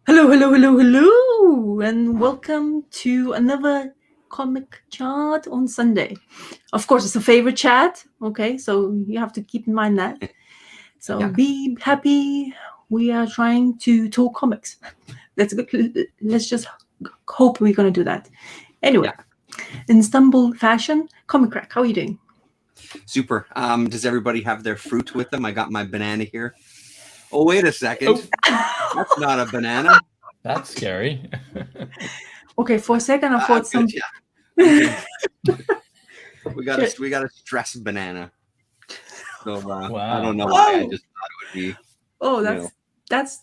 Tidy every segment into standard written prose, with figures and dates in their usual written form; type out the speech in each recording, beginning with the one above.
Hello, and welcome to another comic chat on Sunday. Of course, it's a favorite chat, okay? So you have to keep in mind that. So be happy. We are trying to talk comics. That's good. Let's just hope we're going to do that. Anyway, in Istanbul fashion, Comic Crack, how are you doing? Super. Does everybody have their fruit with them? I got my banana here. Oh, wait a second. That's not a banana. That's scary. Okay, for a second I thought some. Yeah. we got a stress banana. So wow. I don't know why. I just thought it would be. Oh, that's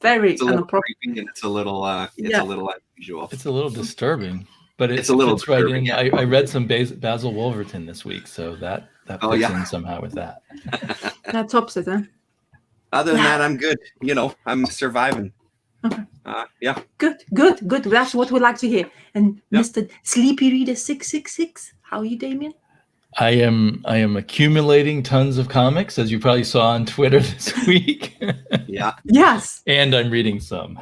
very inappropriate. And it's a little unusual. It's a little disturbing, but it's a little disturbing. Right in. I read some Basil Wolverton this week, so that fits in somehow with that. That tops it, huh? Other than that, I'm good. I'm surviving. Okay. Yeah. Good. That's what we like to hear. And Mr. Sleepy Reader 666, how are you, Damien? I am accumulating tons of comics, as you probably saw on Twitter this week. Yeah. Yes. And I'm reading some.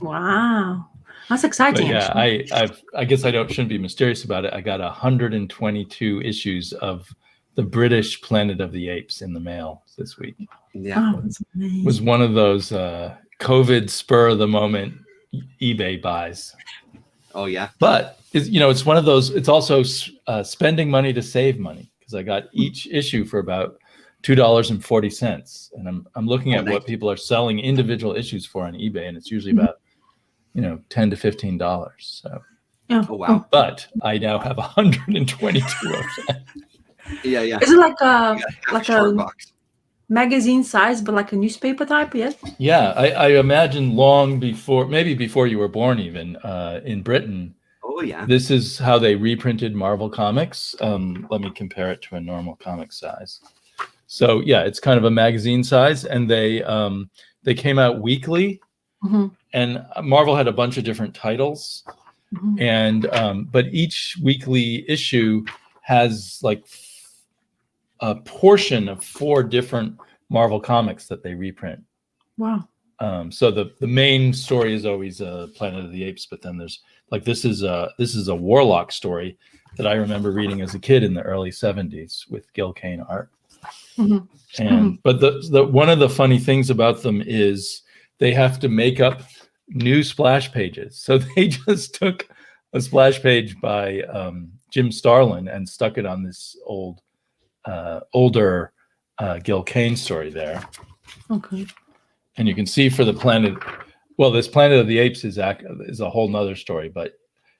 Wow. That's exciting. But yeah, I guess I shouldn't be mysterious about it. I got 122 issues of the British Planet of the Apes in the mail this week. Yeah. Oh, that's amazing. It was one of those COVID spur of the moment eBay buys. Oh yeah. But it's one of those. It's also spending money to save money, because I got each issue for about $2.40, and I'm looking at what people are selling individual issues for on eBay, and it's usually about $10 to $15. So. Oh wow. But I now have 122 of them. Yeah. Is it like a box? Magazine size, but like a newspaper type? Yes. Yeah, I imagine long before, maybe before you were born, even in Britain. Oh yeah. This is how they reprinted Marvel Comics. Let me compare it to a normal comic size. So yeah, it's kind of a magazine size, and they came out weekly, and Marvel had a bunch of different titles, and but each weekly issue has like a portion of 4 different Marvel comics that they reprint. Wow. So the main story is always Planet of the Apes, but then there's this is a Warlock story that I remember reading as a kid in the early 70s with Gil Kane art. But the one of the funny things about them is they have to make up new splash pages. So they just took a splash page by Jim Starlin and stuck it on this older Gil Kane story there. Okay. And you can see for the Planet, this Planet of the Apes is a whole nother story, but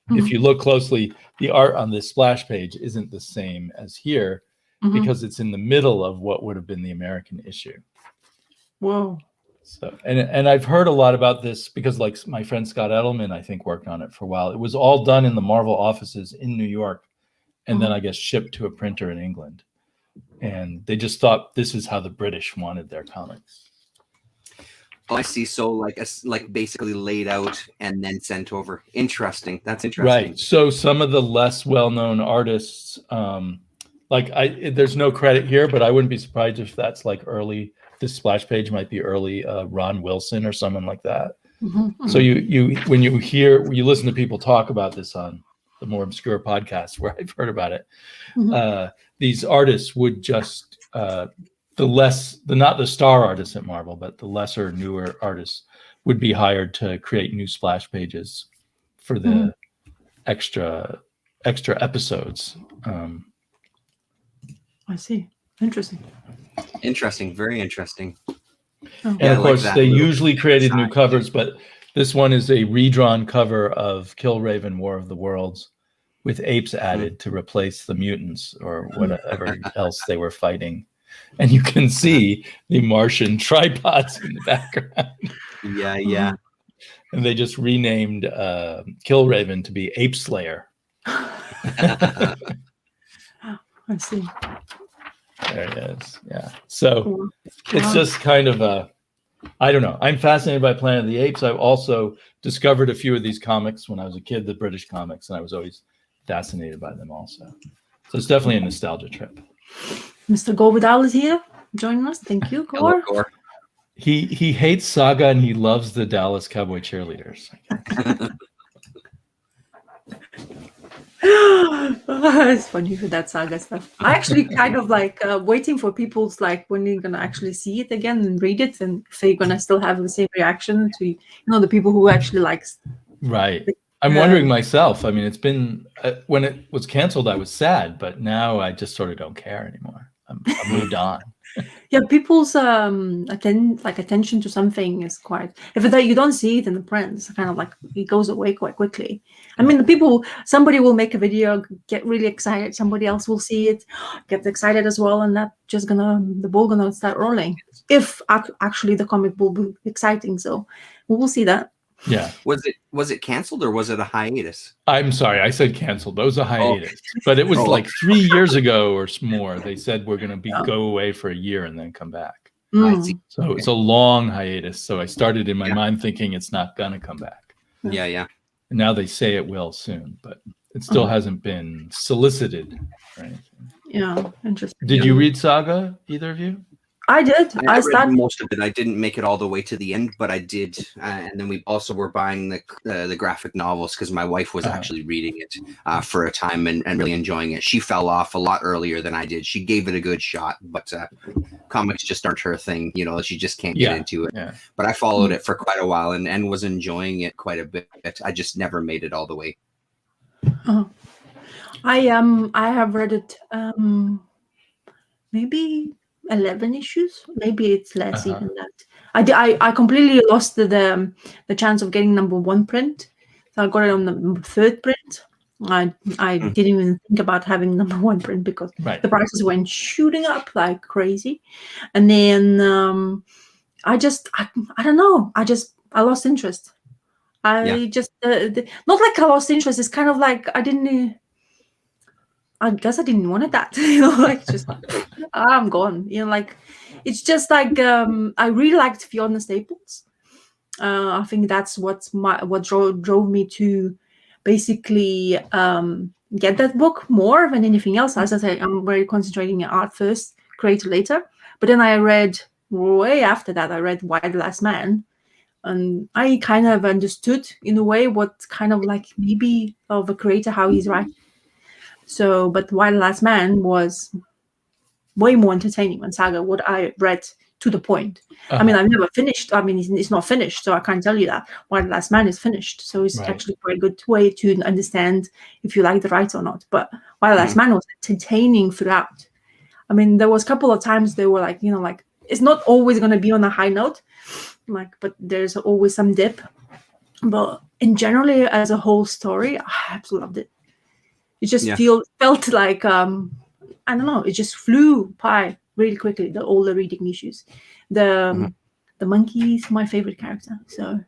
if you look closely, the art on this splash page isn't the same as here, because it's in the middle of what would have been the American issue. Whoa. So and I've heard a lot about this because my friend Scott Edelman, I think, worked on it for a while. It was all done in the Marvel offices in New York, and then I guess shipped to a printer in England. And they just thought this is how the British wanted their comics. Oh, I see. So basically laid out and then sent over. Interesting. That's interesting. Right. So some of the less well-known artists, there's no credit here, but I wouldn't be surprised if that's this splash page might be early Ron Wilson or someone like that. So when you listen to people talk about this on the more obscure podcasts where I've heard about it, these artists would just not the star artists at Marvel, but the lesser, newer artists would be hired to create new splash pages for the extra episodes. I see. Interesting. Interesting. Very interesting. And of course, they usually created new covers, but this one is a redrawn cover of Killraven War of the Worlds with apes added to replace the mutants or whatever else they were fighting. And you can see the Martian tripods in the background. Yeah. And they just renamed Killraven to be Ape Slayer. I see. There it is. Yeah. So it's just kind of I don't know. I'm fascinated by Planet of the Apes. I've also discovered a few of these comics when I was a kid, the British comics, and I was always fascinated by them also. So it's definitely a nostalgia trip. Mr. Gore Vidal is here joining us. Thank you, Gore. Hello, Gore. He hates Saga and he loves the Dallas Cowboy cheerleaders. It's funny for that Saga stuff. I actually kind of like waiting for people's like when you're gonna actually see it again and read it, and if they're gonna still have the same reaction to the people who actually likes. Right. I'm wondering myself. I mean, it's been when it was canceled, I was sad, but now I just sort of don't care anymore. I moved on. Yeah, people's attention to something is quite. If you don't see it in the print, it's kind of like it goes away quite quickly. I mean, somebody will make a video, get really excited. Somebody else will see it, get excited as well, and that just the ball gonna start rolling. If actually the comic will be exciting, so we will see that. Yeah. Was it canceled or was it a hiatus? I'm sorry, I said canceled. That was a hiatus, but it was like 3 years ago or more. They said we're going to go away for a year and then come back. So it's a long hiatus. So I started in my mind thinking it's not going to come back. Yeah. And now they say it will soon, but it still hasn't been solicited or anything. Yeah, interesting. Did you read Saga, either of you? I did. I read most of it. I didn't make it all the way to the end, but I did. And then we also were buying the graphic novels because my wife was actually reading it for a time and really enjoying it. She fell off a lot earlier than I did. She gave it a good shot, but comics just aren't her thing. She just can't get into it. Yeah. But I followed it for quite a while and was enjoying it quite a bit. I just never made it all the way. I have read it maybe 11 issues, maybe it's less even that. I completely lost the chance of getting number 1 print, so I got it on the 3rd print. I didn't even think about having number 1 print because the prices went shooting up like crazy, and then I don't know, I lost interest. Just not like I lost interest, it's kind of like I guess I didn't want it that, like just I'm gone. Like it's just like I really liked Fiona Staples. I think that's what drove me to basically get that book more than anything else. As I say, I'm very concentrating on art first, creator later. But then I read way after that. I read Why the Last Man, and I kind of understood in a way what kind of like maybe of a creator how he's writing. So, but Why the Last Man was way more entertaining than Saga, what I read to the point. I mean, I've never finished. I mean, it's not finished, so I can't tell you that. Why the Last Man is finished. So it's actually quite a good way to understand if you like the writer or not. But Why the Last Man was entertaining throughout. I mean, there was a couple of times they were like, like, it's not always going to be on a high note, but there's always some dip. But in generally, as a whole story, I absolutely loved it. It just felt like I don't know. It just flew by really quickly. All the reading issues, the monkey's my favorite character. So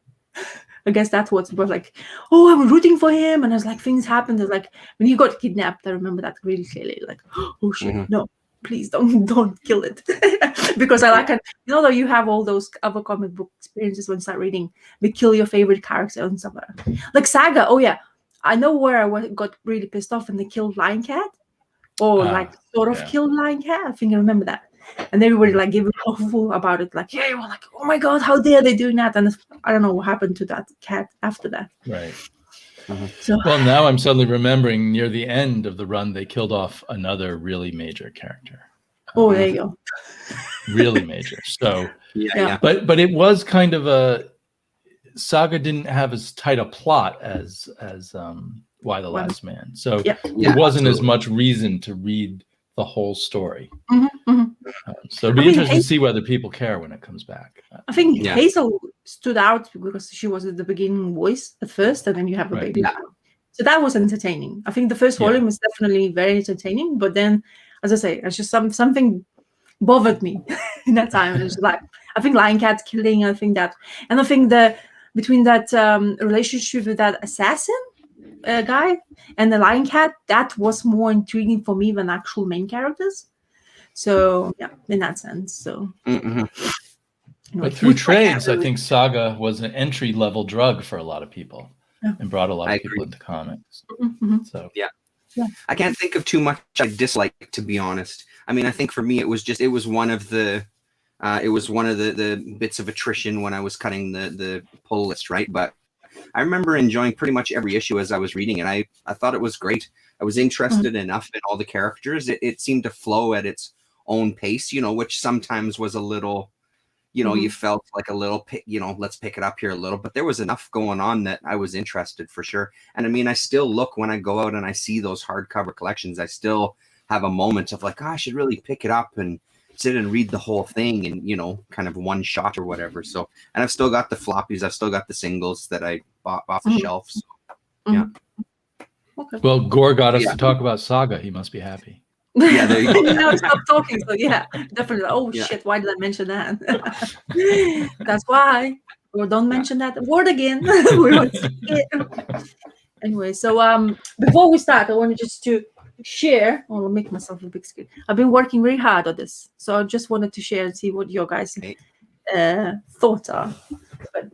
I guess that's what was like. Oh, I'm rooting for him, and as like things happened, there's like when he got kidnapped. I remember that really clearly. Like, oh shit, no, please don't kill it, because I like it. Though you have all those other comic book experiences when you start reading, they kill your favorite character and stuff like that. Like Saga. Oh yeah. I know where I got really pissed off when they killed Lion Cat, or like sort of killed Lion Cat. I think I remember that, and everybody like gave a awful about it. Like, yeah, well, like, oh my god, how dare they doing that? And I don't know what happened to that cat after that. Right. So, well, now I'm suddenly remembering near the end of the run, they killed off another really major character. Oh, there you go. Really major. So, but it was kind of a. Saga didn't have as tight a plot as Why the Last Man, so there wasn't as much reason to read the whole story. So it'd be interesting to see whether people care when it comes back. I think Hazel stood out because she was at the beginning voice at first, and then you have a baby. So that was entertaining. I think the first volume was definitely very entertaining, but then, as I say, it's just something bothered me in that time. It was like, I think Lion Cat's killing. I think between that relationship with that assassin guy and the Lion Cat, that was more intriguing for me than actual main characters. So yeah, in that sense. So, but through trades, I think Saga was an entry-level drug for a lot of people and brought a lot of people into comics. So I can't think of too much I dislike, to be honest. I mean, I think for me it was one of the It was one of the bits of attrition when I was cutting the pull list, right? But I remember enjoying pretty much every issue as I was reading it. I thought it was great. I was interested enough in all the characters. It seemed to flow at its own pace, which sometimes was a little, you felt like a little, let's pick it up here a little. But there was enough going on that I was interested for sure. And I mean, I still look when I go out and I see those hardcover collections, I still have a moment of like, oh, I should really pick it up and sit and read the whole thing and, kind of one shot or whatever. So, and I've still got the floppies. I've still got the singles that I bought off the shelf. So, yeah. Okay. Well, Gore got us to talk about Saga. He must be happy. Yeah, there you go. Now stop talking. So yeah, definitely. Oh shit! Why did I mention that? That's why. Or don't mention that word again. We won't say it. Anyway, so before we start, I wanted just to share. I'll make myself a big screen. I've been working very hard on this, so I just wanted to share and see what your guys' thoughts are. But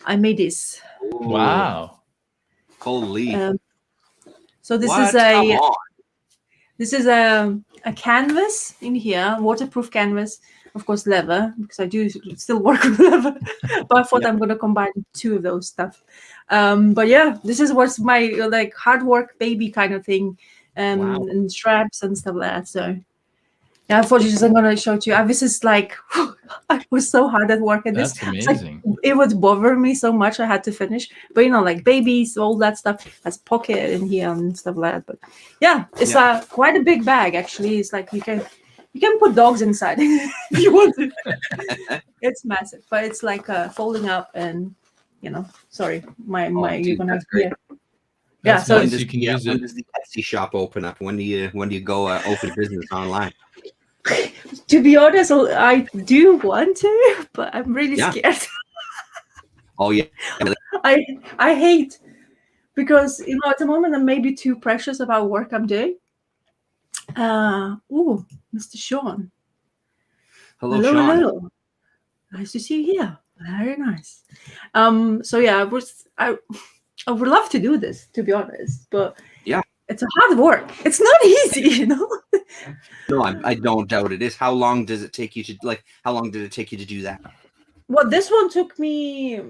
I made this. Wow. Holy. So this What? is a. Come on. This is a canvas in here, waterproof canvas, of course, leather, because I do still work with leather. But I thought I'm going to combine two of those stuff. But yeah, this is what's my like hard work baby kind of thing, and straps and stuff like that. So yeah, I thought I'm going to show it to you. This is like, I was so hard at work at this. That's amazing. Like, it would bother me so much I had to finish. But like babies, all that stuff has pocket in here and stuff like that. But yeah, it's quite a big bag actually. It's like you can put dogs inside if you want to. It's massive, but it's like folding up and sorry, you're gonna have to. Yeah, so nice. You can use when it. does the Etsy shop open up? When do you go open business online? To be honest, I do want to, but I'm really scared. Oh yeah. I hate because at the moment I'm maybe too precious about work I'm doing. Mr. Sean. Hello, Sean. Hello. Nice to see you here. Very nice. So yeah, I would love to do this, to be honest, but it's a hard work. It's not easy, No, I don't doubt it is. How long does it take you to how long did it take you to do that? Well, this one took me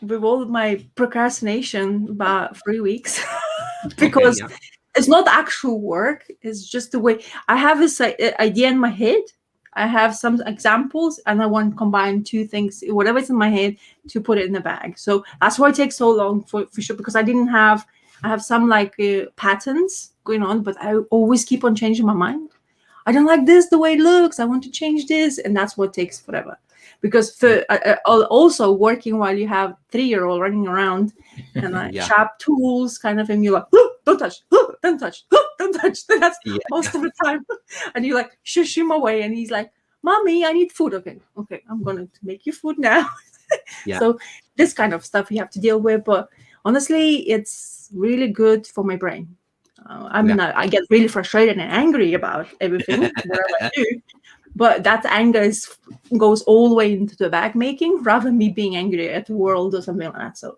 with all my procrastination about 3 weeks because it's not actual work. It's just the way I have this idea in my head. I have some examples and I want to combine two things, whatever's in my head, to put it in the bag. So that's why it takes so long for sure, because I have some like patterns going on, but I always keep on changing my mind. I don't like this the way it looks. I want to change this. And that's what takes forever. Because for also working while you have 3-year-old running around and sharp tools kind of thing, you're like, don't touch, don't touch, don't touch. That's most of the time. And you're like, shush him away. And he's like, Mommy, I need food. Okay, I'm going to make you food now. So this kind of stuff you have to deal with. But honestly, it's really good for my brain. I get really frustrated and angry about everything, whatever I do. But that anger goes all the way into the bag making rather than me being angry at the world or something like that. So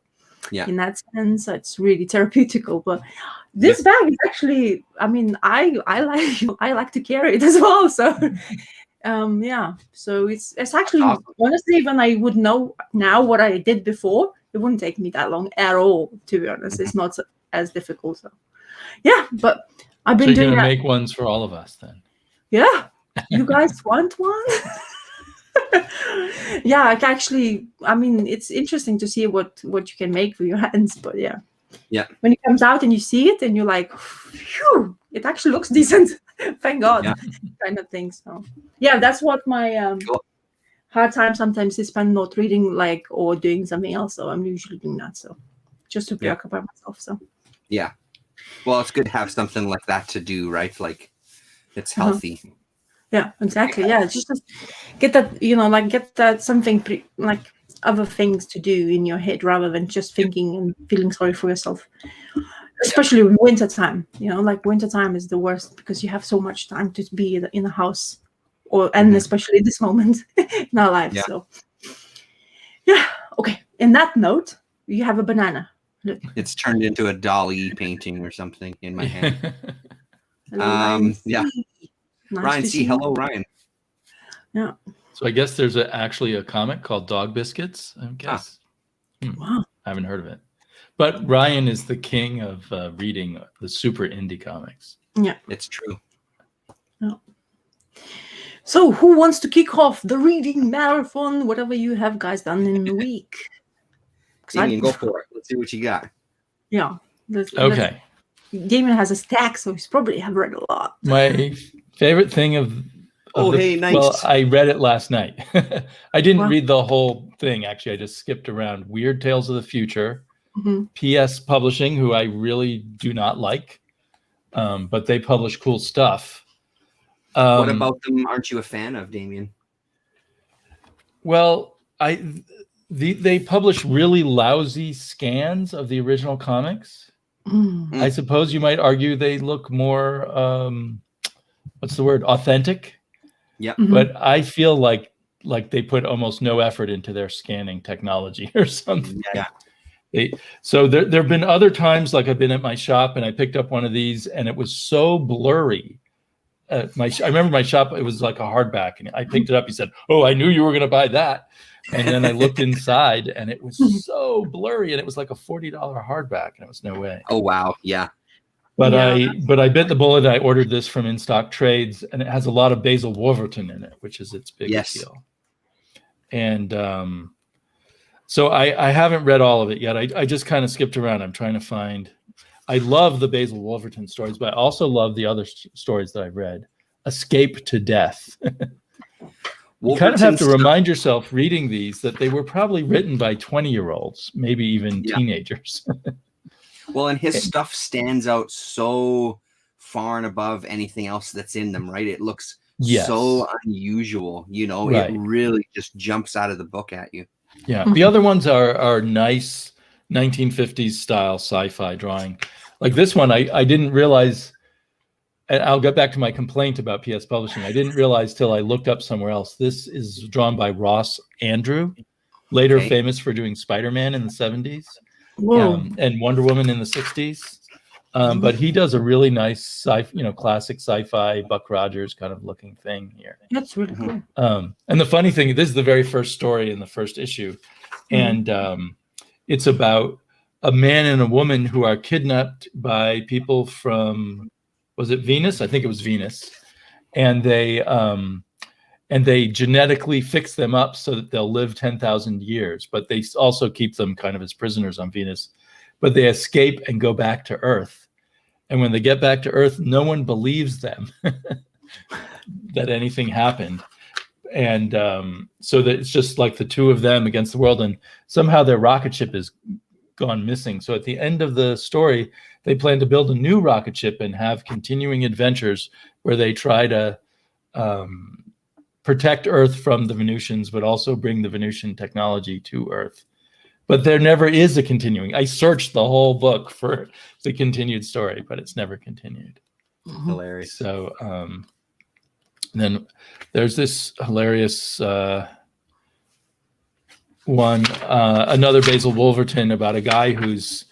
in that sense, it's really therapeutical. But this bag is actually, I like to carry it as well. So so it's actually awesome. Honestly, when I would know now what I did before, it wouldn't take me that long at all, to be honest. It's not as difficult. So but I've been doing you're gonna that. make ones for all of us then. Yeah. You guys want one? It's interesting to see what you can make with your hands, but when it comes out and you see it and you're like, phew, it actually looks decent. Thank God, kind of thing. So that's what my hard time sometimes is spent not reading or doing something else. So I'm usually doing that. So just to preoccupy myself. So well, it's good to have something like that to do, right? Like it's healthy. Yeah, exactly. Yeah, just get that, get that something other things to do in your head rather than just thinking and feeling sorry for yourself. Especially in winter time, winter time is the worst because you have so much time to be in the house, and especially this moment in our lives. So, okay. In that note, you have a banana. Look. It's turned into a Dali painting or something in my hand. Hello, Ryan. Nice Ryan C. Hello, Ryan. Yeah. So I guess there's actually a comic called Dog Biscuits, I guess. Wow. I haven't heard of it. But Ryan is the king of reading the super indie comics. Yeah. It's true. So who wants to kick off the reading marathon, whatever you have guys done in the week? Damien, go for it. Let's see what you got. Yeah. Okay. Damien has a stack, so he's probably have read a lot. My favorite thing of hey, nice. Well, I read it last night. I didn't Wow. read the whole thing, actually. I just skipped around. Weird Tales of the Future. Mhm. PS Publishing, who I really do not like, but they publish cool stuff. What about them aren't you a fan of, Damien? Well, they publish really lousy scans of the original comics. Mm. I suppose you might argue they look more, what's the word, authentic. Mhm. But I feel like they put almost no effort into their scanning technology or something. Yeah. So there have been other times, like I've been at my shop and I picked up one of these and it was so blurry. I remember my shop, it was like a hardback, and I picked it up. He said, "Oh, I knew you were going to buy that." And then I looked inside and it was so blurry, and it was like a $40 hardback, and it was no way. Oh wow, yeah. But Yeah. I bit the bullet. I ordered this from In Stock Trades, and it has a lot of Basil Wolverton in it, which is its biggest Yes. deal. And so I haven't read all of it yet. I just kind of skipped around. I'm trying to find. I love the Basil Wolverton stories, but I also love the other stories that I've read. Escape to Death. You kind of have to remind yourself reading these that they were probably written by 20-year-olds, maybe even teenagers. Well, and his stuff stands out so far and above anything else that's in them, right? It looks so unusual, Right. It really just jumps out of the book at you. Yeah. The other ones are nice 1950s style sci-fi drawing. Like this one, I didn't realize, and I'll get back to my complaint about PS Publishing. I didn't realize till I looked up somewhere else. This is drawn by Ross Andrew, later famous for doing Spider-Man in the 70s. Whoa. And Wonder Woman in the 60s. But he does a really nice classic sci-fi Buck Rogers kind of looking thing here. That's really cool. And the funny thing, this is the very first story in the first issue. And it's about a man and a woman who are kidnapped by people from, was it Venus? I think it was Venus. And they genetically fix them up so that they'll live 10,000 years, but they also keep them kind of as prisoners on Venus. But they escape and go back to Earth. And when they get back to Earth, no one believes them that anything happened. And so that it's just like the two of them against the world. And somehow their rocket ship is gone missing. So at the end of the story, they plan to build a new rocket ship and have continuing adventures where they try to protect Earth from the Venusians, but also bring the Venusian technology to Earth. But there never is a continuing. I searched the whole book for the continued story, but it's never continued. Hilarious. So then there's this hilarious one, another Basil Wolverton about a guy who's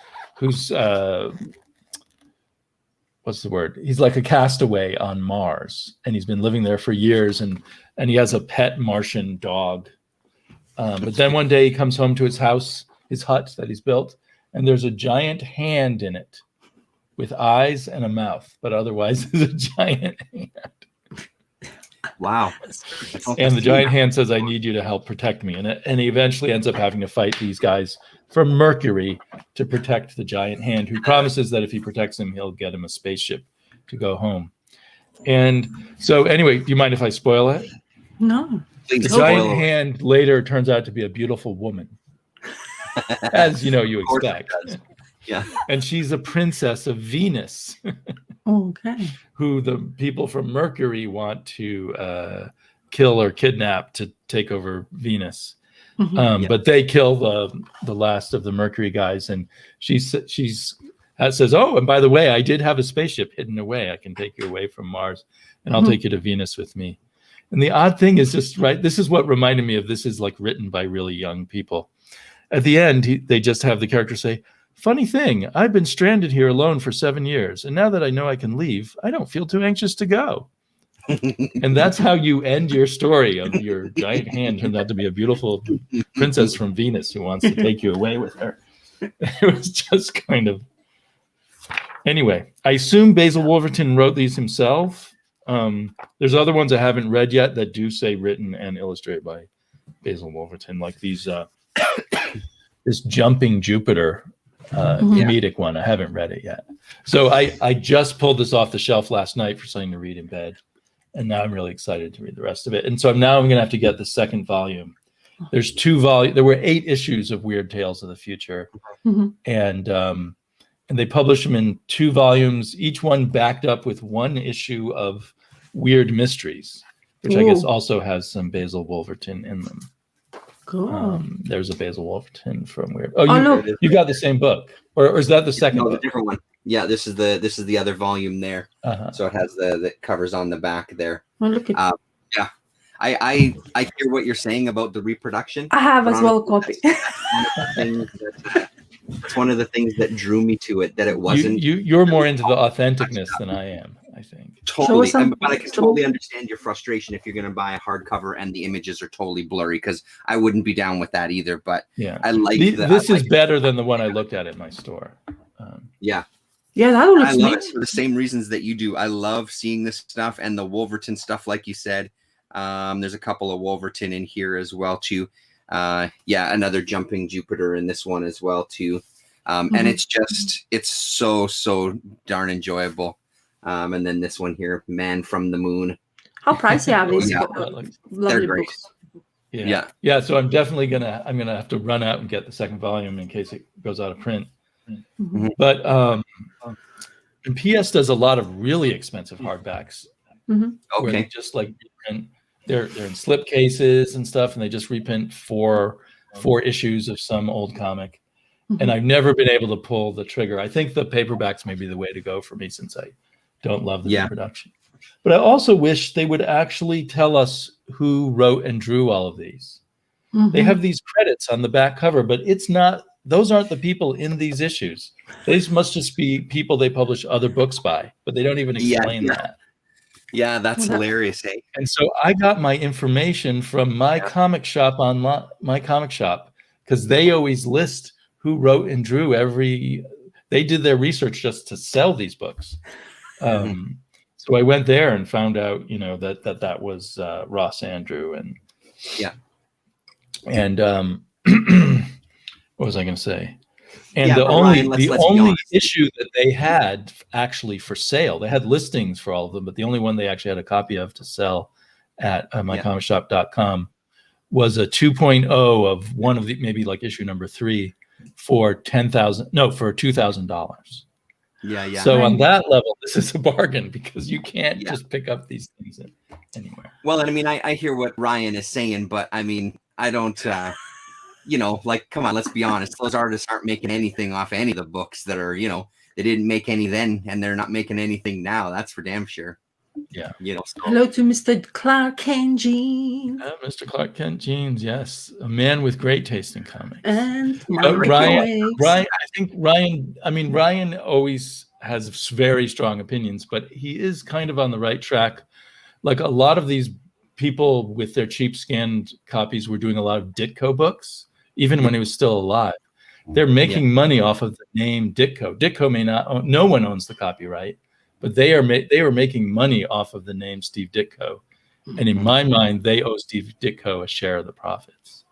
what's the word? He's like a castaway on Mars, and he's been living there for years, and he has a pet Martian dog. But then one day he comes home to his house, his hut that he's built, and there's a giant hand in it with eyes and a mouth, but otherwise is a giant hand. Wow. And the giant hand says, "I need you to help protect me." And he eventually ends up having to fight these guys from Mercury to protect the giant hand, who promises that if he protects him, he'll get him a spaceship to go home. And so anyway, do you mind if I spoil it? No. The giant hand later turns out to be a beautiful woman, as you expect. Yeah. And she's a princess of Venus, Okay. who the people from Mercury want to kill or kidnap to take over Venus. But they kill the last of the Mercury guys, and she says, "Oh, and by the way, I did have a spaceship hidden away. I can take you away from Mars, and I'll take you to Venus with me." And the odd thing is just right. This is what reminded me of this is like written by really young people. At the end, they just have the character say, "Funny thing, I've been stranded here alone for 7 years, and now that I know I can leave, I don't feel too anxious to go." And that's how you end your story of your giant hand turned out to be a beautiful princess from Venus who wants to take you away with her. It was just kind of. Anyway, I assume Basil Wolverton wrote these himself. There's other ones I haven't read yet that do say written and illustrated by Basil Wolverton, like these this Jumping Jupiter comedic one. I haven't read it yet. So I just pulled this off the shelf last night for something to read in bed. And now I'm really excited to read the rest of it. And so I'm going to have to get the second volume. There's 2 volumes. There were 8 issues of Weird Tales of the Future. And they published them in 2 volumes, each one backed up with 1 issue of Weird Mysteries, which I guess also has some Basil Wolverton in them. Cool. There's a Basil Wolverton from Weird. Oh, you got the same book, or is that the second? No, book? the different one. Yeah, this is the other volume there. So it has the covers on the back there. Oh, look at yeah. I hear what you're saying about the reproduction. I have as well a copy. It's one of the things that drew me to it, that it wasn't. You're more into the authenticness than I am, I think. Totally, but I can totally understand your frustration if you're going to buy a hardcover and the images are totally blurry, because I wouldn't be down with that either. But yeah, I like this is better than the one I looked at my store. Yeah, that looks I love neat. it for the same reasons that you do. I love seeing this stuff and the Wolverton stuff, like you said. There's a couple of Wolverton in here as well too. Another Jumping Jupiter in this one as well too. And it's so darn enjoyable. And then this one here, Man from the Moon. How pricey are these? They're great. Books. Yeah. So I'm definitely gonna have to run out and get the second volume in case it goes out of print. But and PS does a lot of really expensive hardbacks. Where they just like reprint. They're in slip cases and stuff, and they just reprint four issues of some old comic. And I've never been able to pull the trigger. I think the paperbacks may be the way to go for me, since I don't love the reproduction. But I also wish they would actually tell us who wrote and drew all of these. They have these credits on the back cover, but it's not. Those aren't the people in these issues. These must just be people they publish other books by, but they don't even explain that. Yeah, that's hilarious, eh? And so I got my information from my comic shop online, because they always list who wrote and drew they did their research just to sell these books. So I went there and found out, that was Ross Andru and what was I going to say? And the only issue that they had actually for sale, they had listings for all of them, but the only one they actually had a copy of to sell at mycomicshop.com was a 2.0 of one of the, maybe like issue number 3 for $2,000. Yeah. So on that level, this is a bargain, because you can't just pick up these things anywhere. Well, and I mean, I hear what Ryan is saying, but I mean, I don't, come on, let's be honest. Those artists aren't making anything off any of the books that are, they didn't make any then, and they're not making anything now. That's for damn sure. Yeah. Hello to Mr. Clark Kent Jeans. Mr. Clark Kent Jeans, yes. A man with great taste in comics. And Ryan, Ryan always has very strong opinions, but he is kind of on the right track. Like a lot of these people with their cheap scanned copies were doing a lot of Ditko books, even when he was still alive. They're making money off of the name Ditko. Ditko may not own, no one owns the copyright, but they were making money off of the name Steve Ditko. And in my mind, they owe Steve Ditko a share of the profits.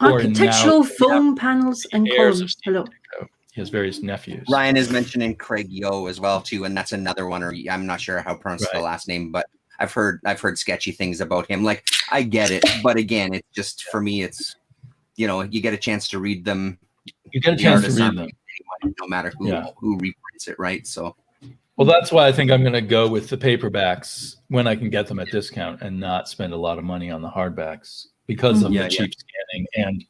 Architectural foam panels and columns. Hello. Ditko. He has various nephews. Ryan is mentioning Craig Yo as well too, and that's another one. Or I'm not sure how to pronounce the last name, but I've heard sketchy things about him. Like, I get it, but again, it's just, for me, it's, you get a chance to read them. You get a chance to read them, no matter who reprints it, right? So. Well, that's why I think I'm going to go with the paperbacks when I can get them at discount, and not spend a lot of money on the hardbacks because of the cheap scanning. And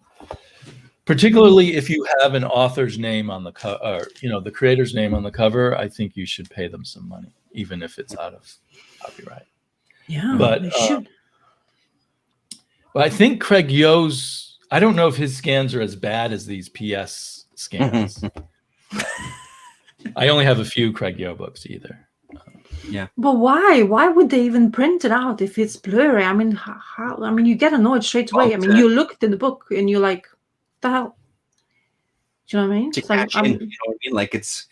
particularly if you have an author's name on the cover, the creator's name on the cover, I think you should pay them some money, even if it's out of copyright. Yeah, but I think Craig Yo's, I don't know if his scans are as bad as these PS scans. I only have a few Craig Yo books either. But why? Why would they even print it out if it's blurry? I mean, how? I mean, you get annoyed straight away. I mean, you looked in the book and you're like, "What the hell?" Do you know what I mean? To It's like, cash in, you know what I mean? Like it's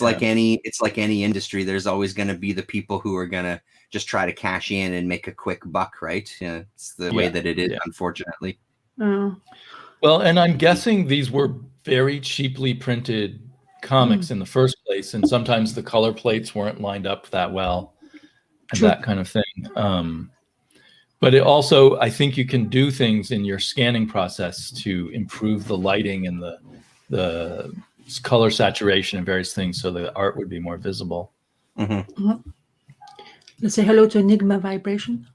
like any industry. There's always going to be the people who are going to just try to cash in and make a quick buck, right? Yeah, it's the way that it is, unfortunately. Well, and I'm guessing these were very cheaply printed comics in the first place, and sometimes the color plates weren't lined up that well, and that kind of thing. But it also, I think you can do things in your scanning process to improve the lighting and the color saturation and various things, so the art would be more visible. Let's say hello to Enigma Vibration.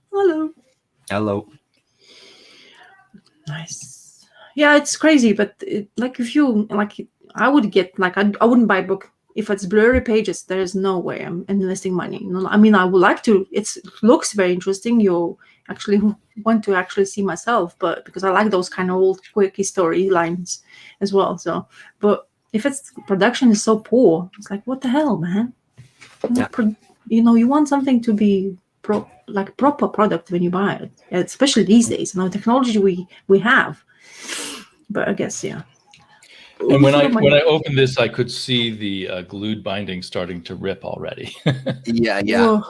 Hello. Nice. Yeah, it's crazy, but like if you like, I would get like I wouldn't buy a book if it's blurry pages. There is no way I'm investing money. I mean, I would like to. It looks very interesting. You actually want to actually see myself, but because I like those kind of old quirky storylines as well. So, but if it's production is so poor, it's like, what the hell, man? You want something to be proper product when you buy it, especially these days. Technology we have. But I guess And when I opened this, I could see the glued binding starting to rip already. Yeah.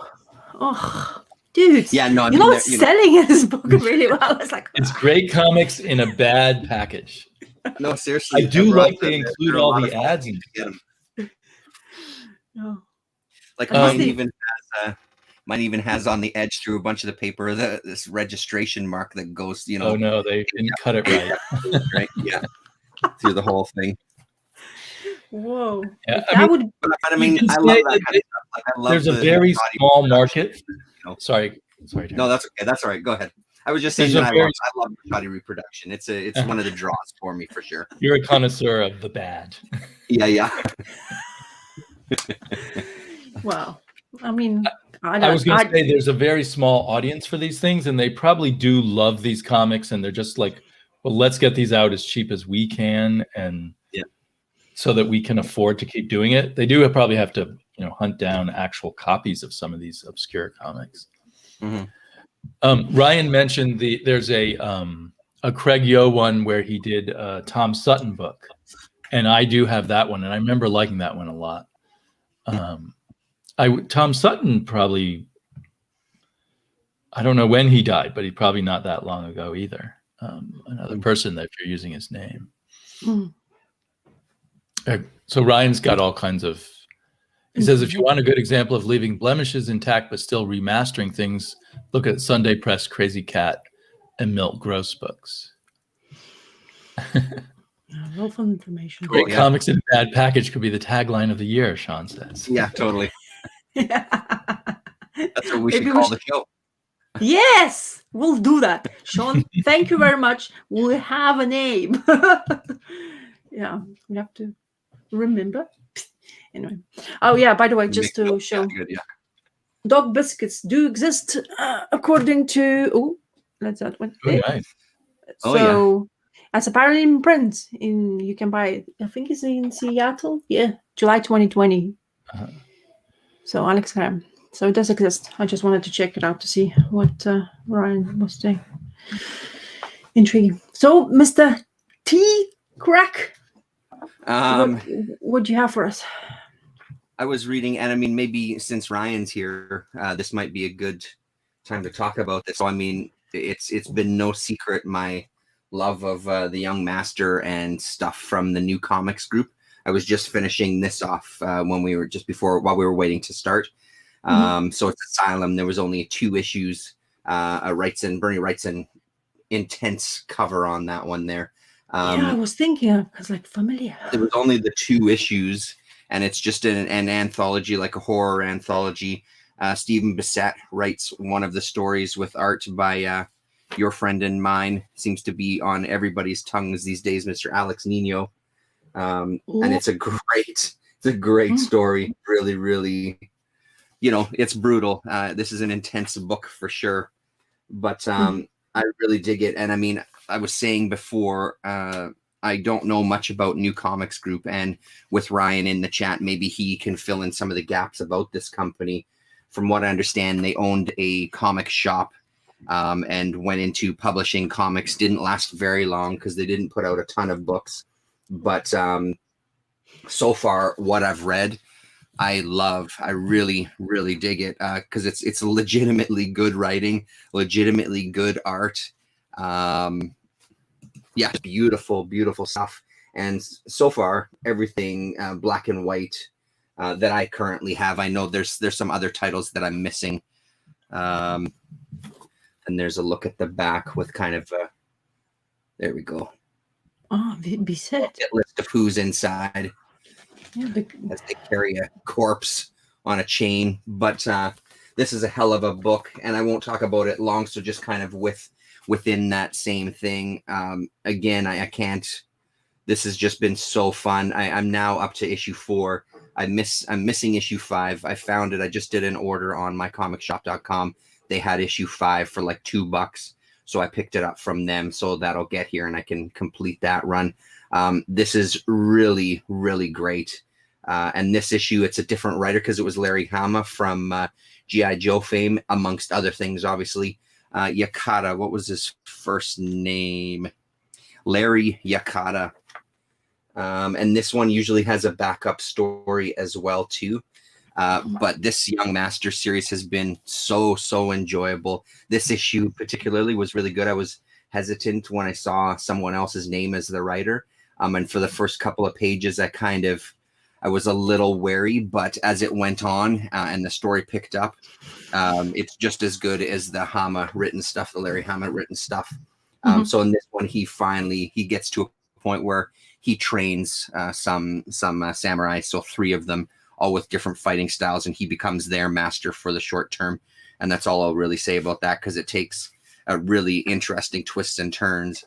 Oh, dude. Yeah, no, I mean, you're not selling this book really well. It's like it's great comics in a bad package. No, seriously. I do like they include all the ads and get them. No. Like mine even has on the edge through a bunch of the paper this registration mark that goes, Oh no, they didn't cut it right. Right? Yeah. Through the whole thing. Whoa. Yeah, I love that kind of stuff. Like, I love there's a very small market. Sorry. No, that's okay. That's all right. Go ahead. I was just saying I love body reproduction. It's one of the draws for me for sure. You're a connoisseur of the bad. Yeah. Wow. I mean, I was going to say there's a very small audience for these things, and they probably do love these comics, and they're just like, well, let's get these out as cheap as we can, and so that we can afford to keep doing it. They do probably have to, hunt down actual copies of some of these obscure comics. Ryan mentioned there's a Craig Yo one where he did a Tom Sutton book, and I do have that one, and I remember liking that one a lot. Tom Sutton probably, I don't know when he died, but he probably not that long ago either. Another person that you're using his name. So Ryan's got all kinds of, he says, if you want a good example of leaving blemishes intact but still remastering things, look at Sunday Press, Crazy Cat, and Milt Gross books. Wealth of information. Great comics in a bad package could be the tagline of the year, Sean says. Yeah, totally. That's what we should call the show. Yes, we'll do that. Sean, thank you very much. We have a name. Yeah, we have to remember. Anyway. Oh, yeah, by the way, just to show. Dog biscuits do exist according to... Oh, that's that one. Oh, nice. So, it's apparently in print. You can buy it. I think it's in Seattle. Yeah, July 2020. So, Alex Graham. So, it does exist. I just wanted to check it out to see what Ryan was saying. Intriguing. So, Mr. T. Crack, what do you have for us? I was reading, and I mean, maybe since Ryan's here, this might be a good time to talk about this. So, I mean, it's been no secret my love of the Young Master and stuff from the New Comics group. I was just finishing this off while we were waiting to start. So it's Asylum. There was only 2 issues. Bernie Wrightson intense cover on that one there. Yeah, I was thinking, I was like familiar. There was only the 2 issues, and it's just an anthology, like a horror anthology. Stephen Bissett writes one of the stories with art by your friend and mine. Seems to be on everybody's tongues these days, Mr. Alex Nino. And it's a great story. Really, really, it's brutal. This is an intense book for sure, but I really dig it. And I mean, I was saying before, I don't know much about New Comics Group, and with Ryan in the chat, maybe he can fill in some of the gaps about this company from what I understand, they owned a comic shop and went into publishing comics. Didn't last very long because they didn't put out a ton of books. But so far, what I've read, I love. I really, really dig it because it's legitimately good writing, legitimately good art. Yeah, beautiful, beautiful stuff. And so far, everything black and white that I currently have. I know there's some other titles that I'm missing. And there's a look at the back with kind of a, there we go. Oh, Bisset. List of who's inside. Yeah, as they carry a corpse on a chain. But this is a hell of a book, and I won't talk about it long. So just kind of within that same thing. Again, I can't. This has just been so fun. I'm now up to issue 4. I'm missing issue 5. I found it. I just did an order on mycomicshop.com. They had issue 5 for like $2. So I picked it up from them. So that'll get here and I can complete that run. This is really, really great. And this issue, it's a different writer because it was Larry Hama from G.I. Joe fame, amongst other things, obviously. Yakata, what was his first name? Larry Yakata. And this one usually has a backup story as well, too. But this Young Master series has been so enjoyable. This issue particularly was really good. I was hesitant when I saw someone else's name as the writer. And for the first couple of pages, I was a little wary, but as it went on and the story picked up, it's just as good as the Hama written stuff, the Larry Hama written stuff. So in this one, he gets to a point where he trains some samurai, so 3 of them, all with different fighting styles, and he becomes their master for the short term. And that's all I'll really say about that, because it takes a really interesting twists and turns.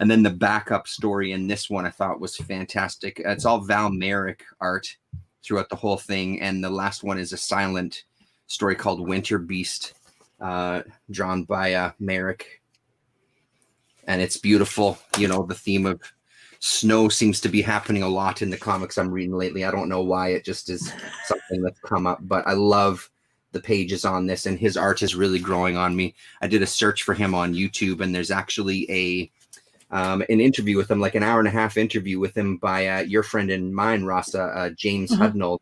And then the backup story in this one I thought was fantastic. It's all Val Merrick art throughout the whole thing. And the last one is a silent story called Winter Beast, drawn by Merrick. And it's beautiful. You know, the theme of snow seems to be happening a lot in the comics I'm reading lately. I don't know why. It just is something that's come up. But I love the pages on this, and his art is really growing on me. I did a search for him on YouTube, and there's actually an interview with him, like an hour-and-a-half interview with him by your friend and mine, Rasa, James Hudnall,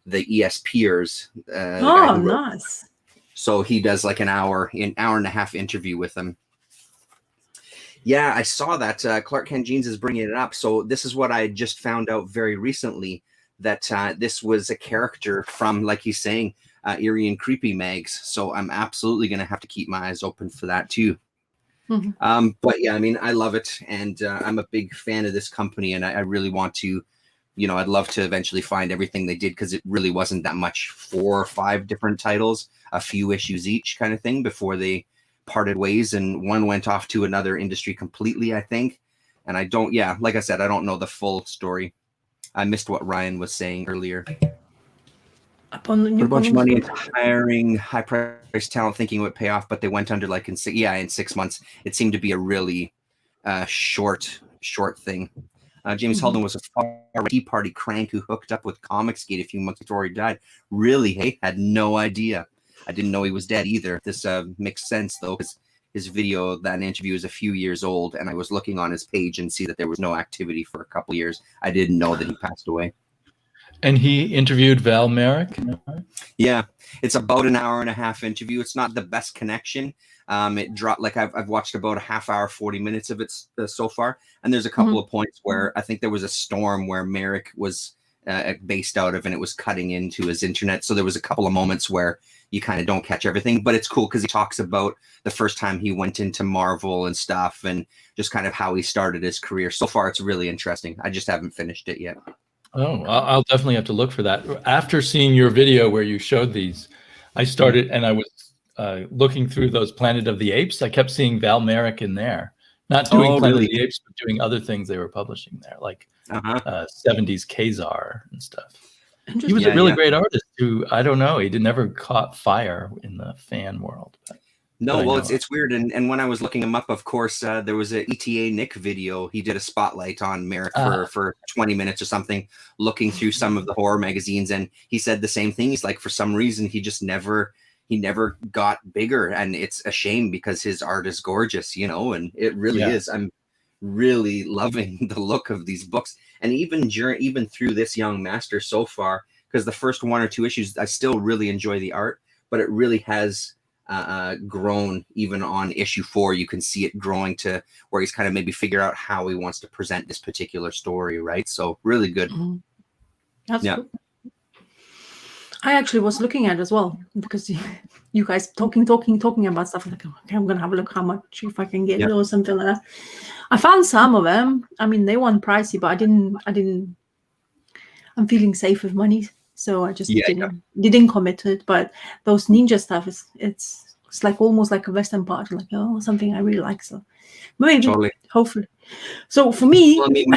the ESPers. Oh, nice. So he does like an hour-and-a-half interview with him. Yeah, I saw that. Clark Kent Jeans is bringing it up. So this is what I just found out very recently, that this was a character from, like he's saying, Eerie and Creepy Mags. So I'm absolutely going to have to keep my eyes open for that too. But yeah, I mean, I love it, and I'm a big fan of this company, and I really want to, you know, I'd love to eventually find everything they did, because it really wasn't that much, 4 or 5 different titles, a few issues each kind of thing before they parted ways, and one went off to another industry completely, I think. And I don't, yeah, like I said, I don't know the full story. I missed what Ryan was saying earlier. Put a bunch of money into hiring high-priced talent, thinking it would pay off, but they went under like in 6 months. It seemed to be a really short thing. James Holden was a Tea Party crank who hooked up with Comicsgate a few months before he died. Really? Hey, had no idea. I didn't know he was dead either. This makes sense, though, because his video, that interview, is a few years old, and I was looking on his page and see that there was no activity for a couple of years. I didn't know that he passed away. And he interviewed Val Merrick? Yeah, it's about an hour-and-a-half interview. It's not the best connection. It dropped, like I've watched about a half hour, 40 minutes of it so far. And there's a couple of points where I think there was a storm where Merrick was based out of, and it was cutting into his internet. So there was a couple of moments where you kind of don't catch everything, but it's cool because he talks about the first time he went into Marvel and stuff, and just kind of how he started his career. So far, it's really interesting. I just haven't finished it yet. Oh, I'll definitely have to look for that. After seeing your video where you showed these, I started, and I was looking through those Planet of the Apes. I kept seeing Val Merrick in there. Not doing Planet of the Apes, but doing other things they were publishing there, like 70s Kazar and stuff. He was a really great artist who, I don't know, he never caught fire in the fan world. But. No, that I well, know it's weird. And when I was looking him up, of course, there was a ETA Nick video. He did a spotlight on Merrick for 20 minutes or something, looking through some of the horror magazines. And he said the same thing. He's like, for some reason, he never got bigger. And it's a shame because his art is gorgeous, you know, and it really is. I'm really loving the look of these books. And even through this Young Master so far, because the first 1 or 2 issues, I still really enjoy the art, but it really has grown. Even on issue 4, you can see it growing to where he's kind of maybe figure out how he wants to present this particular story, right? So really good. That's cool. I actually was looking at it as well because you guys talking about stuff. I'm like, okay, I'm gonna have a look how much if I can get it or something like that. I found some of them. I mean, they weren't pricey, but I didn't. I'm feeling safe with money, so I just didn't commit to it. But those ninja stuff it's like almost like a Western part, like something I really like. So maybe, hopefully. So for me, well, I mean,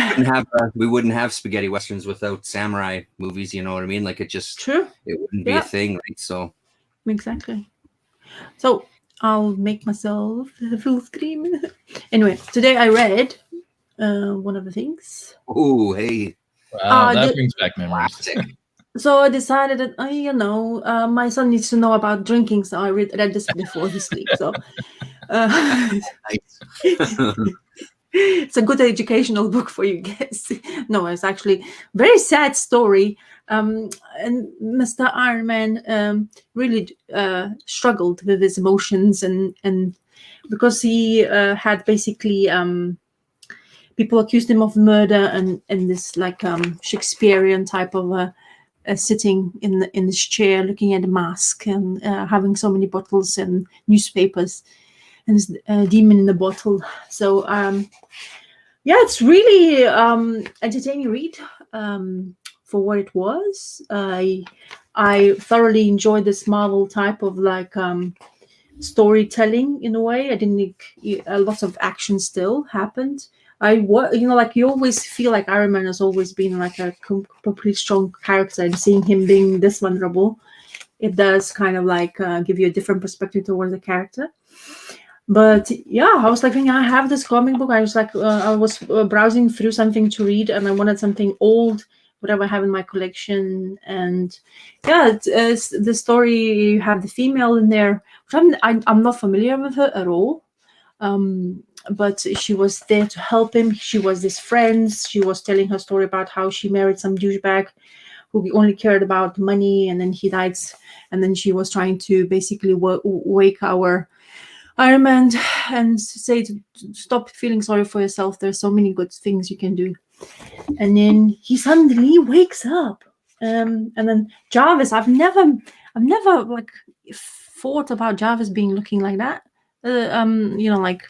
we wouldn't have spaghetti westerns without samurai movies. You know what I mean? Like it just it wouldn't be a thing, right? So exactly. So I'll make myself full screen. Anyway, today I read one of the things. Oh, hey. Wow, that brings back memories. So I decided that, my son needs to know about drinking. So I read this before he sleeps. So it's a good educational book for you guys. No, it's actually a very sad story. And Mr. Iron Man really struggled with his emotions and because he had basically people accused him of murder and this like Shakespearean type of sitting in this chair looking at a mask and having so many bottles and newspapers and this demon in the bottle. So it's really entertaining read for what it was. I thoroughly enjoyed this Marvel type of like storytelling in a way. I didn't think a lot of action still happened. Like you always feel like Iron Man has always been like a completely strong character, and seeing him being this vulnerable, it does kind of like give you a different perspective towards the character. But I was like, I have this comic book. I was like, I was browsing through something to read, and I wanted something old, whatever I have in my collection. And it's the story. You have the female in there, which I'm not familiar with her at all. But she was there to help him. She was his friend. She was telling her story about how she married some douchebag who only cared about money, and then he died. And then she was trying to basically wake our Iron Man and say to stop feeling sorry for yourself. There's so many good things you can do. And then he suddenly wakes up. And then Jarvis, I've never like thought about Jarvis being looking like that. Like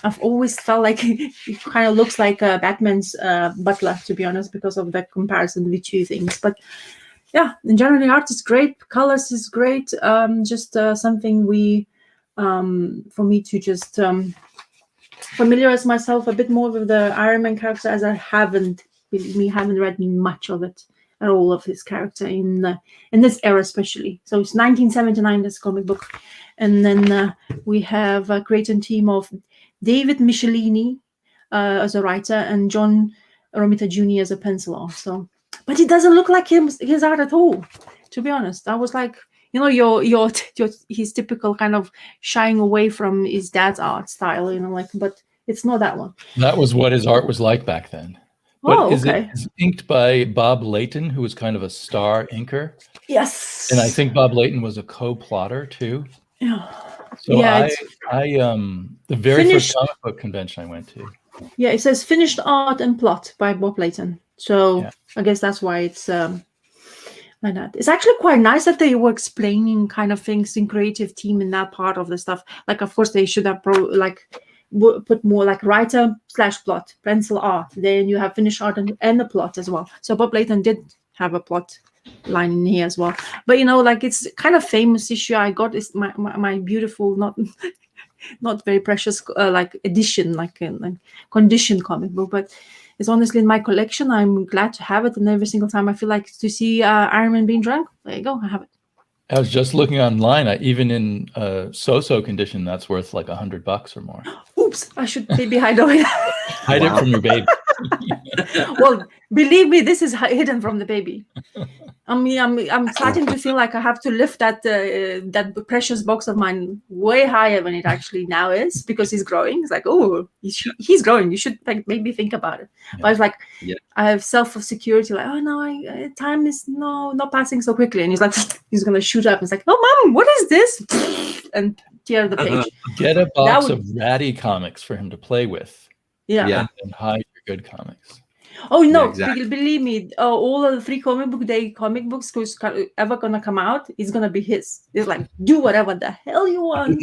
I've always felt like he kind of looks like Batman's butler, to be honest, because of that comparison with two things. But in general, the art is great, colors is great. Just something for me to just familiarize myself a bit more with the Iron Man character, as I haven't read much of it at all of his character in this era, especially. So it's 1979, this comic book. And then we have a creative team of David Michelini as a writer and John Romita Jr. as a penciler. So, but it doesn't look like his art at all, to be honest. I was like, his typical kind of shying away from his dad's art style, but it's not that one. That was what his art was like back then. But is it inked by Bob Layton, who was kind of a star inker? Yes. And I think Bob Layton was a co-plotter too. Yeah. So I the very first comic book convention I went to. Yeah, it says finished art and plot by Bob Layton. So I guess that's why it's like that. It's actually quite nice that they were explaining kind of things in creative team in that part of the stuff. Like, of course, they should have put more like writer / plot, pencil art. Then you have finished art and the plot as well. So Bob Layton did have a plot line in here as well. But it's kind of famous issue I got is my beautiful, not very precious edition, like conditioned comic book, but it's honestly in my collection. I'm glad to have it, and every single time I feel like to see Iron Man being drunk, there you go, I have it. I was just looking online. Even in so-so condition, that's worth like $100 or more. Oops, I should maybe hide away. Hide it from your baby. Well, believe me, this is hidden from the baby. I mean, I'm starting to feel like I have to lift that precious box of mine way higher than it actually now is, because he's growing. It's like, oh, he's growing. You should maybe think about it. Yeah. But it's like, Yeah. I have self-security. Like, oh no, time is not passing so quickly. And he's like, he's gonna shoot up. It's like, oh, mom, what is this? And tear the page. Get a box of ratty comics for him to play with. Yeah. And hide your good comics. Oh no! Yeah, exactly. Believe me, all of the free comic books who's ever gonna come out is gonna be his. It's like, do whatever the hell you want,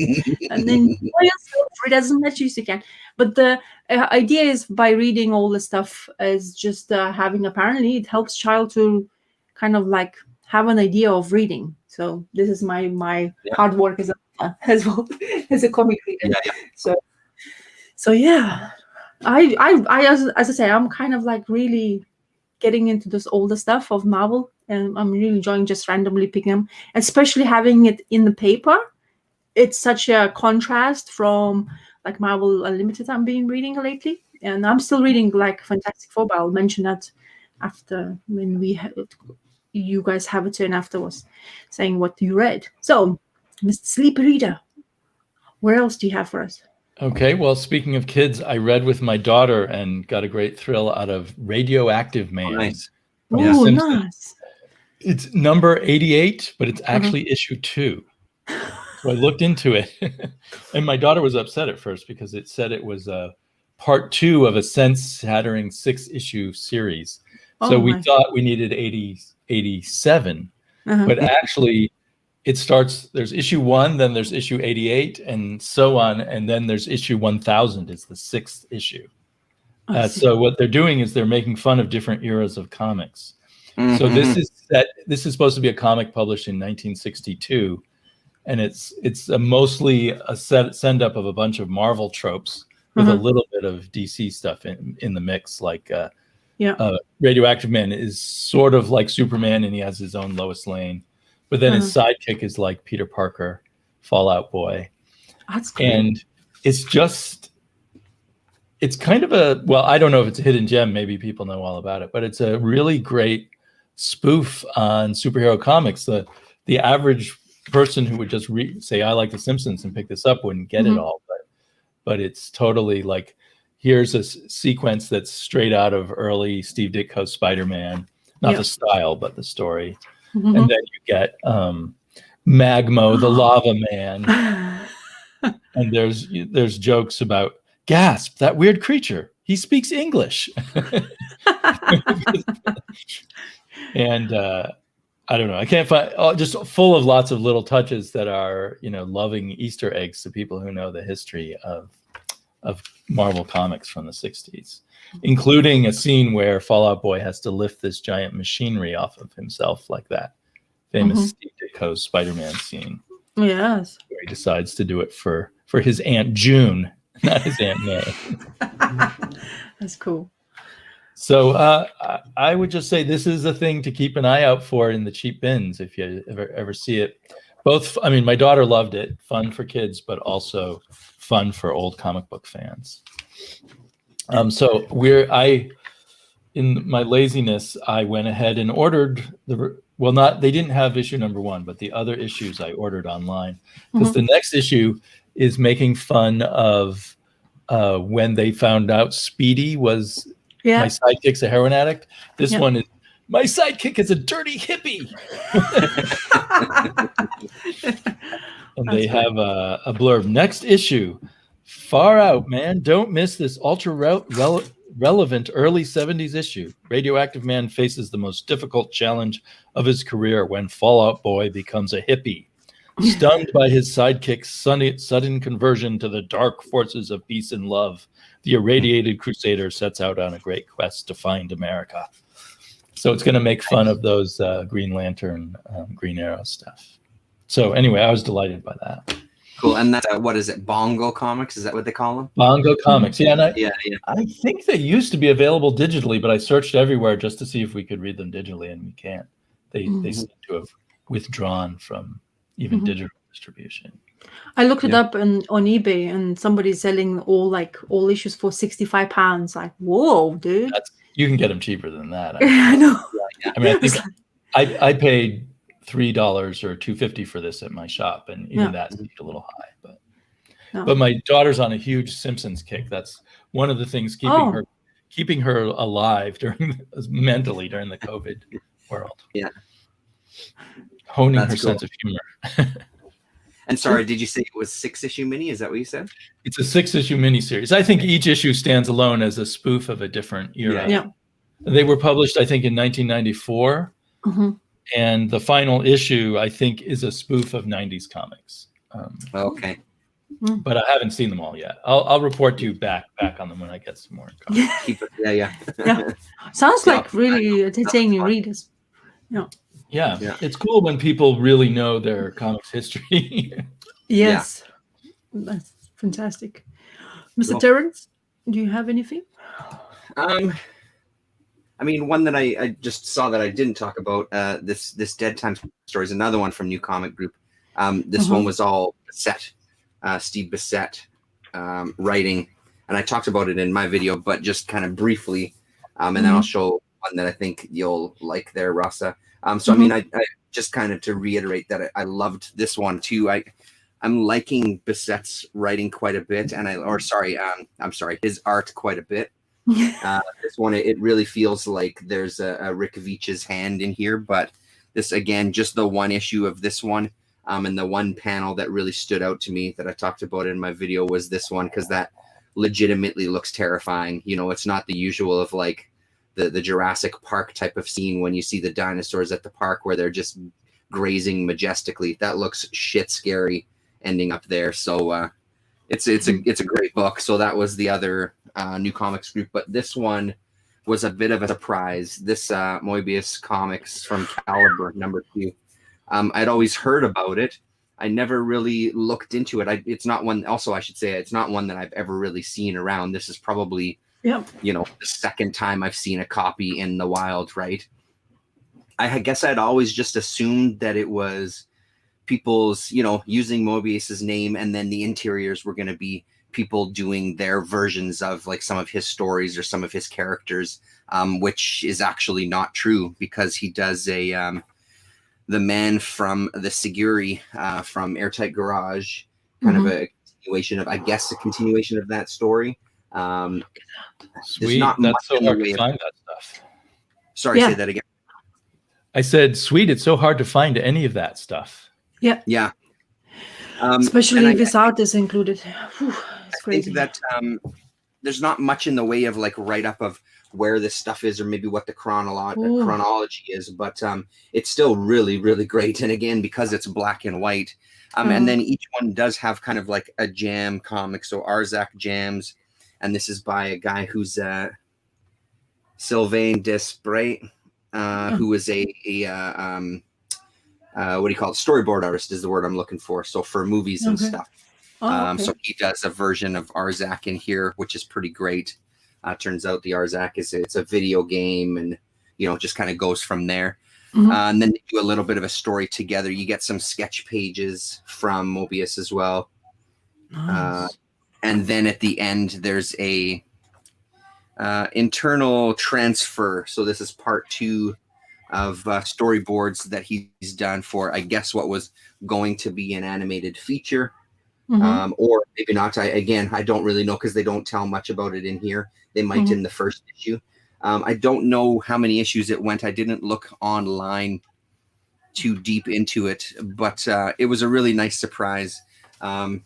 and then enjoy yourself, read as much as you can. But the idea is, by reading all the stuff, is just having, apparently it helps child to kind of like have an idea of reading. So this is my hard work as well as a comic reader. Yeah. So yeah. I as I say, I'm kind of like really getting into this older stuff of Marvel, and I'm really enjoying just randomly picking them, especially having it in the paper. It's such a contrast from like Marvel Unlimited I'm been reading lately, and I'm still reading like Fantastic Four, but I'll mention that after, when you guys have a turn afterwards, saying what you read. So, Mr. Sleepy Reader, where else do you have for us? Okay, well, speaking of kids, I read with my daughter and got a great thrill out of Radioactive Man. Nice. Oh, nice. It's number 88, but it's actually issue 2. So I looked into it, and my daughter was upset at first because it said it was part 2 of a sense-shattering 6-issue series. So we thought we needed 87, but actually it starts, there's issue 1, then there's issue 88, and so on, and then there's issue 1000 is the 6th issue. So what they're doing is they're making fun of different eras of comics. Mm-hmm. So this is supposed to be a comic published in 1962, and it's mostly a send up of a bunch of Marvel tropes with a little bit of DC stuff in the mix. Like Radioactive Man is sort of like Superman, and he has his own Lois Lane. But then his sidekick is like Peter Parker, Fallout Boy. That's cool. And it's kind of I don't know if it's a hidden gem. Maybe people know all about it, but it's a really great spoof on superhero comics. The average person who would just say, I like The Simpsons and pick this up wouldn't get it all. But it's totally like, here's a sequence that's straight out of early Steve Ditko Spider-Man. Not the style, but the story. And then you get Magmo, the Lava Man, and there's jokes about, gasp, that weird creature, he speaks English. And I don't know, I can't find, just full of lots of little touches that are, loving Easter eggs to people who know the history of Marvel comics from the 60s, including a scene where Fallout Boy has to lift this giant machinery off of himself, like that famous Steve Ditko Spider-Man scene. Yes. Where he decides to do it for his Aunt June, not his Aunt May. That's cool. So I would just say this is a thing to keep an eye out for in the cheap bins if you ever see it. My daughter loved it, fun for kids, but also fun for old comic book fans. So in my laziness, I went ahead and ordered they didn't have issue number 1, but the other issues I ordered online, because the next issue is making fun of when they found out Speedy was my sidekick's a heroin addict. This one is, my sidekick is a dirty hippie. And they have a blurb. Next issue, far out, man. Don't miss this ultra relevant early 70s issue. Radioactive Man faces the most difficult challenge of his career when Fallout Boy becomes a hippie. Stunned by his sidekick's sudden conversion to the dark forces of peace and love, the irradiated crusader sets out on a great quest to find America. So it's going to make fun of those Green Lantern, Green Arrow stuff. So anyway, I was delighted by that. Cool. And that's what is it? Bongo Comics? Is that what they call them? Bongo Comics. Yeah. And I think they used to be available digitally, but I searched everywhere just to see if we could read them digitally, and we can't. They seem to have withdrawn from even Mhm. digital distribution. I looked it Yeah. up on eBay, and somebody's selling all issues for £65. Like, whoa, dude! You can get them cheaper than that. I know. I mean, I It's think like- I paid $3 or $2.50 for this at my shop, and even Yeah. that seemed a little high. No. But my daughter's on a huge Simpsons kick. That's one of the things keeping her alive mentally during the COVID world. Yeah. Honing That's her cool. sense of humor. And sorry, did you say it was 6-issue mini? Is that what you said? It's a 6-issue miniseries. I think each issue stands alone as a spoof of a different era. Yeah. They were published, I think, in 1994. Mhm. And the final issue, I think, is a spoof of 90s comics. Okay. But I haven't seen them all yet. I'll report to you back on them when I get some more comics. Keep it. Yeah. Yeah. Sounds Yeah. like really entertaining readers. Yeah, Yeah. it's cool when people really know their comics history. Yes. That's fantastic. Mr. Cool. Terrence, do you have anything? I mean, one that I just saw that I didn't talk about. This Dead Time story is another one from New Comic Group. This one was all Bissett, Steve Bissett writing, and I talked about it in my video, but just kind of briefly, and then I'll show one that I think you'll like there, Rasa. So I mean, I just kind of to reiterate that I loved this one too. I'm liking Bissett's writing quite a bit, and I'm sorry, his art quite a bit. This one, it really feels like there's a Rick Veitch's hand in here, but this again, just the one issue of this one, and the one panel that really stood out to me that I talked about in my video was this one, because that legitimately looks terrifying. You know, it's not the usual of like the Jurassic Park type of scene when you see the dinosaurs at the park where they're just grazing majestically. That looks shit scary ending up there. So it's a great book. So that was the other New Comics Group, but this one was a bit of a surprise. This Moebius Comics from Caliber #2. I'd always heard about it. I never really looked into it. It's not one. Also, I should say it's not one that I've ever really seen around. This is probably the second time I've seen a copy in the wild. Right. I guess I'd always just assumed that it was people's, using Moebius's name, and then the interiors were going to be people doing their versions of like some of his stories or some of his characters, which is actually not true, because he does the man from the Siguri from Airtight Garage, kind of a continuation of that story. Sweet. Not That's so in the hard way to of- find that stuff. Sorry, Yeah. say that again. I said, sweet. It's so hard to find any of that stuff. Yeah. Especially and if his art is included. Whew, it's I crazy. think that there's not much in the way of like write-up of where this stuff is or maybe what the chronology is, but it's still really, really great. And again, because it's black and white, and then each one does have kind of like a jam comic. So Arzak jams, and this is by a guy who's Sylvain Desprez, who is a what do you call it? Storyboard artist is the word I'm looking for. So for movies and stuff. Okay. So he does a version of Arzak in here, which is pretty great. Turns out the Arzak it's a video game, and just kind of goes from there. And then they do a little bit of a story together. You get some sketch pages from Moebius as well. Nice. And then at the end, there's a internal transfer. So this is part 2 of storyboards that he's done for, I guess, what was going to be an animated feature. Or maybe not. I don't really know, because they don't tell much about it in here. They might in the first issue. I don't know how many issues it went. I didn't look online too deep into it, but it was a really nice surprise. So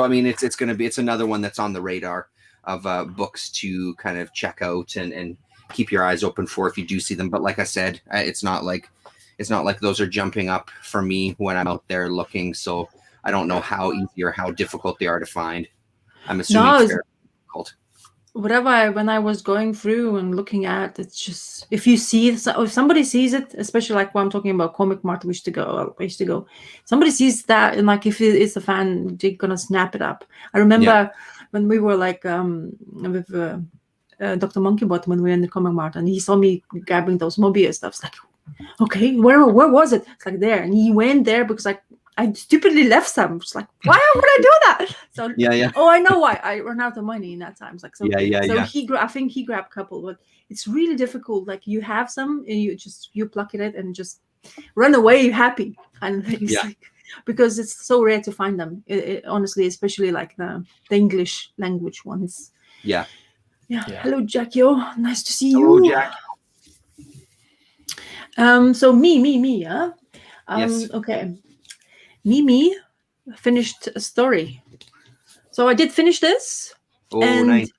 I mean, it's another one that's on the radar of books to kind of check out and keep your eyes open for if you do see them. But like I said, it's not like those are jumping up for me when I'm out there looking. So I don't know how easy or how difficult they are to find. I'm assuming it's very difficult. When I was going through and looking at, it's just, if somebody sees it, especially like when I'm talking about Comic Mart, I used to go, somebody sees that, and like if it's a fan, they're gonna snap it up. I remember when we were like with Dr. Monkeybot, when we were in the Comic Mart, and he saw me grabbing those Moebius stuff. It's like, okay, where was it? It's like there, and he went there because like I stupidly left some. It's like, why would I do that? So Yeah. oh, I know why. I ran out of money in that time. It's like so. Yeah. I think he grabbed a couple, but it's really difficult. Like you have some, and you pluck it and just run away happy kind of things. Yeah. Like, because it's so rare to find them. Honestly, especially like the English language ones. Yeah. Hello, Jackie. Nice to see Hello, you. Jack. So me, yeah. Yes. Okay. Me finished a story. So I did finish this. Oh, and nice.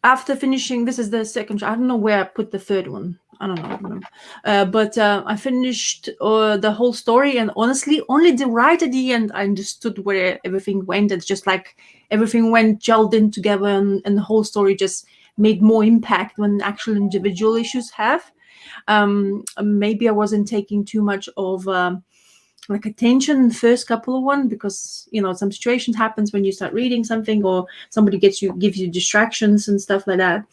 after finishing, this is the second. I don't know where I put the third one. I don't know. But I finished the whole story, and honestly, only right at the end I understood where everything went. It's just like everything went gelled in together, and the whole story just made more impact when actual individual issues have. Maybe I wasn't taking too much of like attention in the first couple of one, because some situations happens when you start reading something, or somebody gives you distractions and stuff like that.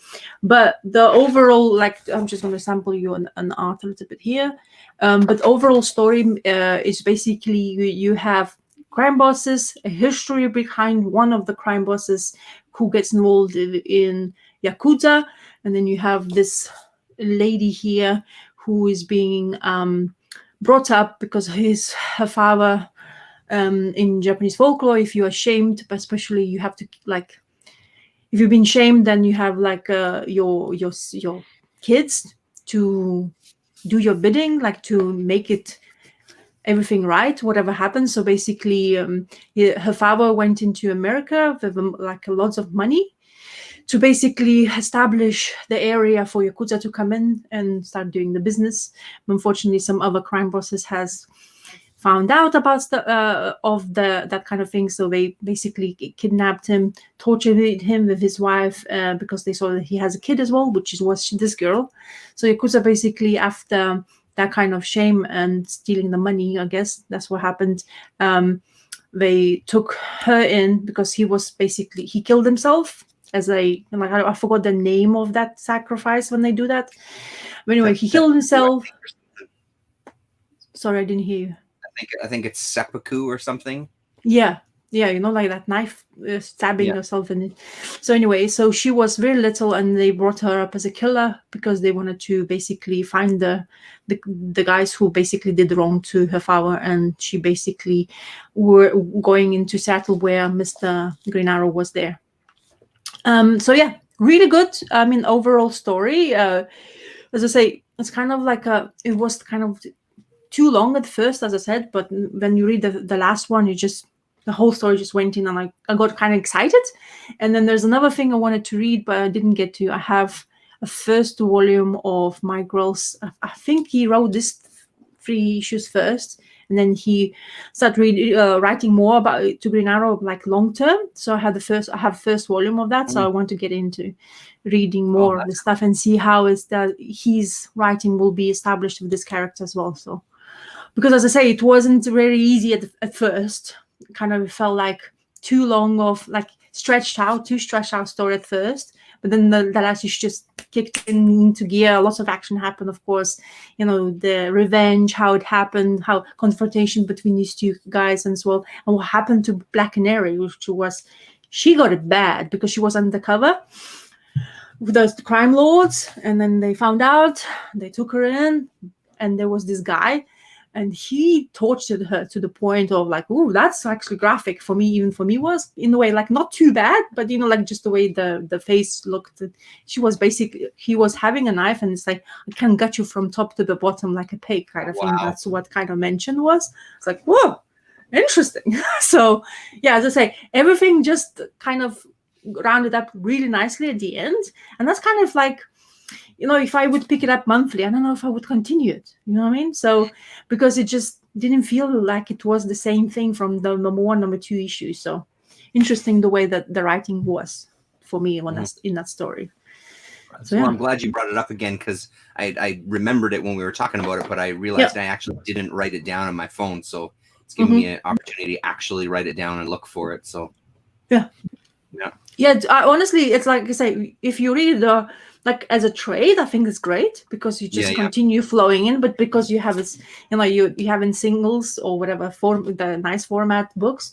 But the overall, like, I'm just going to sample you an art a little bit here, but overall story is basically you have crime bosses, a history behind one of the crime bosses who gets involved in Yakuza, and then you have this lady here who is being brought up because her father, in Japanese folklore, if you are shamed, but especially you have to, like, if you've been shamed, then you have like your kids to do your bidding, like to make it everything right, whatever happens. So basically, her father went into America with like lots of money to basically establish the area for Yakuza to come in and start doing the business. Unfortunately, some other crime bosses has found out about that kind of thing. So they basically kidnapped him, tortured him with his wife, because they saw that he has a kid as well, which was this girl. So Yakuza basically, after that kind of shame and stealing the money, I guess that's what happened. They took her in because he killed himself. I forgot the name of that sacrifice when they do that. But anyway, he killed himself. Sorry, I didn't hear you. I think it's seppuku or something. Yeah, like that knife stabbing herself in it. So anyway, so she was very little, and they brought her up as a killer because they wanted to basically find the guys who basically did wrong to her father, and she basically were going into Seattle where Mr. Green Arrow was there. So yeah, really good. I mean, overall story, as I say, it's kind of like it was kind of too long at first, as I said, but when you read the last one, the whole story just went in, and I got kind of excited. And then there's another thing I wanted to read, but I didn't get to. I have a first volume of Mike Gross. I think he wrote this 3 issues first, and then he started writing more about it to Green Arrow, like long term. So I have first volume of that. So I want to get into reading more of the stuff and see how is that his writing will be established with this character as well. So, because as I say, it wasn't very easy at first. It kind of felt like too long of like stretched out story at first. But then the last issue just kicked into gear. Lots of action happened, of course. The revenge, how it happened, how confrontation between these two guys as well, and what happened to Black Canary, which was, she got it bad because she was undercover with those crime lords, and then they found out, they took her in, and there was this guy, and he tortured her to the point of like, oh, that's actually graphic for me. Even for me, was in a way like not too bad, but like just the way the face looked. He was having a knife, and it's like, I can gut you from top to the bottom like a pig kind of thing. That's what kind of mention was. It's like, whoa, interesting. So yeah, as I say, everything just kind of rounded up really nicely at the end, and that's kind of like, if I would pick it up monthly, I don't know if I would continue it. You know what I mean? So, because it just didn't feel like it was the same thing from the number 1, number 2 issues. So, interesting the way that the writing was for me in that story. So, well, I'm glad you brought it up again, because I remembered it when we were talking about it, but I realized I actually didn't write it down on my phone. So, it's giving me an opportunity to actually write it down and look for it. So, honestly, it's like I say, if you read the like as a trade, I think it's great because you just Yeah, yeah. continue flowing in. But because you have this, you have in singles or whatever form, the nice format books,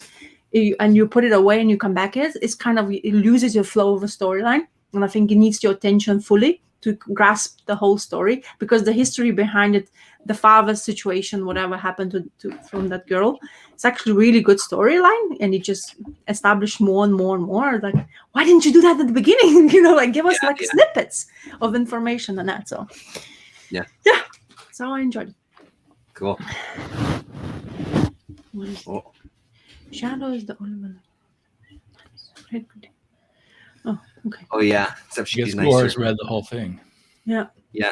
and you put it away and you come back it's kind of, it loses your flow of a storyline. And I think it needs your attention fully to grasp the whole story, because the history behind it, the father's situation, whatever happened to from that girl, it's actually really good storyline, and it just established more and more and more. Like, why didn't you do that at the beginning? Like give us snippets of information and that. So yeah. So I enjoyed it. Cool. What is Oh. Shadow is the Oliver. Oh, okay. Oh yeah. Except I guess she's Gore's nicer. read the whole thing. Yeah. Yeah.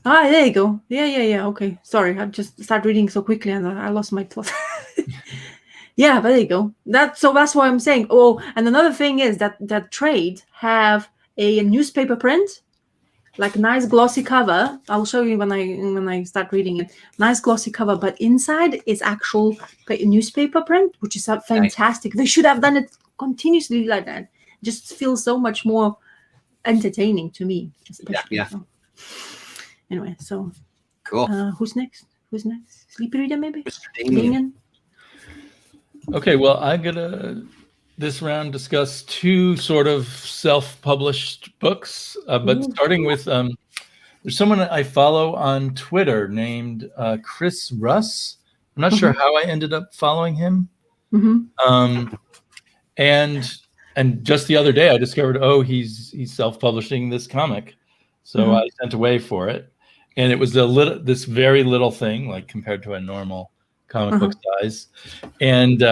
Ah, there you go. Yeah. Okay. Sorry, I just started reading so quickly and I lost my thought. Yeah, but there you go. That's why I'm saying. Oh, and another thing is that trade have a newspaper print, like nice glossy cover. I'll show you when I start reading it. Nice glossy cover, but inside is actual newspaper print, which is fantastic. They should have done it continuously like that. Just feels so much more entertaining to me. Yeah. So. Anyway, so Cool. who's next? Sleepy Reader, maybe? Mr. Damien. Okay, well, I'm gonna this round discuss two sort of self-published books, but starting with there's someone I follow on Twitter named Chris Russ. I'm not sure how I ended up following him. And just the other day I discovered, he's self-publishing this comic, so I sent away for it, and it was this very little thing, like compared to a normal comic book size, and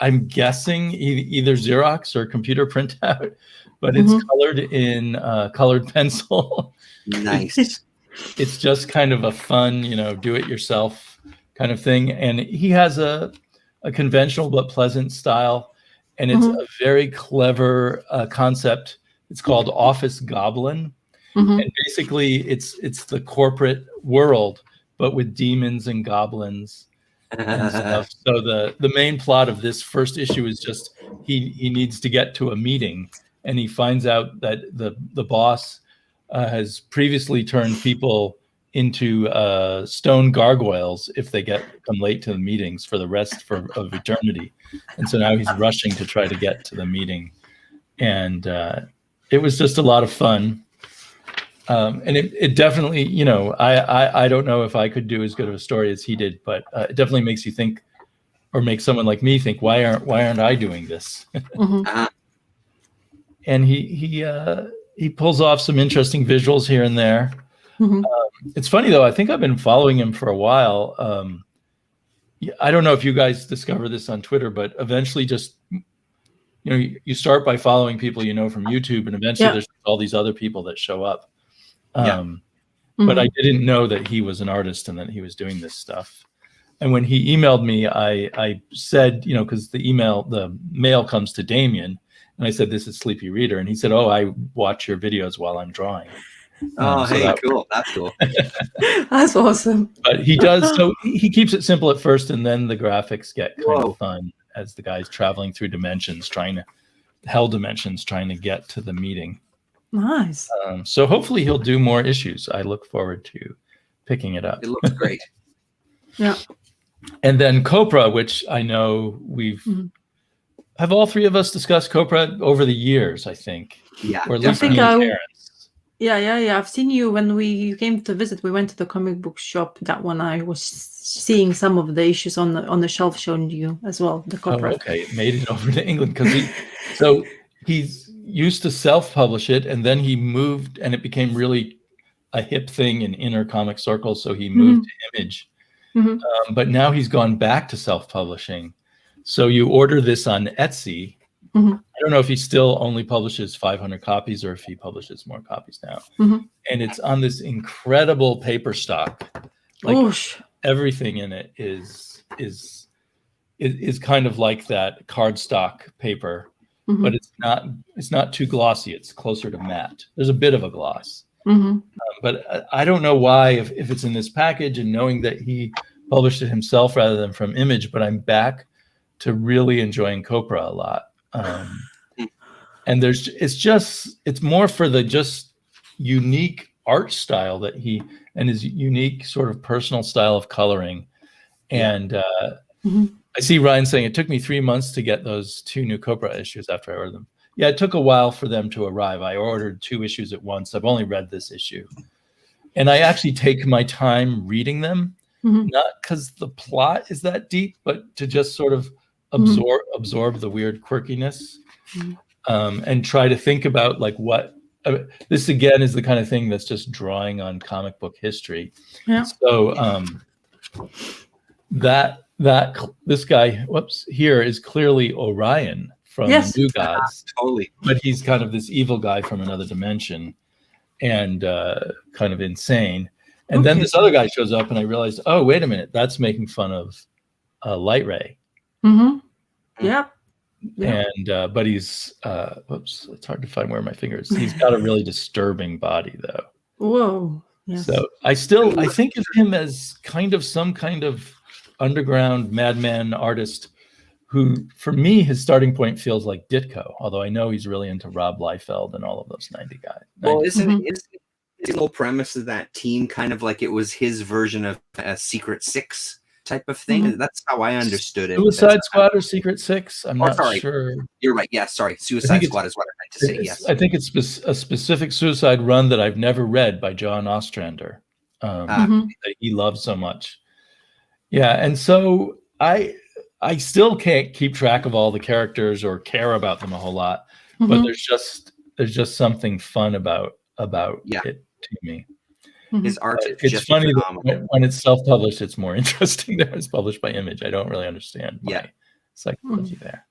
I'm guessing either Xerox or computer printout, but it's colored in colored pencil. Nice. It's just kind of a fun, do-it-yourself kind of thing, and he has a conventional but pleasant style, and it's a very clever concept. It's called Office Goblin, and basically it's the corporate world, but with demons and goblins and stuff. So the main plot of this first issue is just he needs to get to a meeting, and he finds out that the boss has previously turned people into stone gargoyles if they come late to the meetings for the rest of eternity. And so now he's rushing to try to get to the meeting, and it was just a lot of fun. And it definitely, I don't know if I could do as good of a story as he did, but it definitely makes you think, or makes someone like me think, why aren't I doing this? And he pulls off some interesting visuals here and there. It's funny though, I think I've been following him for a while. I don't know if you guys discover this on Twitter, but eventually just, you start by following people from YouTube, and eventually there's all these other people that show up. But I didn't know that he was an artist and that he was doing this stuff. And when he emailed me, I said, because the mail comes to Damien, and I said, this is Sleepy Reader. And he said, I watch your videos while I'm drawing. Cool. That's cool. That's awesome. But he does, so he keeps it simple at first, and then the graphics get kind of fun as the guy's traveling through hell dimensions, trying to get to the meeting. Nice. So hopefully he'll do more issues. I look forward to picking it up. It looks great. Yeah. And then Copra, which I know have all three of us discussed Copra over the years, I think. Yeah. Or at least Yeah. I've seen you when you came to visit. We went to the comic book shop. That one I was seeing some of the issues on the shelf, showing you as well. The Copra. Oh, okay. It made it over to England because he's used to self-publish it, and then he moved, and it became really a hip thing in inner comic circles, so he moved to Image. But now he's gone back to self-publishing. So you order this on Etsy. I don't know if he still only publishes 500 copies or if he publishes more copies now. And it's on this incredible paper stock. Everything in it is kind of like that cardstock paper. But it's not too glossy. It's closer to matte. There's a bit of a gloss. But I don't know why, if it's in this package, and knowing that he published it himself rather than from Image, but I'm back to really enjoying Copra a lot. and it's more for the just unique art style that he and his unique sort of personal style of coloring. And I see Ryan saying it took me 3 months to get those 2 new Copra issues after I ordered them. Yeah, it took a while for them to arrive. I ordered 2 issues at once. I've only read this issue. And I actually take my time reading them, not because the plot is that deep, but to just sort of absorb the weird quirkiness, and try to think about like what this again is the kind of thing that's just drawing on comic book history. Yeah. So this guy here is clearly Orion from the New Gods. Totally. But he's kind of this evil guy from another dimension and kind of insane. And then this other guy shows up and I realized, oh, wait a minute, that's making fun of Light Ray. Yeah. And but he's it's hard to find where my finger is. He's got a really disturbing body though. Whoa. Yes. So I think of him as some kind of underground madman artist who, for me, his starting point feels like Ditko, although I know he's really into Rob Liefeld and all of those 90 guys. Well, isn't the whole premise of that team kind of like it was his version of a Secret Six type of thing? That's how I understood it. Suicide Squad or Secret Six? I'm not sure. You're right. Yeah, sorry. Suicide Squad is what I meant to say. Yes. I think it's a specific Suicide run that I've never read by John Ostrander that he loves so much. Yeah, and so I still can't keep track of all the characters or care about them a whole lot, but there's just something fun about it to me. His art is it's just funny phenomenal. that when it's self-published, it's more interesting than when it's published by Image. I don't really understand psychology there.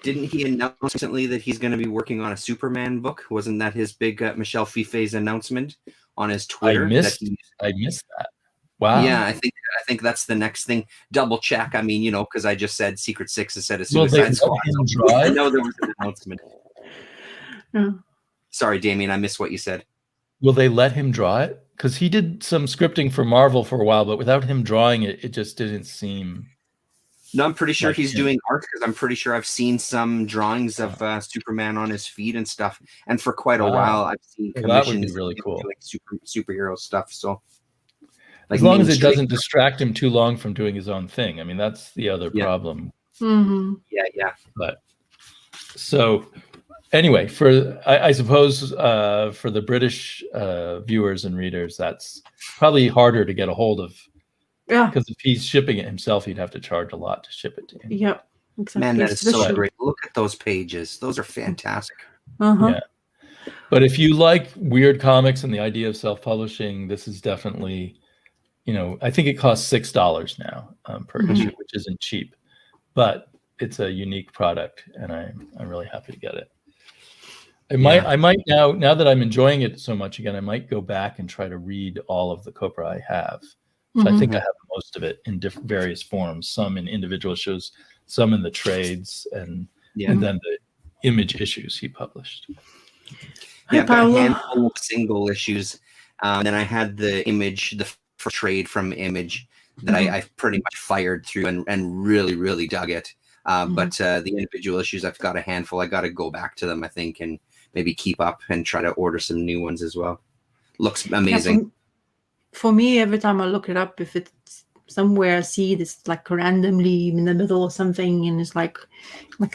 Didn't he announce recently that he's going to be working on a Superman book? Wasn't that his big Michel Fife's announcement on his Twitter? I missed that. Wow. Yeah, I think that's the next thing. Double check. I mean, because I just said Secret Six instead of Suicide Squad. I know there was an announcement. Sorry, Damien, I missed what you said. Will they let him draw it? Because he did some scripting for Marvel for a while, but without him drawing it, it just didn't seem. No, I'm pretty sure he's doing art because I'm pretty sure I've seen some drawings of Superman on his feed and stuff. And for quite a while, I've seen commissions. That would be really cool. Like superhero stuff. So, as long as it doesn't distract him too long from doing his own thing. I mean, that's the other problem. Yeah. But so. Anyway, I suppose for the British viewers and readers, that's probably harder to get a hold of. Yeah. Because if he's shipping it himself, he'd have to charge a lot to ship it to him. Yep. Exactly. Man, that is so great. Look at those pages. Those are fantastic. Yeah. But if you like weird comics and the idea of self-publishing, this is definitely, I think it costs $6 now per issue, which isn't cheap. But it's a unique product, and I'm really happy to get it. I might now that I'm enjoying it so much again, I might go back and try to read all of the Copra I have. So I think I have most of it in various forms, some in individual issues, some in the trades, and then the Image issues he published. Yeah, but a handful of single issues. Then I had the Image, the first trade from Image that I pretty much fired through and really, really dug it. But the individual issues, I've got a handful. I got to go back to them, I think, and maybe keep up and try to order some new ones as well. Looks amazing. For me, every time I look it up, if it's somewhere I see this like randomly in the middle or something, and it's like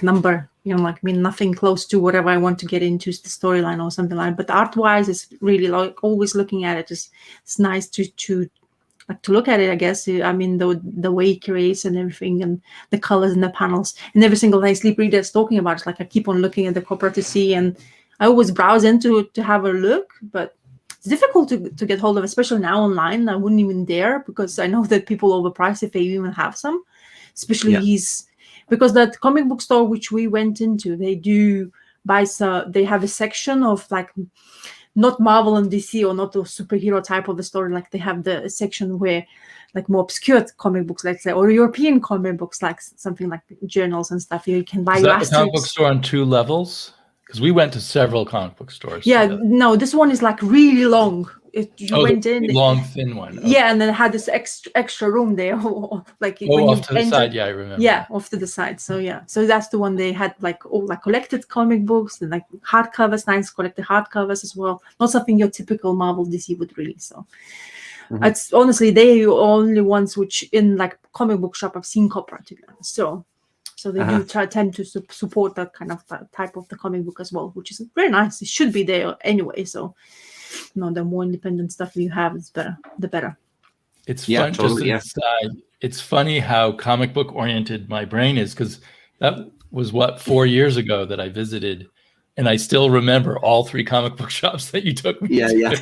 number, nothing close to whatever I want to get into the storyline or something like that. But art-wise, it's really like always looking at it. It's nice to look at it, I guess. I mean, the way he creates and everything, and the colors and the panels, and every single day Sleep Reader is talking about it. It's like I keep on looking at the Copra to see, and I always browse into it to have a look, but it's difficult to get hold of, especially now online. I wouldn't even dare, because I know that people overprice if they even have some, especially because that comic book store which we went into, they do buy they have a section of like not Marvel and DC or not the superhero type of the story. Like they have the section where like more obscure comic books, let's say, or European comic books, like something like journals and stuff. You can buy. Is that the comic book store on 2 levels? Because we went to several comic book stores. Yeah, no, this one is like really long. you went in. long thin one. Okay. Yeah, and then it had this extra room there, like when off you to the side. Yeah, I remember. Yeah, off to the side. So yeah, so that's the one they had like all like collected comic books and like hardcovers, nice collected hardcovers as well. Not something your typical Marvel DC would release. So it's honestly they're the only ones which in like comic book shop I've seen Copra, to be honest. So they do tend to support that kind of type of the comic book as well, which is very nice. It should be there anyway. So the more independent stuff you have, the better. It's fun. Totally, it's funny how comic book oriented my brain is, because that was 4 years ago that I visited, and I still remember all 3 comic book shops that you took me to. Yeah.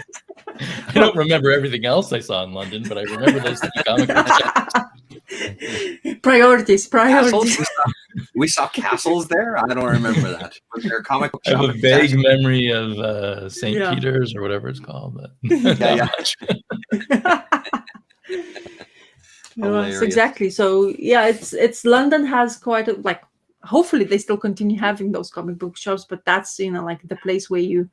I don't remember everything else I saw in London, but I remember those 3 comic book shops. Priorities. We saw castles there. I don't remember that. Was there a comic book shop? I have a vague memory of St. Peter's or whatever it's called. But Yes, exactly. So yeah, it's London has quite a like. Hopefully, they still continue having those comic book shops, but that's like the place where you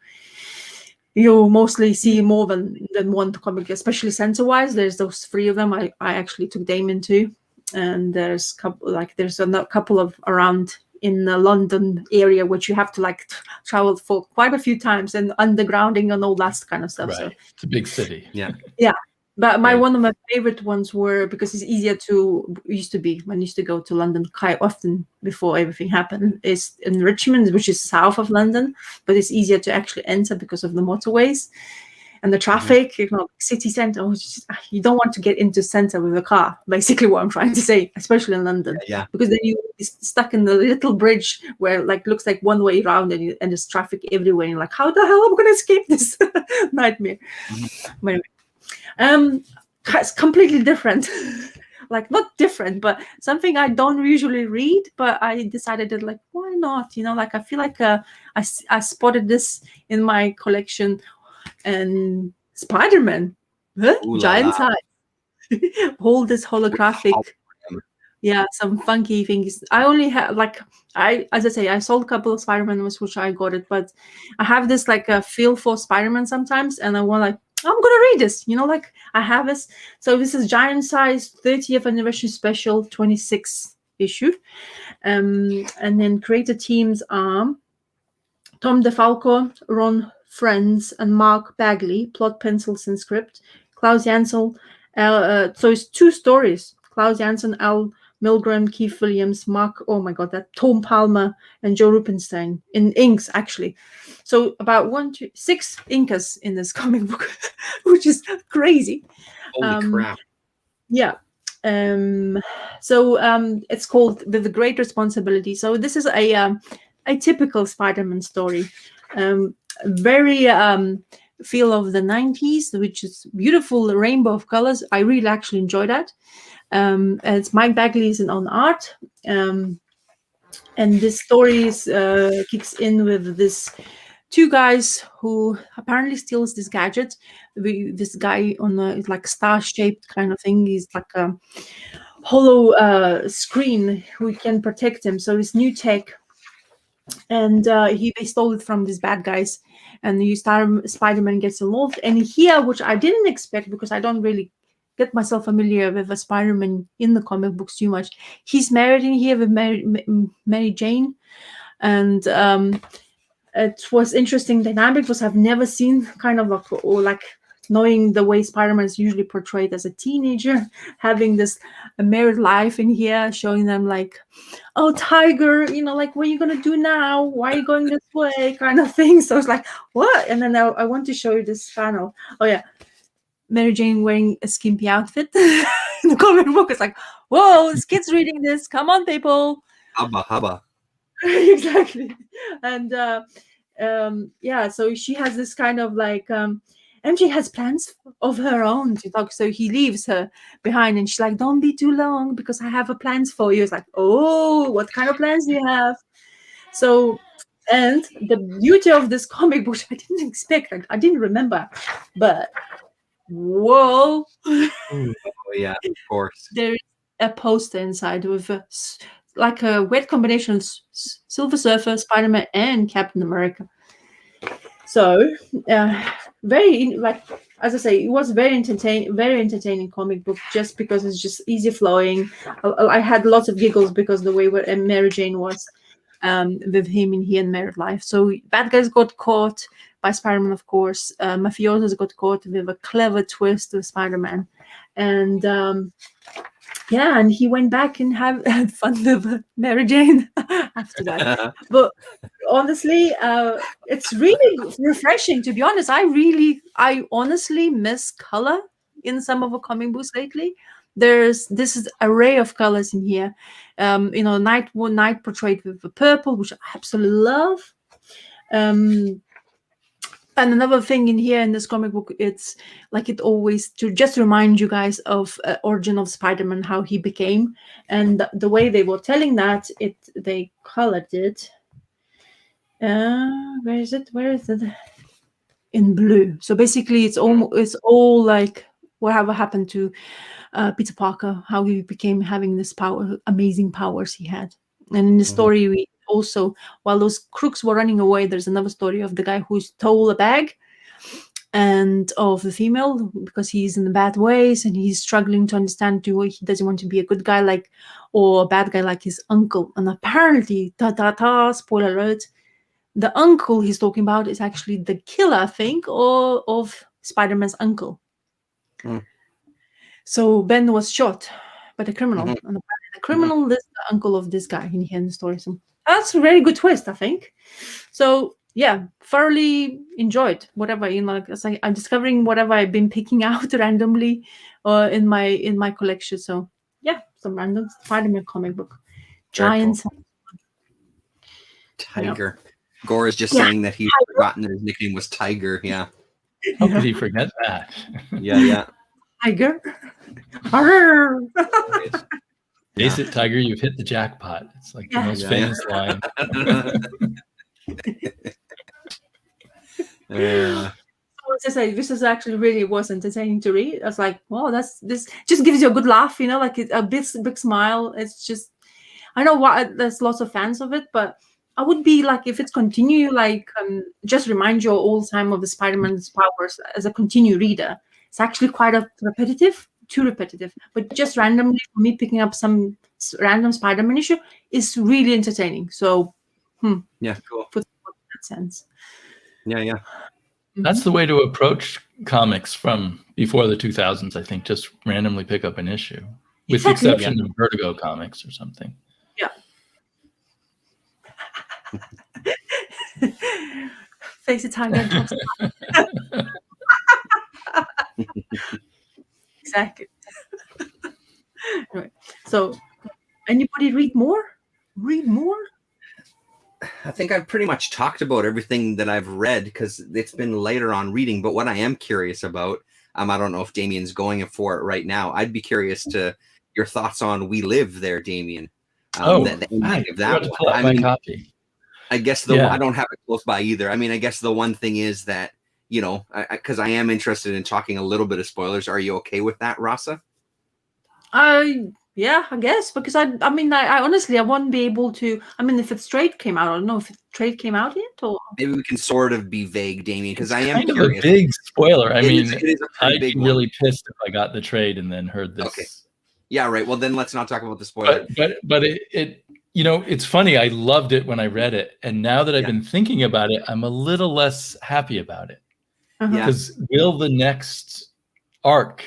mostly see more than one comic, especially censor-wise. There's those 3 of them. I actually took Damon to, and there's a couple of around in the London area, which you have to like travel for quite a few times, and undergrounding and all that kind of stuff. Right. So it's a big city. Yeah. But one of my favorite ones were, because it's easier used to be when I used to go to London quite often before everything happened, is in Richmond, which is south of London, but it's easier to actually enter because of the motorways and the traffic, city centre. You don't want to get into centre with a car, basically what I'm trying to say, especially in London. Yeah. Because then you're stuck in the little bridge where looks like one way around, and there's traffic everywhere. And you're like, how the hell am I going to escape this nightmare? But anyway. It's completely different. Like not different, but something I don't usually read, but I decided that why not? I feel like I spotted this in my collection, and Spider-Man, giant size, all this holographic. Yeah, some funky things. I only have as I say, I sold a couple of Spider-Man ones, which I got it, but I have this a feel for Spider-Man sometimes, and I want I'm gonna read this, I have this. So this is giant size 30th anniversary special 26th issue, and then creator teams are Tom DeFalco, Ron Friends, and Mark Bagley. Plot, pencils, and script. Klaus Janson. So it's 2 stories. Klaus Janson, Al Milgram, Keith Williams, Tom Palmer, and Joe Rubenstein in inks, actually. So about 6 inkers in this comic book, which is crazy. Holy crap. Yeah. So it's called With the Great Responsibility. So this is a typical Spider-Man story. Very feel of the 90s, which is beautiful rainbow of colors. I really actually enjoy that. It's Mike Bagley's on art, and this story kicks in with this 2 guys who apparently steals this gadget. This guy on a star-shaped kind of thing. He's like a hollow screen who can protect him. So it's new tech, and they stole it from these bad guys. And Spider-Man gets involved, and here, which I didn't expect because I don't really get myself familiar with a Spider-Man in the comic books too much. He's married in here with Mary Jane, and it was interesting dynamic because I've never seen kind of knowing the way Spider-Man is usually portrayed as a teenager, having this married life in here, showing them oh, Tiger, what are you gonna do now? Why are you going this way? Kind of thing. So it's what? And then I want to show you this panel. Oh yeah. Mary Jane wearing a skimpy outfit in the comic book. It's whoa, this kid's reading this. Come on, people. Hubba. Exactly. And so she has this kind of MJ has plans of her own to talk. So he leaves her behind, and she's don't be too long because I have plans for you. It's oh, what kind of plans do you have? So, and the beauty of this comic book, I didn't expect, I didn't remember, but whoa. Oh yeah, of course. There's a poster inside with a weird combination of Silver Surfer, Spider-Man, and Captain America. So like as I say, it was very entertaining comic book just because it's just easy flowing. I had lots of giggles because the way where Mary Jane was with him in He and Married Life. So bad guys got caught by Spider-Man, of course. Mafiosos got caught with a clever twist of Spider-Man, and yeah, and he went back and had fun with Mary Jane after that. But honestly, it's really refreshing, to be honest. I honestly miss color in some of the comic books lately. This is array of colors in here. Night portrayed with the purple, which I absolutely love. And another thing in here in this comic book, it's like it always to just remind you guys of origin of Spider-Man, how he became, and the way they were telling that they colored it. Where is it? In blue. So basically, it's all like whatever happened to Peter Parker, how he became having this amazing powers he had. And in the story, we also, while those crooks were running away, there's another story of the guy who stole a bag and of the female because he's in the bad ways and he's struggling to understand he doesn't want to be a good guy or a bad guy like his uncle. And apparently, spoiler alert, the uncle he's talking about is actually the killer, I think, of Spider-Man's uncle. So Ben was shot by the criminal, and the criminal is the uncle of this guy in here in the story. So that's a very good twist, I think. So yeah, thoroughly enjoyed whatever I'm discovering whatever I've been picking out randomly in my collection. So yeah, some random Spider-Man comic book. Giants. Cool. Tiger. Yeah. Gore is just saying that he's forgotten that his nickname was Tiger. Yeah. How could he forget that? Yeah. Tiger. Face it, Tiger, you've hit the jackpot. It's like the most famous line. This is actually really was entertaining to read. I was like, wow, this just gives you a good laugh, like a big smile. It's just, I know there's lots of fans of it, but I would be like, if it's continue, just remind you all the time of the Spider-Man's powers as a continue reader. It's actually quite too repetitive, but just randomly for me picking up some random Spider-Man issue is really entertaining. So, yeah, cool. Put in that sense. Yeah. That's the way to approach comics from before the 2000s, I think. Just randomly pick up an issue, with the exception of Vertigo comics or something. Yeah. Face it, Tiger. Exactly. Anyway, so anybody read more? I think I've pretty much talked about everything that I've read because it's been later on reading. But what I am curious about, I don't know if Damien's going for it right now. I'd be curious to your thoughts on We Live there, Damien. The ending of that one. Copy. I guess I don't have it close by either. I guess the one thing is that, because I am interested in talking a little bit of spoilers. Are you okay with that, Rasa? Yeah, I guess, because I honestly, I won't be able to. If it's trade came out, I don't know if trade came out yet, or maybe we can sort of be vague, Damien, because I am kind curious. Of a big spoiler. It is I'd be really pissed if I got the trade and then heard this. Okay. Yeah, right. Well, then let's not talk about the spoiler. But it it's funny. I loved it when I read it, and now that I've been thinking about it, I'm a little less happy about it. Because will the next arc?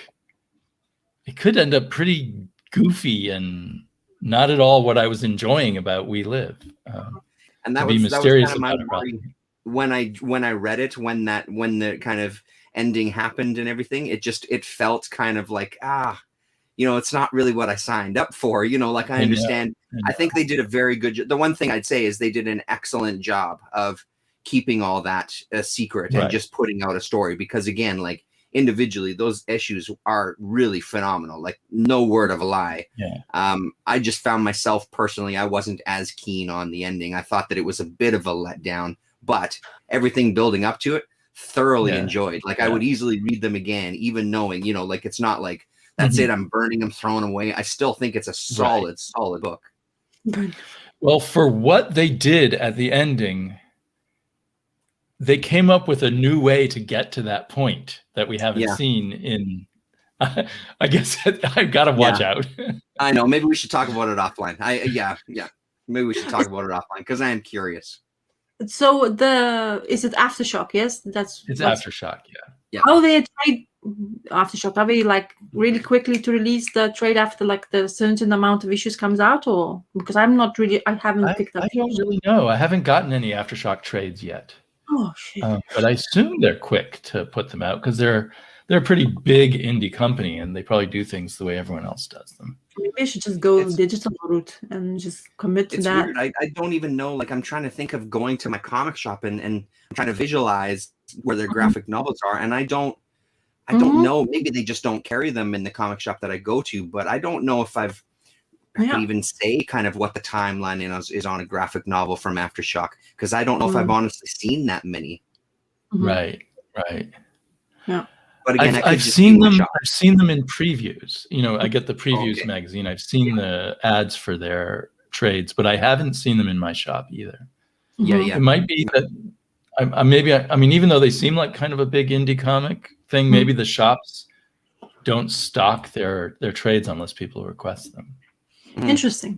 It could end up pretty goofy and not at all what I was enjoying about We Live. And that was mysterious kind of my worry when I read it, when the kind of ending happened and everything. It felt kind of like it's not really what I signed up for. I understand. I think they did a very good job. The one thing I'd say is they did an excellent job of keeping all that a secret and just putting out a story, because again, individually, those issues are really phenomenal. No word of a lie. I just found myself personally, I wasn't as keen on the ending. I thought that it was a bit of a letdown, but everything building up to it, thoroughly enjoyed. I would easily read them again, even knowing, it's not like that's it, I'm burning them, throwing away. I still think it's a solid book. Well, for what they did at the ending, they came up with a new way to get to that point that we haven't Yeah. seen in. I guess I've got to watch out. I know. Maybe we should talk about it offline. Yeah. Maybe we should talk about it offline because I am curious. So is it Aftershock? Yes, that's It's Aftershock. Yeah. How they trade Aftershock? Are they like really quickly to release the trade after like the certain amount of issues comes out, or because I haven't picked up. I don't really know. I haven't gotten any Aftershock trades yet. Oh shit! But I assume they're quick to put them out because they're a pretty big indie company and they probably do things the way everyone else does them. Maybe I should just go digital route and just commit to that. Weird. I don't even know. Like, I'm trying to think of going to my comic shop and I'm trying to visualize where their graphic novels are, and I don't know. Maybe they just don't carry them in the comic shop that I go to, but I don't know if I can even say kind of what the timeline is on a graphic novel from Aftershock, because I don't know if I've honestly seen that many. Right. Yeah. But again, I've seen them. I've seen them in previews. I get the previews magazine. I've seen the ads for their trades, but I haven't seen them in my shop either. Yeah. It might be that I mean, even though they seem like kind of a big indie comic thing, maybe the shops don't stock their trades unless people request them. Interesting.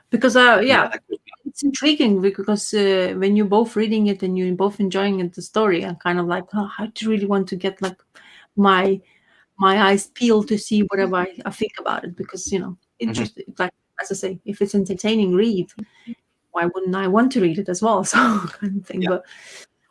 Because it's intriguing because when you're both reading it and you're both enjoying it, the story, I'm kind of like, I really want to get like my eyes peeled to see whatever I think about it, because interesting. Like, as I say, if it's entertaining read, why wouldn't I want to read it as well? So kind of thing. But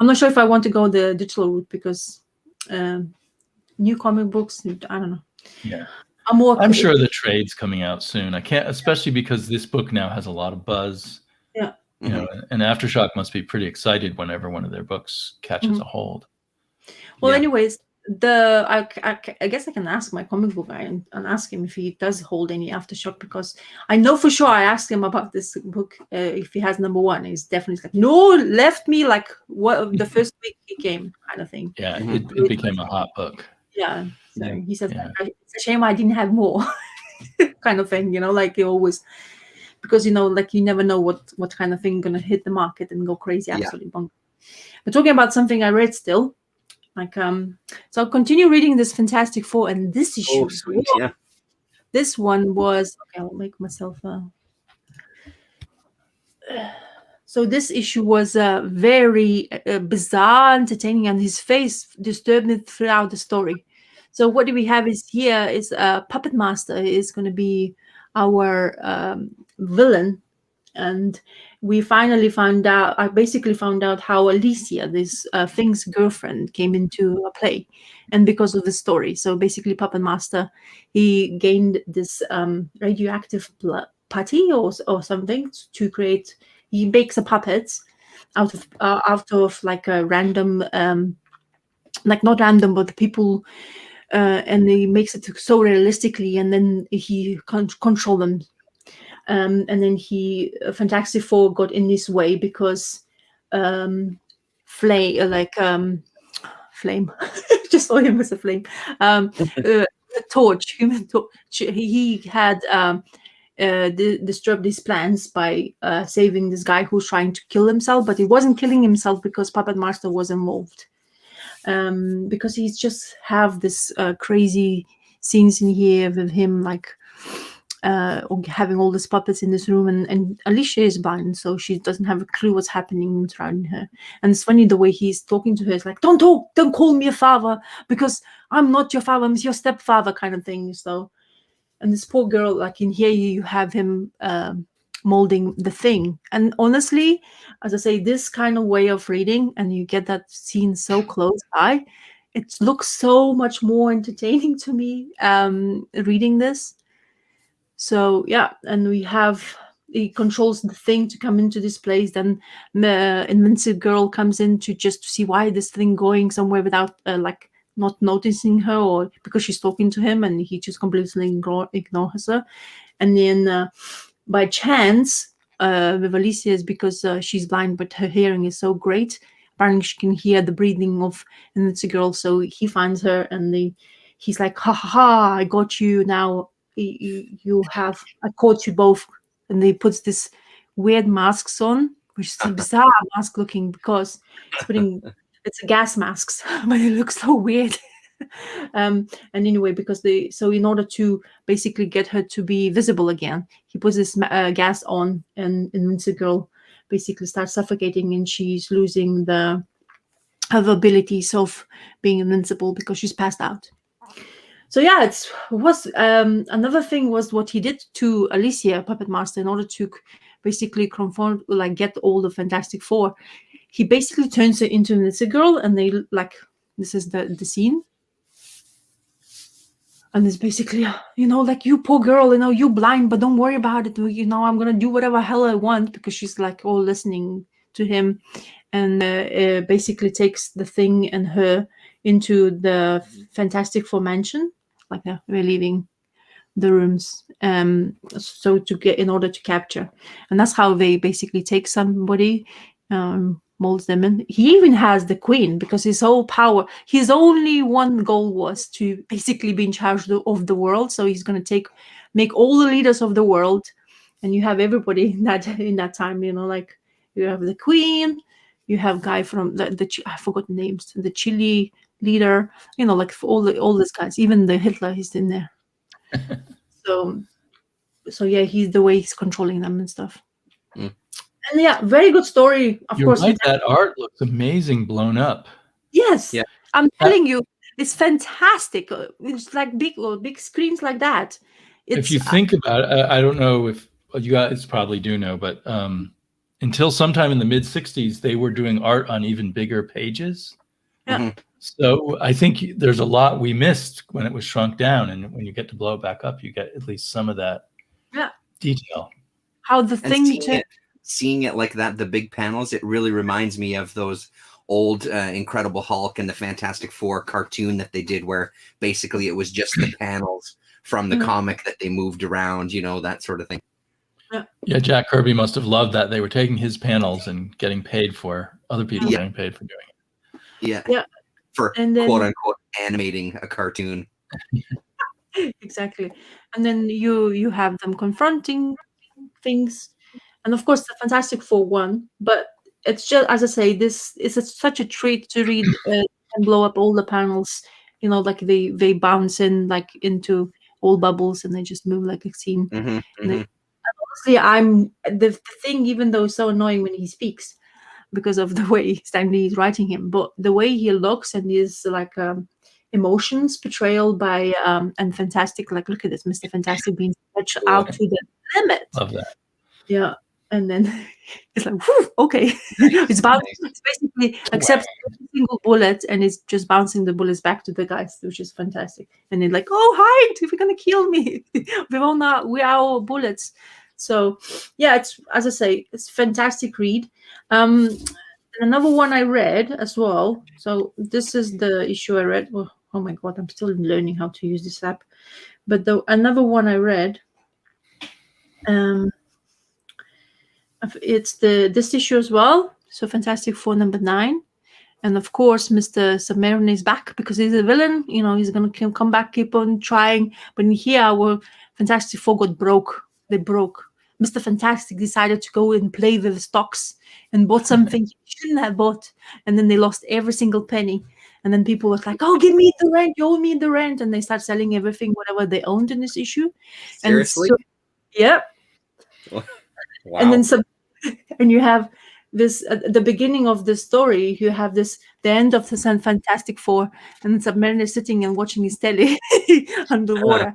I'm not sure if I want to go the digital route because new comic books, I don't know. Yeah. I'm sure the trade's coming out soon. I can't, especially because this book now has a lot of buzz. Yeah. And Aftershock must be pretty excited whenever one of their books catches a hold. Well, anyways, I guess I can ask my comic book guy and ask him if he does hold any Aftershock, because I know for sure I asked him about this book if he has number one. He's definitely like, no, left me like what the first week he came, kind of thing. Yeah, it became a hot book. Yeah. So he said, it's a shame I didn't have more, kind of thing, like you always, because, like you never know what kind of thing going to hit the market and go crazy, absolutely bonkers. But talking about something I read still, like, so I'll continue reading this Fantastic Four, and this issue, this one was, I'll make myself, so this issue was very bizarre, entertaining, and his face disturbed me throughout the story. So what do we have is here is Puppet Master is going to be our villain, and we finally found out. I basically found out how Alicia, this Thing's girlfriend, came into play, and because of the story. So basically, Puppet Master, he gained this radioactive putty or something to create. He makes a puppet out of like a random, like not random, but the people. And he makes it so realistically, and then he can't control them. And then Fantastic Four got in this way because Flame, just saw him as a flame. Torch, Human Torch. He had disturbed his plans by saving this guy who's trying to kill himself, but he wasn't killing himself because Puppet Master was involved. Because he's just have this crazy scenes in here with him, like having all these puppets in this room, and Alicia is blind, so she doesn't have a clue what's happening around her. And it's funny the way he's talking to her. It's like, don't call me a father, because I'm not your father, I'm your stepfather, kind of thing. So, and this poor girl, like in here, you have him molding the Thing. And honestly, as I say, this kind of way of reading, and you get that scene so close by, it looks so much more entertaining to me reading this. So and he controls the Thing to come into this place. Then Invincible Girl comes in to see why this Thing going somewhere without like not noticing her, or because she's talking to him, and he just completely ignores her. And then by chance, with Alicia, is because she's blind, but her hearing is so great. Apparently, she can hear the breathing of Invincible Girl. So he finds her, and he's like, "Ha ha ha! I got you now. I caught you both." And he puts this weird masks on, which is a bizarre mask looking because it's a gas mask, but it looks so weird. And anyway, so in order to basically get her to be visible again, he puts this gas on, and Invincible basically starts suffocating, and she's losing her abilities of being invincible because she's passed out. So yeah, another thing was what he did to Alicia, Puppet Master, in order to basically confront, like, get all the Fantastic Four. He basically turns her into Invincible, and they this is the scene. And it's basically, like, you poor girl, you blind, but don't worry about it. I'm going to do whatever hell I want, because she's like all listening to him, and basically takes the Thing and her into the Fantastic Four mansion. Like they're leaving the rooms, so in order to capture. And that's how they basically take somebody, molds them in. He even has the Queen, because his whole power, his only one goal was to basically be in charge of the world. So he's going to make all the leaders of the world, and you have everybody in that time. Like you have the Queen, you have guy from the I forgot the names, the Chile leader. Like for all these guys, even the Hitler is in there. So yeah, he's the way he's controlling them and stuff. And yeah, very good story. Of course, right, that art looks amazing, blown up. Yes, yeah. I'm telling you, it's fantastic. It's like big screens like that. If you think about it, I don't know if you guys probably do know, but until sometime in the mid '60s, they were doing art on even bigger pages. Yeah. Mm-hmm. So I think there's a lot we missed when it was shrunk down, and when you get to blow it back up, you get at least some of that detail. How the Thing seeing it like that, the big panels, it really reminds me of those old Incredible Hulk and the Fantastic Four cartoon that they did, where basically it was just the panels from the comic that they moved around, that sort of thing. Yeah, Jack Kirby must have loved that. They were taking his panels and getting paid for other people getting paid for doing it. Yeah. For quote unquote animating a cartoon. Exactly. And then you have them confronting things. And of course, the Fantastic Four won, but it's just, as I say, this is such a treat to read and blow up all the panels. Like they bounce in like into all bubbles, and they just move like a scene. Mm-hmm, And honestly, I'm the Thing, even though it's so annoying when he speaks, because of the way Stan Lee is writing him, but the way he looks and his like emotions portrayal by and Fantastic, like, look at this, Mr. Fantastic being stretched out to the limit. Love that. Yeah. And then it's like, whew, okay. It's basically accepts every single bullet, and it's just bouncing the bullets back to the guys, which is fantastic. And they're like, oh, hide, if you're gonna kill me. we are all bullets. So yeah, it's, as I say, it's fantastic read. And another one I read as well. So this is the issue I read. Oh my god, I'm still learning how to use this app. But another one I read, it's this issue as well. So Fantastic Four #9, and of course Mr. Submariner is back because he's a villain. He's gonna come back, keep on trying. But in here, our Fantastic Four got broke. They broke. Mr. Fantastic decided to go and play with the stocks and bought something he shouldn't have bought, and then they lost every single penny. And then people were like, "Oh, give me the rent! You owe me the rent!" And they start selling everything, whatever they owned in this issue. Seriously? And yeah. Wow. And then and you have this at the beginning of the story. You have the end of the Fantastic Four, and Submariner sitting and watching his telly underwater.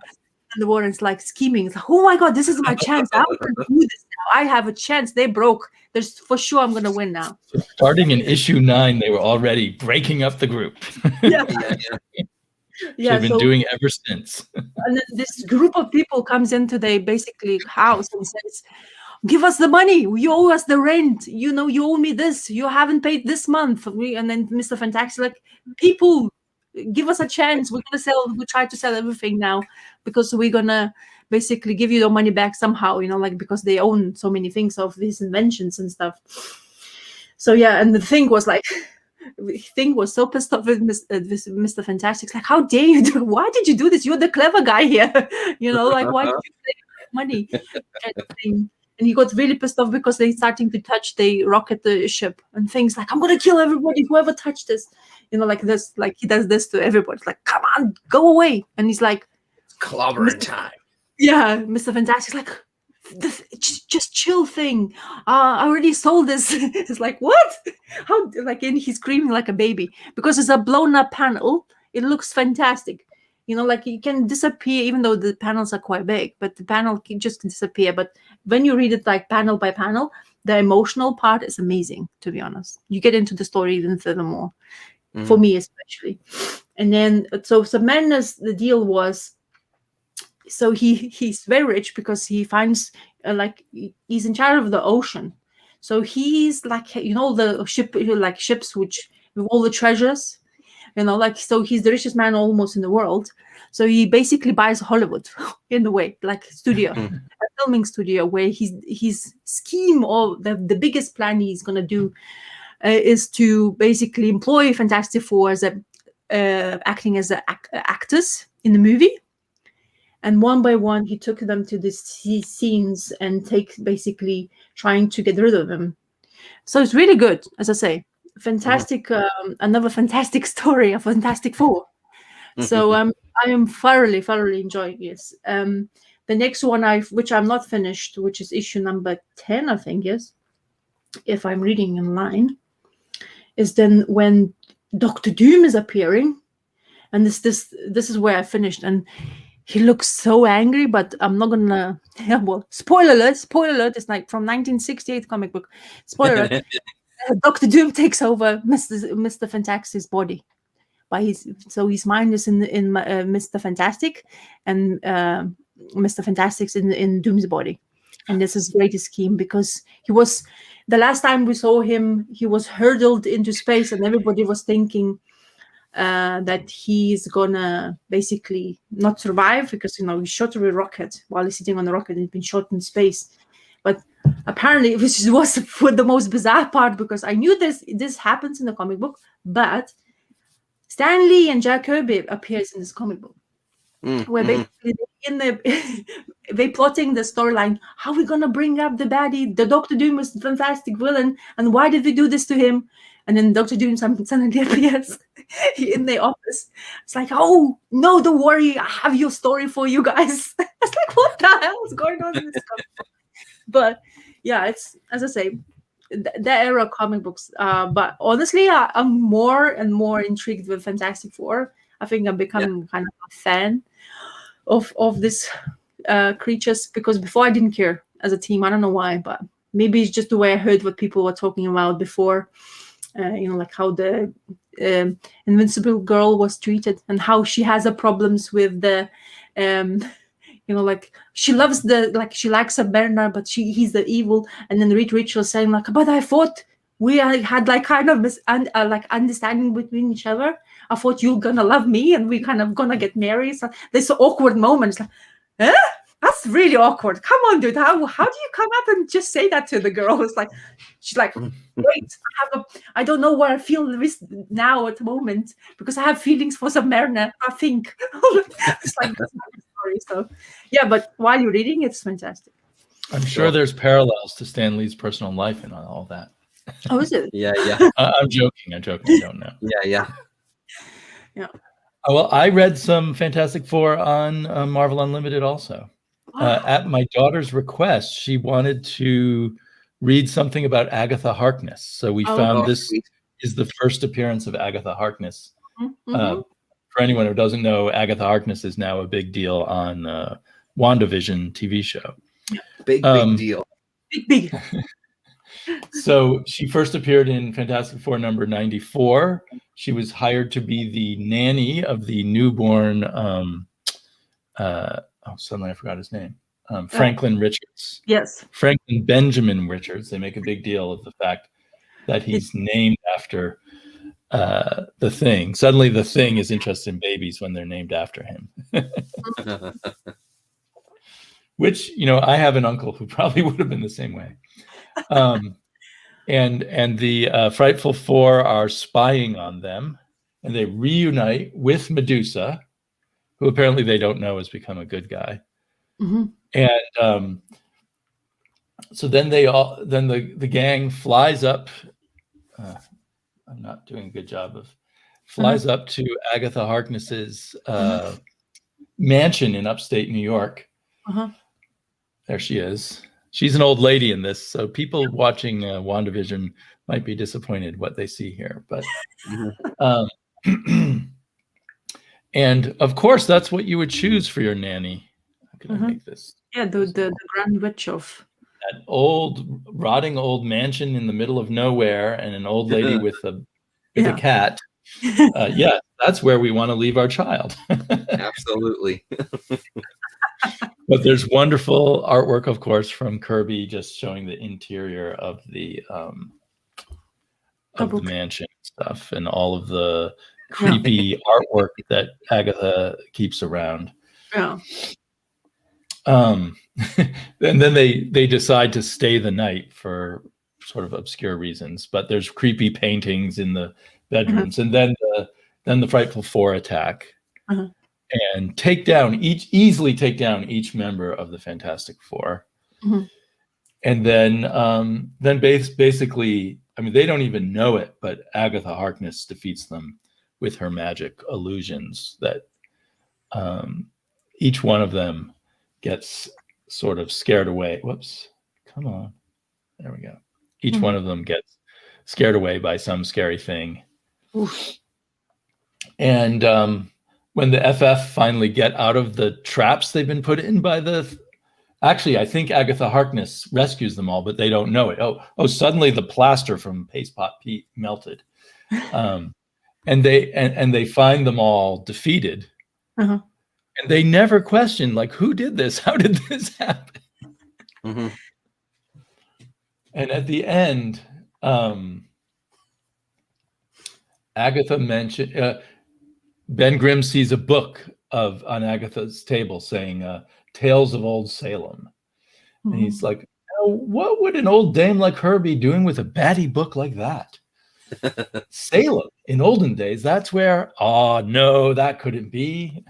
Underwater, it's like scheming. It's like, oh my god, this is my chance. I'm gonna do this now. I have a chance. They broke. There's for sure I'm gonna win now. So starting in issue 9, they were already breaking up the group. Yeah. They've been doing ever since. And then this group of people comes into their basically house and says, give us the money. You owe us the rent. You owe me this. You haven't paid this month. And then Mr. Fantastic, like, people, give us a chance. We try to sell everything now because we're gonna basically give you the money back somehow, like, because they own so many things of these inventions and stuff. So yeah, and the Thing was like, Thing was so pissed off with Mr. Fantastic. Like, how dare you why did you do this? You're the clever guy here. Like, why did you take money? Kind of thing. and he got really pissed off because they're starting to touch the rocket the ship and things like, I'm gonna kill everybody whoever touched this, like this, like he does this to everybody. It's like, come on, go away. And he's like, Clobbering time. yeah, Mr. Fantastic's like, just chill thing. I already sold this. It's like, what? How? Like, and he's screaming like a baby because it's a blown up panel. It looks fantastic. Like you can disappear, even though the panels are quite big, but the panel can just disappear. But when you read it like panel by panel, the emotional part is amazing, to be honest. You get into the story even furthermore, for me especially. And then, so Submariners, the deal was, so he's very rich because he finds like he's in charge of the ocean. So he's like, the ship, like ships which with all the treasures, like, so he's the richest man almost in the world. So he basically buys Hollywood in a way, like studio, a filming studio, where his scheme, or the biggest plan he's gonna do is to basically employ Fantastic Four as acting as actors in the movie. And one by one, he took them to the scenes and basically trying to get rid of them. So it's really good, as I say. Fantastic, another fantastic story of Fantastic Four. So I am thoroughly enjoying this. The next one, which I'm not finished, which is issue number 10, I think, yes, if I'm reading in line, is then when Doctor Doom is appearing, and this is where I finished, and he looks so angry, but I'm not gonna. Well, spoiler alert! It's like from 1968 comic book. Spoiler alert. Doctor Doom takes over Mr. Fantastic's body, his mind is in Mr. Fantastic, and Mr. Fantastic's in Doom's body, and this is greatest scheme because he was, the last time we saw him, he was hurled into space, and everybody was thinking that he's gonna basically not survive because he shot a rocket while he's sitting on the rocket and he's been shot in space. But apparently, which was the most bizarre part, because I knew this happens in the comic book, but Stan Lee and Jack Kirby appears in this comic book, where basically they plotting the storyline. How are we gonna bring up the baddie? The Doctor Doom is the fantastic villain, and why did we do this to him? And then Doctor Doom suddenly appears in the office. It's like, oh no, don't worry, I have your story for you guys. It's like, what the hell is going on in this comic book? But yeah, it's, as I say, that era of comic books. But honestly, I'm more and more intrigued with Fantastic Four. I think I'm becoming kind of a fan of these creatures, because before I didn't care as a team. I don't know why, but maybe it's just the way I heard what people were talking about before. Like how the Invincible Girl was treated and how she has a problems with the like she loves she likes Submariner, but he's the evil. And then Reed Richards saying like, but I thought we had like kind of understanding between each other. I thought you're gonna love me and we kind of gonna get married. So there's awkward moments like, that's really awkward. Come on, dude. How do you come up and just say that to the girl? It's like, she's like, wait, I don't know what I feel this now at the moment, because I have feelings for Submariner, I think. It's like, that's not the story. So yeah, but while you're reading, it's fantastic. I'm sure there's parallels to Stan Lee's personal life and all that. Oh, is it? Yeah. I'm joking. I don't know. Yeah. Well, I read some Fantastic Four on Marvel Unlimited also. At my daughter's request, she wanted to read something about Agatha Harkness. So we found this is the first appearance of Agatha Harkness. For anyone who doesn't know, Agatha Harkness is now a big deal on WandaVision TV show. Big deal. Big. So she first appeared in Fantastic Four number 94. She was hired to be the nanny of the newborn, suddenly I forgot his name, Franklin Richards. Yes. Franklin Benjamin Richards. They make a big deal of the fact that he's named after the Thing. Suddenly the Thing is interested in babies when they're named after him. Which, I have an uncle who probably would have been the same way. And the Frightful Four are spying on them, and they reunite with Medusa, who apparently they don't know has become a good guy. And So then the gang flies up. I'm not doing a good job of flies up to Agatha Harkness's mansion in upstate New York. There she is. She's an old lady in this, so people watching WandaVision might be disappointed what they see here. But and of course, that's what you would choose for your nanny. How can I make this? Yeah, the Grand Witch of that old, rotting old mansion in the middle of nowhere, and an old lady with a cat. Yeah, that's where we want to leave our child. Absolutely. But there's wonderful artwork, of course, from Kirby, just showing the interior of the mansion stuff and all of the creepy artwork that Agatha keeps around. Yeah. And then they decide to stay the night for sort of obscure reasons, but there's creepy paintings in the bedrooms, and then the Frightful Four attack and easily take down each member of the Fantastic Four. And then basically, I mean, they don't even know it, but Agatha Harkness defeats them with her magic illusions that each one of them gets sort of scared away. Whoops. Come on. There we go. Each one of them gets scared away by some scary thing. And when the FF finally get out of the traps they've been put in by actually, I think Agatha Harkness rescues them all, but they don't know it. Oh, suddenly the plaster from Paste Pot Pete melted. And they find them all defeated. And they never question, like, who did this? How did this happen? And at the end, Agatha mentioned, Ben Grimm sees a book on Agatha's table saying Tales of Old Salem. And he's like, what would an old dame like her be doing with a batty book like that? Salem, in olden days, that's where, no, that couldn't be.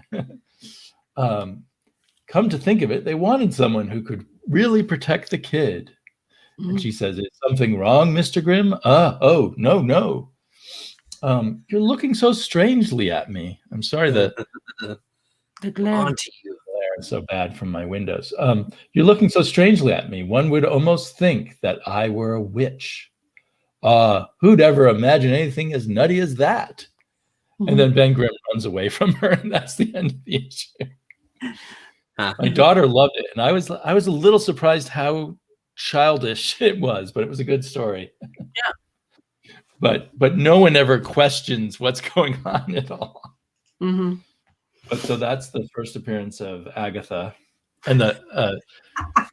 Come to think of it, they wanted someone who could really protect the kid. And she says, is something wrong, Mr. Grimm? Oh, no. You're looking so strangely at me. I'm sorry that the glare is so bad from my windows. You're looking so strangely at me. One would almost think that I were a witch. Who'd ever imagine anything as nutty as that? And then Ben Grimm runs away from her, and that's the end of the issue. My daughter loved it, and I was a little surprised how childish it was, but it was a good story. Yeah. But no one ever questions what's going on at all. But so that's the first appearance of Agatha, and the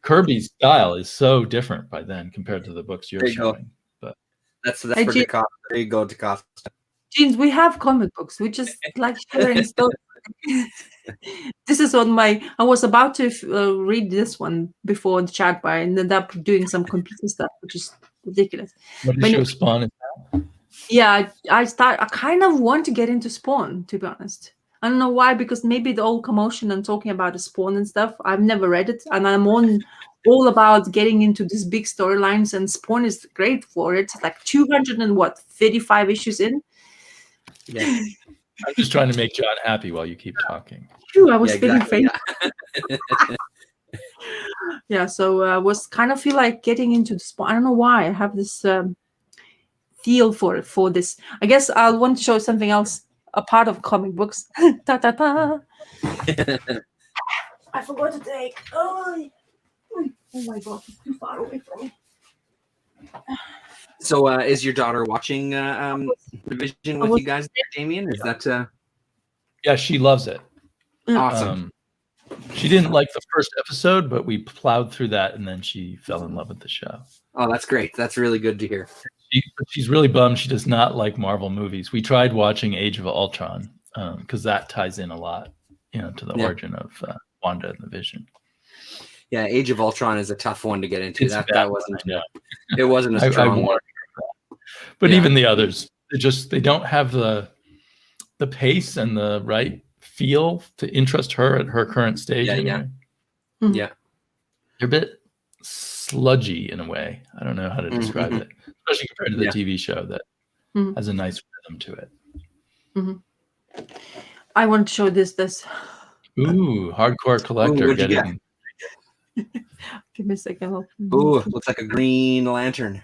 Kirby's style is so different by then compared to the books you're showing. But that's for DaCosta. There you go, DaCosta. Jeans, we have comic books. We just like sharing stuff. This is on I was about to read this one before the chat, but I ended up doing some computer stuff, which is ridiculous. What did you Spawn? Yeah, I kind of want to get into Spawn, to be honest. I don't know why, because maybe the old commotion and talking about the Spawn and stuff. I've never read it, and I'm all about getting into these big storylines, and Spawn is great for it. It's like 35 issues in. Yeah. I'm just trying to make John happy while you keep talking. Phew, I was feeling faint. Yeah, so I was kind of feel like getting into the Spawn. I don't know why. I have this feel for this. I guess I'll want to show something else, a part of comic books. Ta ta ta. I forgot to take. Oh my god, it's too far away from me. So, is your daughter watching Division with you guys, Damien? Is that? Yeah, she loves it. Awesome. She didn't like the first episode, but we plowed through that, and then she fell in love with the show. Oh, that's great. That's really good to hear. She's really bummed she does not like Marvel movies. We tried watching Age of Ultron because that ties in a lot, to the origin of Wanda and the Vision. Yeah, Age of Ultron is a tough one to get into. It's that wasn't. It wasn't a strong one. But even the others, they don't have the pace and the right feel to interest her at her current stage. Yeah. They're a bit sludgy in a way. I don't know how to describe it, especially compared to the Yeah. TV show that has a nice rhythm to it. I want to show this. Ooh, hardcore collector. what'd you get? Give me a second. Ooh, looks like a green lantern.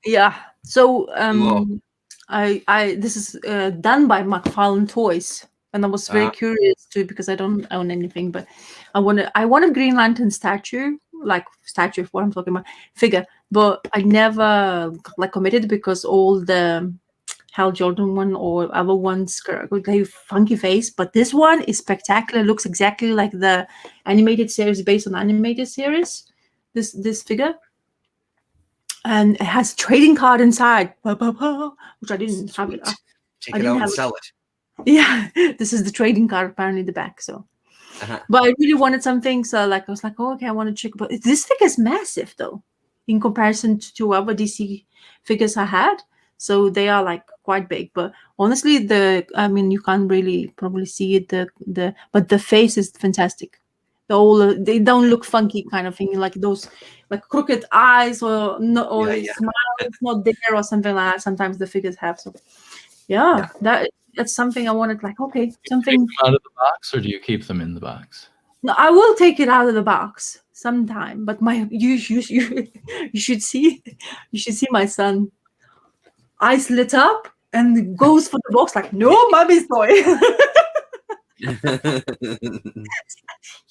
Yeah. So Cool. I this is done by McFarlane Toys, and I was very Ah. curious too because I don't own anything, but I want a Green Lantern statue, like statue of what I'm talking about, figure, but I never like committed because all the Hal Jordan one or other ones they funky face, but this one is spectacular. Looks exactly like the animated series based on animated series. This figure. And it has a trading card inside, which I didn't have it. Take it out and sell it. Yeah, this is the trading card apparently in the back. So, but I really wanted something. So, like, I was like, oh, okay, I want to check. But this figure is massive, though, in comparison to other DC figures I had. So they are like quite big. But honestly, you can't really probably see it. But the face is fantastic. They don't look funky kind of thing, like those like crooked eyes or no, or smile is not there or something like that. Sometimes the figures have. So that's something I wanted. Like, okay, something Take them out of the box, or do you keep them in the box? No, I will take it out of the box sometime. But you should see my son. Eyes lit up and goes for the box like, no, mommy's toy.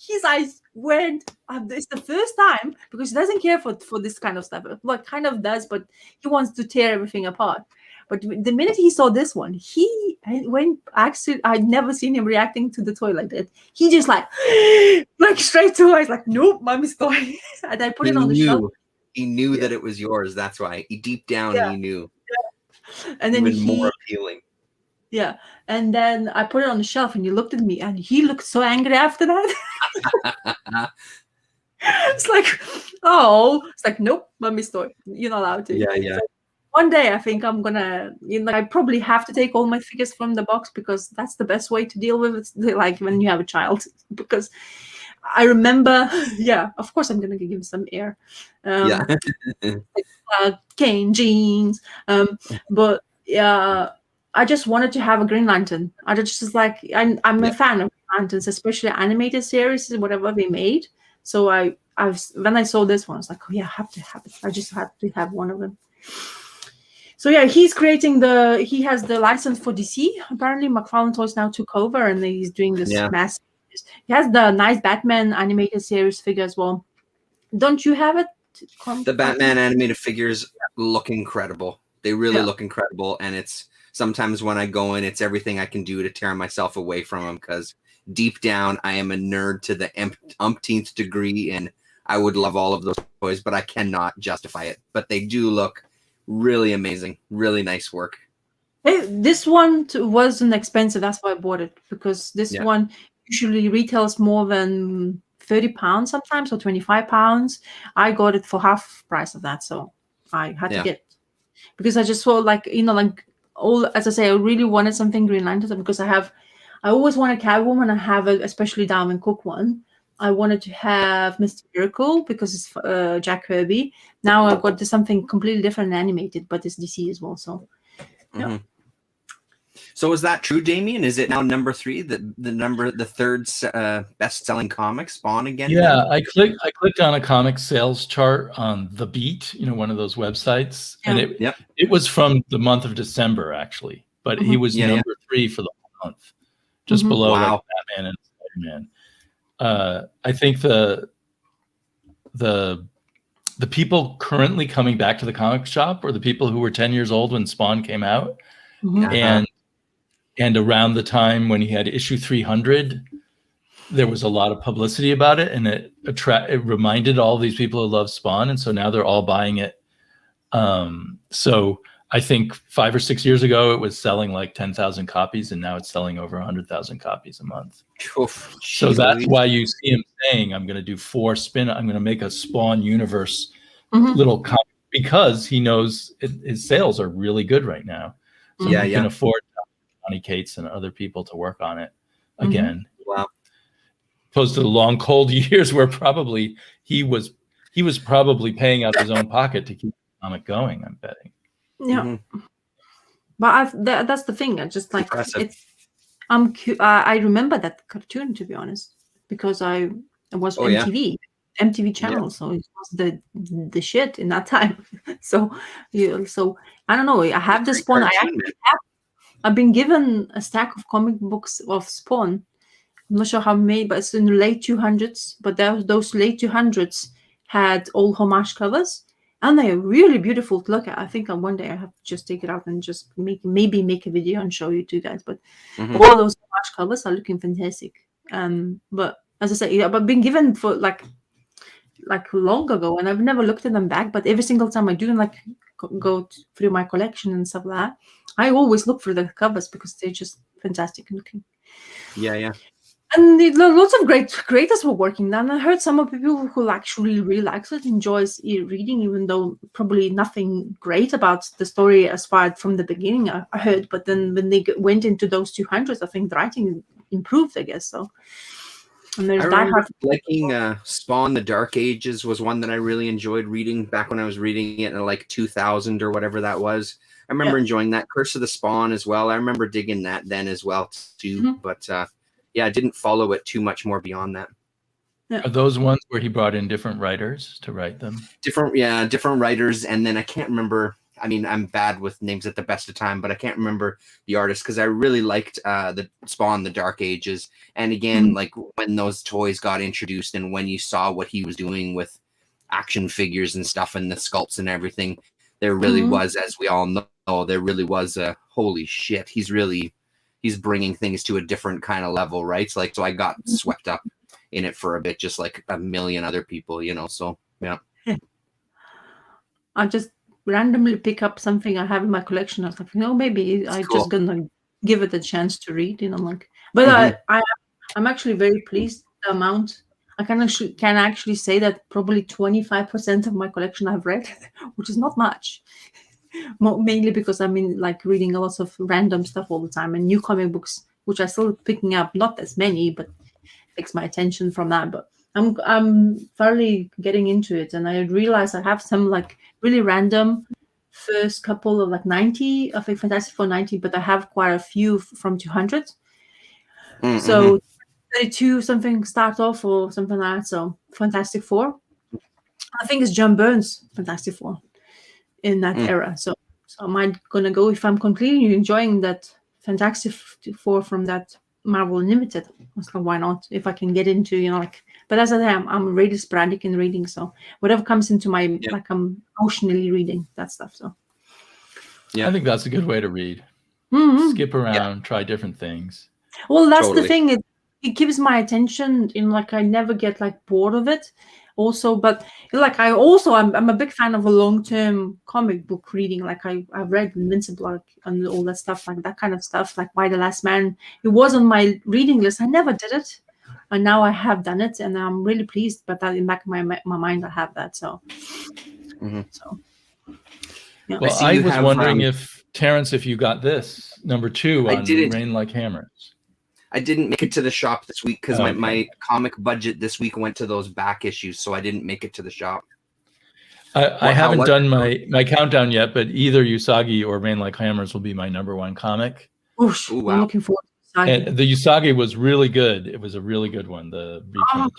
His eyes went up. It's the first time because he doesn't care for this kind of stuff. Well, kind of does, but he wants to tear everything apart. But the minute he saw this one, he went. Actually, I'd never seen him reacting to the toy like that. He just like straight to eyes, like, nope, mommy's toy. And I put it on the shelf. He knew that it was yours. That's why deep down he knew. Yeah. And then even more appealing. Yeah, and then I put it on the shelf, and he looked at me, and he looked so angry after that. It's like, it's like, nope, mommy's toy. You're not allowed to. Yeah. So one day, I think I'm gonna, I probably have to take all my figures from the box because that's the best way to deal with it. Like when you have a child, because I remember, of course, I'm gonna give him some air. Cane jeans, but I just wanted to have a Green Lantern. I just like I'm a fan of lanterns, especially animated series, whatever they made. So when I saw this one, I was like, I have to have it. I just have to have one of them. So he's creating he has the license for DC. Apparently, McFarlane Toys now took over, and he's doing this massive. He has the nice Batman animated series figure as well. Don't you have it? The Batman animated figures look incredible. They really look incredible, and it's sometimes when I go in, it's everything I can do to tear myself away from them because deep down, I am a nerd to the umpteenth degree, and I would love all of those toys, but I cannot justify it. But they do look really amazing, really nice work. This one wasn't expensive. That's why I bought it, because this one usually retails more than £30 sometimes, or £25. I got it for half price of that, so I had to get it. Because I just saw as I say, I really wanted something Green Lantern because I always wanted Catwoman. I have especially Diamond Cook one. I wanted to have Mr. Miracle because it's Jack Kirby. Now I've got something completely different and animated, but it's DC as well. So, So is that true, Damien? Is it now number 3, the third best-selling comic, Spawn again? Yeah, I clicked on a comic sales chart on The Beat, one of those websites, and it was from the month of December actually, but he was number 3 for the whole month, just below like Batman and Spider-Man. I think the people currently coming back to the comic shop are the people who were 10 years old when Spawn came out, and around the time when he had issue 300, there was a lot of publicity about it, and it reminded all these people who love Spawn, and so now they're all buying it. So I think 5 or 6 years ago, it was selling like 10,000 copies, and now it's selling over 100,000 copies a month. So that's why you see him saying, I'm going to do 4 I'm going to make a Spawn universe little comic, because he knows his sales are really good right now. So he can afford Johnny Cates and other people to work on it again. Wow. Opposed to the long cold years where probably he he was probably paying out of his own pocket to keep the comic going, I'm betting. Yeah. Mhm. But that's the thing. I just like Impressive. it's. I remember that cartoon, to be honest, because it was Oh, yeah. MTV channel, so it was the shit in that time. So so I don't know. I have the Great Spawn. cartoon, man. I've been given a stack of comic books of Spawn. I'm not sure how many, but it's in the late 200s. But those late 200s had all homage covers, and they're really beautiful to look at. I think one day I have to just take it out and just maybe make a video and show you to you guys. But Mhm. all those homage covers are looking fantastic. But as I say, yeah, but been given for like long ago, and I've never looked at them back. But every single time I do like go through my collection and stuff like that, I always look for the covers because they're just fantastic looking. Yeah. And lots of great creators were working on. I heard some of people who actually really likes it, enjoys reading, even though probably nothing great about the story as far from the beginning. I heard, but then when they went into those 200s, I think the writing improved, I guess so. And there's I Die remember Hard. liking Spawn: The Dark Ages was one that I really enjoyed reading back when I was reading it in like 2000 or whatever that was. I remember enjoying that. Curse of the Spawn as well. I remember digging that then as well too. Mhm. But yeah, I didn't follow it too much more beyond that. Are those ones where he brought in different writers to write them? Different writers, and then I can't remember. I mean, I'm bad with names at the best of time, but I can't remember the artist because I really liked the Spawn: The Dark Ages. And again, like when those toys got introduced and when you saw what he was doing with action figures and stuff and the sculpts and everything, there really was, as we all know, there really was a holy shit. He's bringing things to a different kind of level, right? So I got swept up in it for a bit, just like a million other people, so yeah. I just randomly pick up something I have in my collection. I was like, no, maybe I just gonna give it a chance to read, like. But I'm actually very pleased the amount. I can actually say that probably 25% of my collection I've read, which is not much. Mainly because I'm like reading a lot of random stuff all the time and new comic books, which I'm still picking up. Not as many, but takes my attention from that. But I'm thoroughly getting into it, and I realize I have some like really random first couple of like 90, I think Fantastic Four 90, but I have quite a few from 200. So 32 something start off or something like that. So Fantastic Four, I think it's John Byrne's Fantastic Four in that era. So am I gonna go, if I'm completely enjoying that Fantastic Four from that Marvel Unlimited, so why not? If I can get into, like, but as I say, I'm really sporadic in reading, so whatever comes into my like I'm emotionally reading that stuff. So I think that's a good way to read. Skip around, try different things. Well, that's the thing. It keeps my attention. Like I never get like bored of it. Also, but like I'm a big fan of a long-term comic book reading. Like I've read Invincible and all that stuff, like that kind of stuff. Like Y the Last Man, it was on my reading list. I never did it, and now I have done it, and I'm really pleased. But that in the back of my mind, I have that. So, so yeah. Well, I was wondering if Terrence, if you got this number 2 on Rain Like Hammers. I didn't make it to the shop this week because my comic budget this week went to those back issues, so I didn't make it to the shop. I haven't done my countdown yet, but either Usagi or Rain Like Hammers will be my number 1 comic. Oof, wow. I'm looking forward to Usagi. And the Usagi was really good. It was a really good one, the reprint.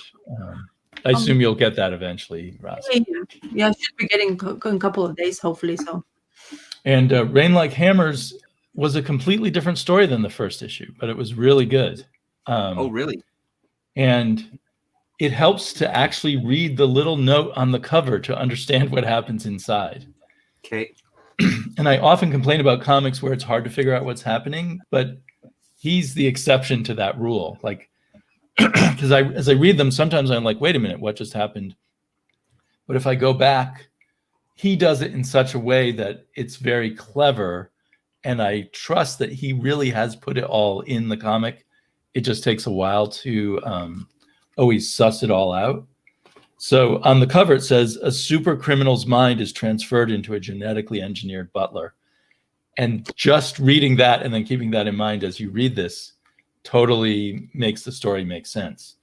I assume you'll get that eventually, Ross. Yeah, I should be getting in a couple of days, hopefully. So. And Rain Like Hammers was a completely different story than the first issue, but it was really good. Oh, really? And it helps to actually read the little note on the cover to understand what happens inside. Okay. And I often complain about comics where it's hard to figure out what's happening, but he's the exception to that rule. Like, because as I read them, sometimes I'm like, wait a minute, what just happened? But if I go back, he does it in such a way that it's very clever. And I trust that he really has put it all in the comic. It just takes a while to always suss it all out. So on the cover, it says, a super criminal's mind is transferred into a genetically engineered butler. And just reading that and then keeping that in mind as you read this totally makes the story make sense.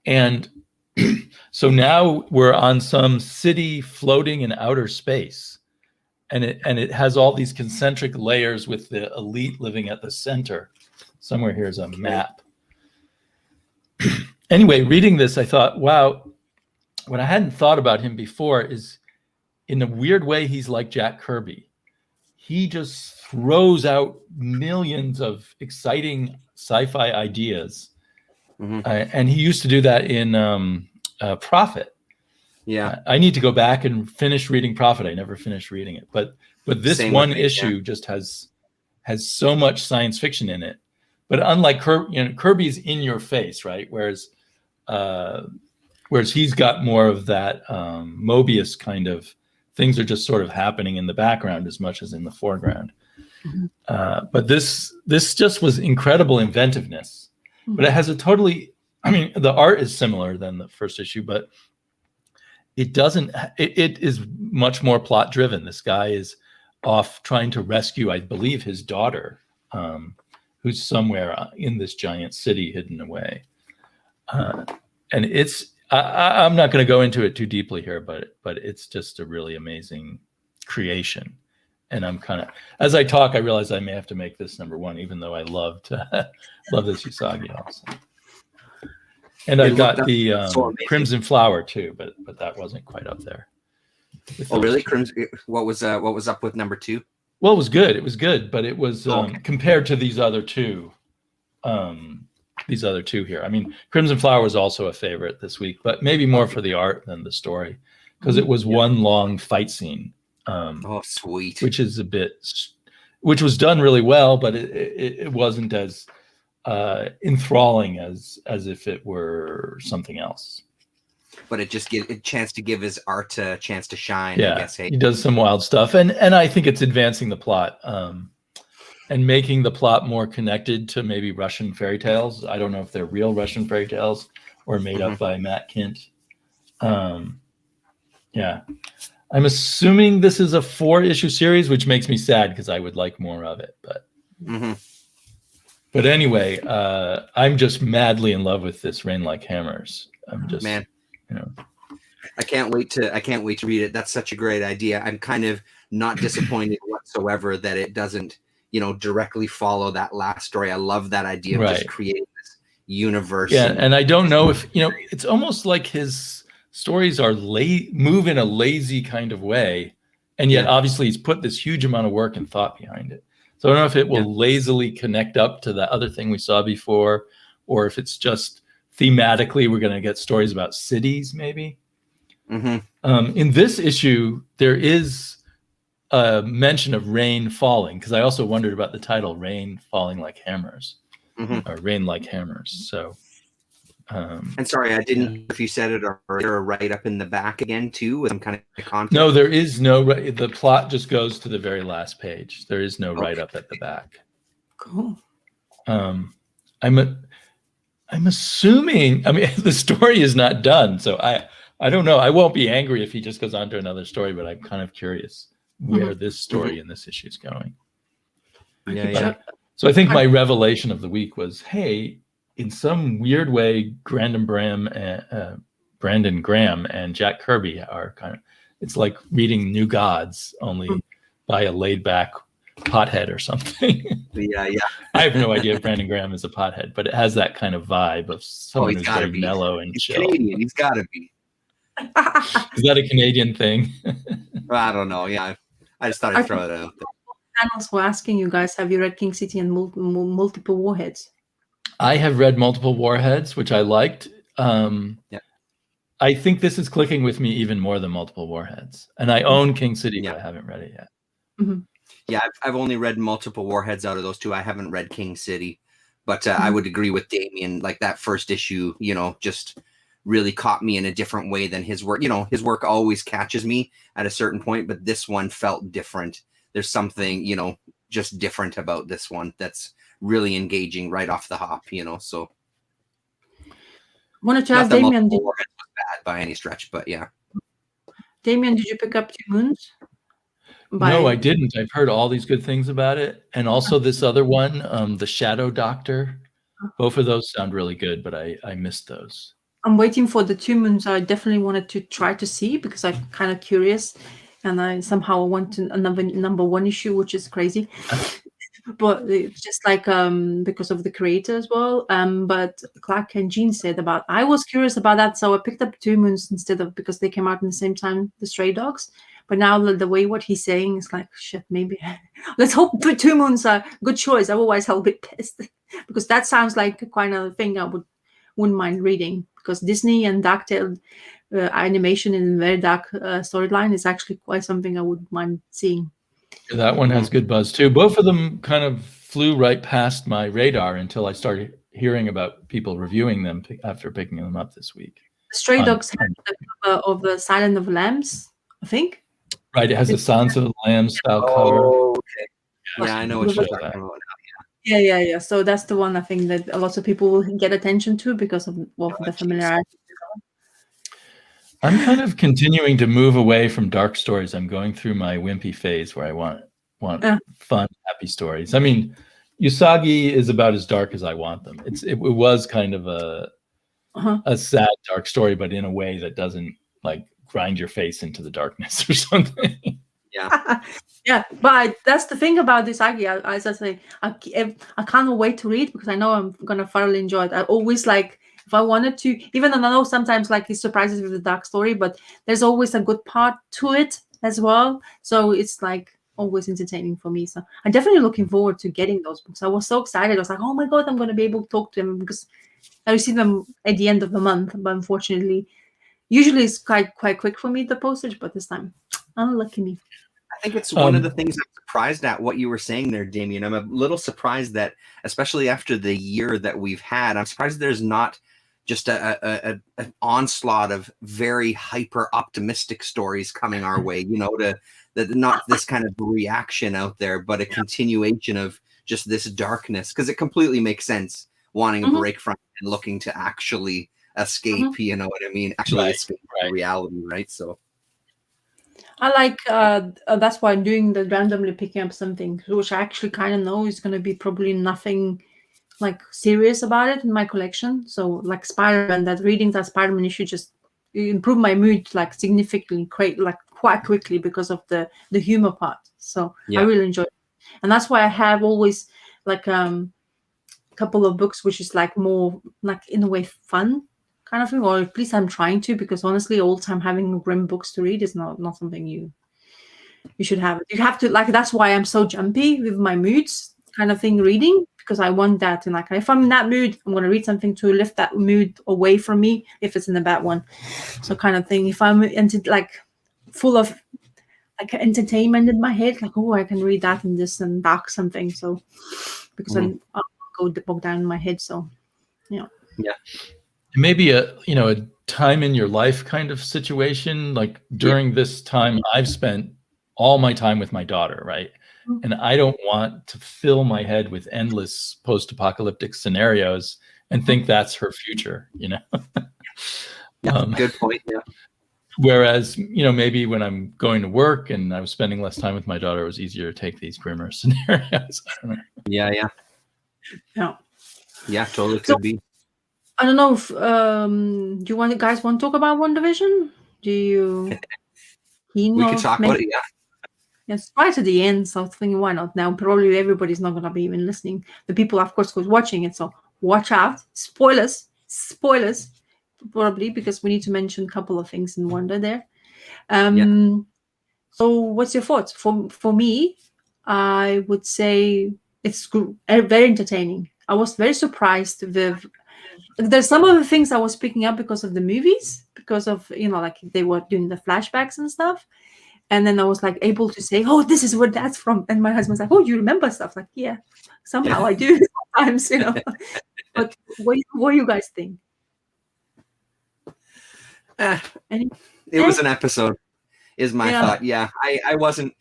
And So now we're on some city floating in outer space, and it has all these concentric layers with the elite living at the center. Somewhere here's a map. Anyway, reading this, I thought, wow, what I hadn't thought about him before is, in a weird way, he's like Jack Kirby. He just throws out millions of exciting sci-fi ideas. And he used to do that in Prophet. Yeah. I need to go back and finish reading Prophet. I never finished reading it. But this Same one with me, issue just has so much science fiction in it. But unlike Kirby, Kirby's in your face, right? Whereas he's got more of that Mobius kind of, things are just sort of happening in the background as much as in the foreground. But this just was incredible inventiveness. But it has a totally, I mean, the art is similar than the first issue, but it is much more plot driven. This guy is off trying to rescue, I believe, his daughter, who's somewhere in this giant city hidden away. And I'm not going to go into it too deeply here, but it's just a really amazing creation. And I'm kind of, as I talk, I realize I may have to make this number one, even though I love this Usagi also. And I got the Crimson Flower too, but that wasn't quite up there. Oh, really? Crimson? What was up with number 2? Well, it was good. It was good, but it was compared to these other two here. I mean, Crimson Flower was also a favorite this week, but maybe more for the art than the story, because it was one long fight scene. Oh, sweet. Which was done really well, but it wasn't as enthralling as if it were something else. But it just gives a chance to give his art a chance to shine. Yeah, I guess, hey. He does some wild stuff, and I think it's advancing the plot and making the plot more connected to maybe Russian fairy tales. I don't know if they're real Russian fairy tales or made up by Matt Kint. Yeah. I'm assuming this is a 4-issue series, which makes me sad because I would like more of it. But anyway, I'm just madly in love with this Rain Like Hammers. I'm just, man, I can't wait to read it. That's such a great idea. I'm kind of not disappointed whatsoever that it doesn't, directly follow that last story. I love that idea of just creating this universe. Yeah, and I don't know if it's almost like his stories are move in a lazy kind of way, and yet obviously he's put this huge amount of work and thought behind it. So I don't know if it will lazily connect up to the other thing we saw before, or if it's just thematically we're going to get stories about cities maybe. In this issue, there is a mention of rain falling, because I also wondered about the title, Rain Falling Like Hammers, or Rain Like Hammers. So and sorry, I didn't know if you said it, or is there a write up in the back again too with some kind of content? No, there is no. The plot just goes to the very last page. There is no write up at the back. Cool. I'm assuming. I mean, the story is not done, so I don't know. I won't be angry if he just goes on to another story, but I'm kind of curious where this story in this issue is going. So I think my revelation of the week was, hey, in some weird way, Brandon Graham and Jack Kirby are kind of, it's like reading New Gods, only by a laid back pothead or something. Yeah. I have no idea if Brandon Graham is a pothead, but it has that kind of vibe of someone who's very mellow and chill. Canadian. He's got to be. Is that a Canadian thing? I don't know. Yeah, I just thought I'd throw it out there. Panels were asking you guys, have you read King City and Multiple Warheads? I have read Multiple Warheads, which I liked. I think this is clicking with me even more than Multiple Warheads. And I own King City, but I haven't read it yet. Yeah, I've only read Multiple Warheads out of those two. I haven't read King City. But I would agree with Damien. Like that first issue, just really caught me in a different way than his work. His work always catches me at a certain point, but this one felt different. There's something, just different about this one that's really engaging right off the hop, so. Wanted to ask Damien, was bad by any stretch, but yeah. Damien, did you pick up Two Moons? No, I didn't. I've heard all these good things about it. And also this other one, The Shadow Doctor. Both of those sound really good, but I missed those. I'm waiting for the Two Moons. I definitely wanted to try to see because I'm kind of curious, and I somehow want another number one issue, which is crazy. But it's just like because of the creator as well. But Clark and Jean said about I was curious about that, so I picked up Two Moons instead of because they came out in the same time, the Stray Dogs. But now the way what he's saying is like shit. Maybe let's hope the Two Moons are good choice. Otherwise, I'll be pissed because that sounds like a kind of thing I wouldn't mind reading because Disney and DuckTales animation in a very dark storyline is actually quite something I wouldn't mind seeing. That one has good buzz too. Both of them kind of flew right past my radar until I started hearing about people reviewing them after picking them up this week. Stray Dogs had the cover of the Silence of the Lambs, I think. Right, it has a Silence of the Lambs style cover. Okay. Yeah, I know what you're talking about. Yeah. So that's the one I think that a lot of people will get attention to because of the familiarity. I'm kind of continuing to move away from dark stories. I'm going through my wimpy phase where I want fun, happy stories. I mean, Usagi is about as dark as I want them. It was kind of a sad, dark story, but in a way that doesn't like grind your face into the darkness or something. Yeah. Yeah, but that's the thing about Usagi. As I say, I can't wait to read because I know I'm gonna thoroughly enjoy it. I always like. If I wanted to, even though I know sometimes like it surprises with the dark story, but there's always a good part to it as well. So it's like always entertaining for me. So I'm definitely looking forward to getting those books. I was so excited. I was like, oh my God, I'm going to be able to talk to them because I receive them at the end of the month. But unfortunately, usually it's quite quick for me, the postage, but this time, unlucky me. I think it's one of the things I'm surprised at what you were saying there, Damien. I'm a little surprised that, especially after the year that we've had, I'm surprised there's not just an onslaught of very hyper optimistic stories coming our way, not this kind of reaction out there, but a continuation of just this darkness, because it completely makes sense wanting a break from it and looking to actually escape, you know what I mean? Actually escape reality, right? So I like that's why I'm doing the randomly picking up something, which I actually kind of know is going to be probably nothing like serious about it in my collection. So like Spider-Man, that reading that Spider-Man issue just improve my mood like significantly, quite quickly because of the humor part. So I really enjoy it. And that's why I have always like a couple of books which is like more like in a way fun kind of thing, or at least I'm trying to, because honestly all the time having grim books to read is not something you should have. You have to like, that's why I'm so jumpy with my moods kind of thing reading, because I want that. And like, if I'm in that mood, I'm going to read something to lift that mood away from me if it's in a bad one. So kind of thing. If I'm like full of like entertainment in my head, like, oh, I can read that and this and dark something. So because I'll go bog down in my head. So, yeah. Maybe a time in your life kind of situation. Like during this time, I've spent all my time with my daughter, right? And I don't want to fill my head with endless post-apocalyptic scenarios and think that's her future, Good point. Yeah. Whereas, maybe when I'm going to work and I was spending less time with my daughter, it was easier to take these grimmer scenarios. I don't know. Yeah, totally could be. I don't know if do you guys want to talk about WandaVision? Do you? We could talk about it. Yeah. Yes, right at the end, so I was thinking, why not now? Probably everybody's not going to be even listening. The people, of course, who's watching it, so watch out. Spoilers, probably, because we need to mention a couple of things in Wanda there. So what's your thoughts? For me, I would say it's very entertaining. I was very surprised with... There's some of the things I was picking up because of the movies, because of, like they were doing the flashbacks and stuff. And then I was like able to say, oh, this is where that's from. And my husband's like, oh, you remember stuff? Like, yeah, somehow I do sometimes, But what do you guys think? It was an episode, is my thought. Yeah, I wasn't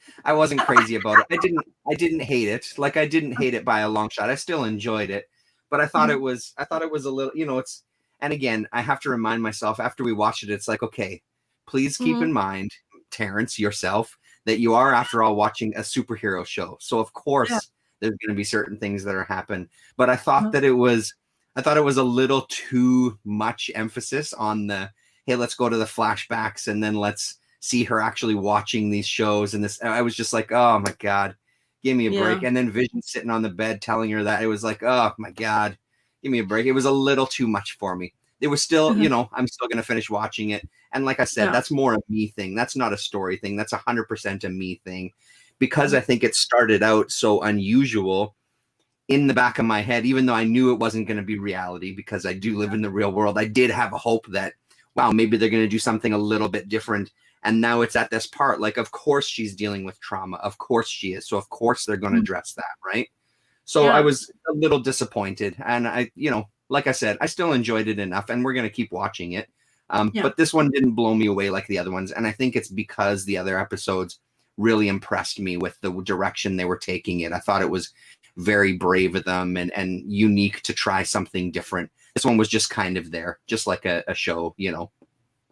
crazy about it. I didn't hate it. Like, I didn't hate it by a long shot. I still enjoyed it, but I thought it was a little, it's. And again, I have to remind myself after we watched it, it's like, okay, please keep in mind, Terrence, yourself, that you are, after all, watching a superhero show. So of course there's going to be certain things that are happen. But I thought that it was I thought it was a little too much emphasis on the, hey, let's go to the flashbacks and then let's see her actually watching these shows. And this, I was just like, oh my God, give me a break. And then Vision sitting on the bed telling her that, it was like, oh my God, give me a break. It was a little too much for me. It was still, you know, I'm still going to finish watching it. And like I said, that's more a me thing. That's not a story thing. That's 100% a me thing, because I think it started out so unusual. In the back of my head, even though I knew it wasn't going to be reality, because I do live in the real world, I did have a hope that, wow, maybe they're going to do something a little bit different. And now it's at this part, like, of course she's dealing with trauma. Of course she is. So of course they're going to address that, right? So I was a little disappointed. And I, you know, like I said, I still enjoyed it enough, and we're going to keep watching it. But this one didn't blow me away like the other ones. And I think it's because the other episodes really impressed me with the direction they were taking it. I thought it was very brave of them and unique to try something different. This one was just kind of there, just like a show, you know.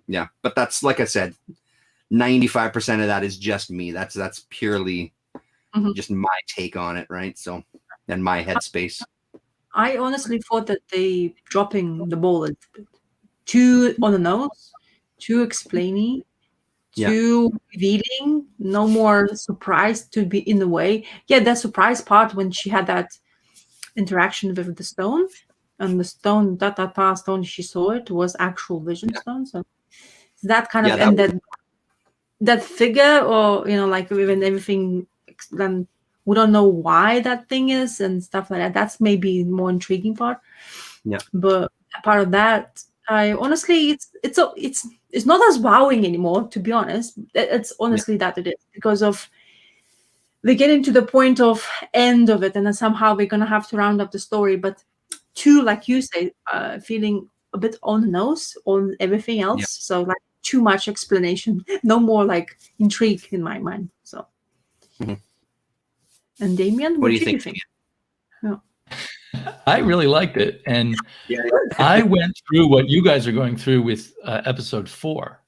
Yeah, but that's, like I said, 95% of that is just me. That's purely just my take on it, right? So, and my headspace. I honestly thought that they dropping the ball a little bit. Too on the nose, too explaining, too revealing, no more surprise to be in the way. Yeah, that surprise part when she had that interaction with the stone, and the stone, stone, she saw it was actual Vision stone. So that kind of, and that figure, or, you know, like even everything, then we don't know why that thing is and stuff like that. That's maybe more intriguing part. Yeah. But part of that, I honestly, it's not as wowing anymore, to be honest. It's honestly that it is, because of we're getting to the point of end of it, and then somehow we're gonna have to round up the story. But too, like you say, feeling a bit on the nose on everything else. So like too much explanation, no more like intrigue in my mind. So. And Damien, what do you think? I really liked it, and I went through what you guys are going through with episode 4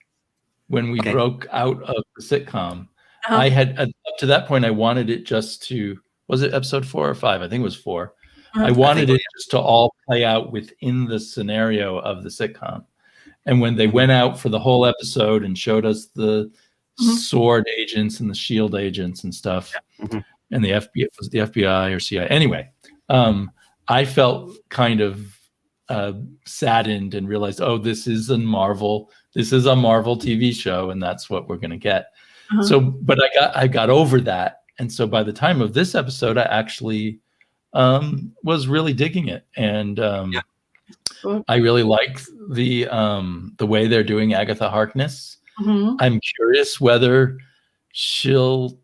when we broke out of the sitcom. I had, up to that point, I wanted it just to, was it episode 4 or 5? I think it was 4. I wanted it just to all play out within the scenario of the sitcom. And when they went out for the whole episode and showed us the SWORD agents and the SHIELD agents and stuff, and the FBI, was the FBI or CIA? Anyway, I felt kind of saddened and realized, oh, this is a Marvel TV show, and that's what we're going to get. So, but I got over that, and so by the time of this episode, I actually was really digging it, and I really like the way they're doing Agatha Harkness. I'm curious whether she'll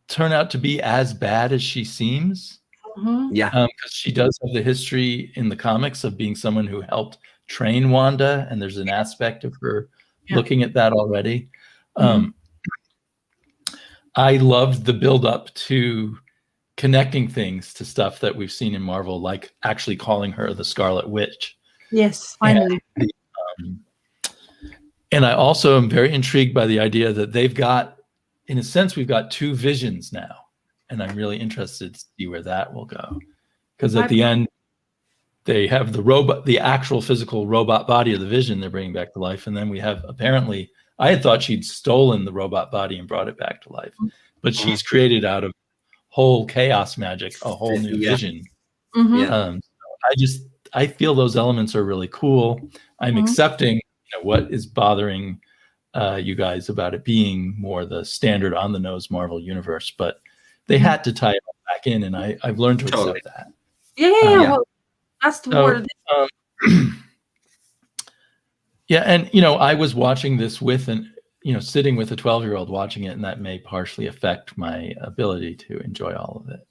turn out to be as bad as she seems. Because she does have the history in the comics of being someone who helped train Wanda, and there's an aspect of her looking at that already. I loved the build up to connecting things to stuff that we've seen in Marvel, like actually calling her the Scarlet Witch. Yes, finally. And I also am very intrigued by the idea that they've got, in a sense, we've got 2 Visions now. And I'm really interested to see where that will go. Because at the end, they have the robot, the actual physical robot body of the Vision they're bringing back to life. And then we have, apparently, I had thought she'd stolen the robot body and brought it back to life. But she's created out of whole chaos magic a whole new Vision. I feel those elements are really cool. I'm accepting what is bothering you guys about it being more the standard on the nose Marvel universe, but they had to tie it all back in, and I've learned to accept that. Well, that's the word. And I was watching this with sitting with a 12-year-old watching it, and that may partially affect my ability to enjoy all of it.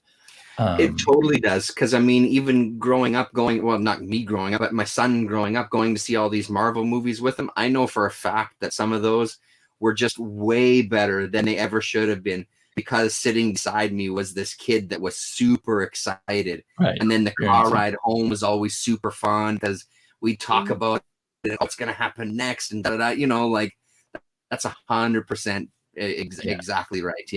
It totally does, because I mean, even growing up, not me growing up, but my son growing up, going to see all these Marvel movies with him, I know for a fact that some of those were just way better than they ever should have been, because sitting beside me was this kid that was super excited. And then the car ride home was always super fun, because we talk about what's going to happen next and like that's 100% exactly right.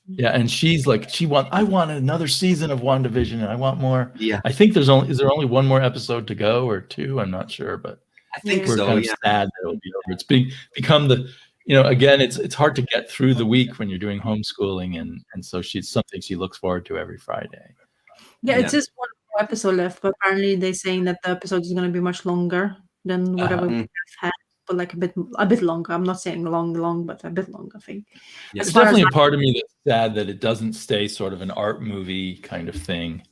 Yeah, and she's like, I want another season of WandaVision, and I want more. Yeah, I think is there only one more episode to go or two? I'm not sure, but I think Yeah. we're so. kind of Yeah. sad that it'll be over. It's become the, again, it's hard to get through the week when you're doing homeschooling, and so she's something she looks forward to every Friday. Yeah, it's Yeah. just one more episode left, but apparently they're saying that the episode is going to be much longer than whatever we Mm. have had, but like a bit longer. I'm not saying long, but a bit longer, I think. Yeah. As There's far as definitely a part of me that's sad that it doesn't stay sort of an art movie kind of thing,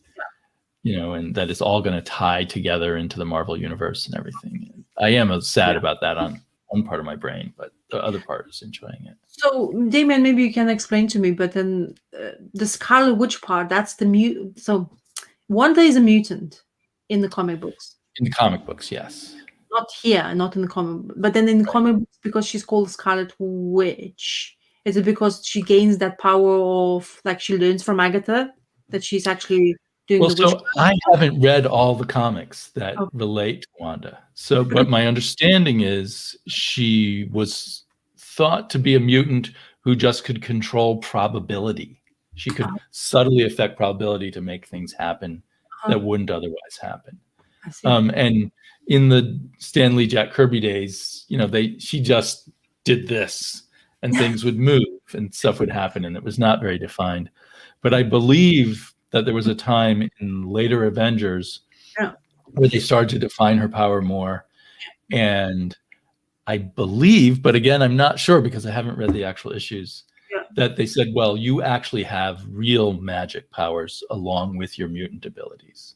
and that it's all going to tie together into the Marvel universe and everything. I am sad about that on one part of my brain, but the other part is enjoying it. So, Damien, maybe you can explain to me, but then the Scarlet Witch part, that's the mutant. So, Wanda is a mutant in the comic books. In the comic books, yes. Not here, not in the comic book. But then in the comic books, because she's called Scarlet Witch, is it because she gains that power of, like, she learns from Agatha that she's actually doing Well, the witch? so I haven't read all the comics that Oh. relate to Wanda. So, but my understanding is she was thought to be a mutant who just could control probability. She could subtly affect probability to make things happen that wouldn't otherwise happen. I see. And in the Stan Lee, Jack Kirby days, she just did this, and things would move and stuff would happen, and it was not very defined. But I believe that there was a time in later Avengers where they started to define her power more. And I believe, but again, I'm not sure because I haven't read the actual issues, that they said, well, you actually have real magic powers along with your mutant abilities.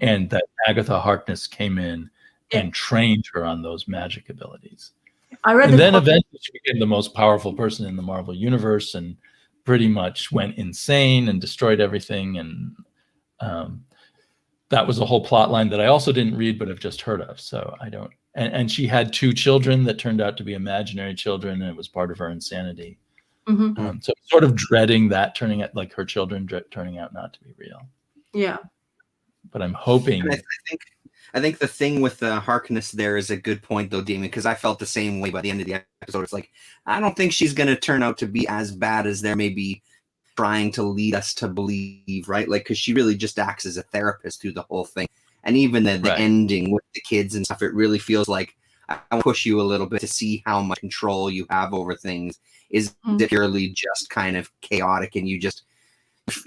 And that Agatha Harkness came in and trained her on those magic abilities. And then eventually she became the most powerful person in the Marvel universe and pretty much went insane and destroyed everything. And that was a whole plot line that I also didn't read, but have just heard of. So I don't. And she had 2 children that turned out to be imaginary children, and it was part of her insanity. So sort of dreading that turning out, like her children turning out not to be real. Yeah. But I'm hoping. And I think the thing with Harkness there is a good point, though, Damien, because I felt the same way by the end of the episode. It's like, I don't think she's going to turn out to be as bad as they're maybe trying to lead us to believe, right? Like, because she really just acts as a therapist through the whole thing. And even the ending with the kids and stuff, it really feels like I want to push you a little bit to see how much control you have over things. Is it purely just kind of chaotic and you just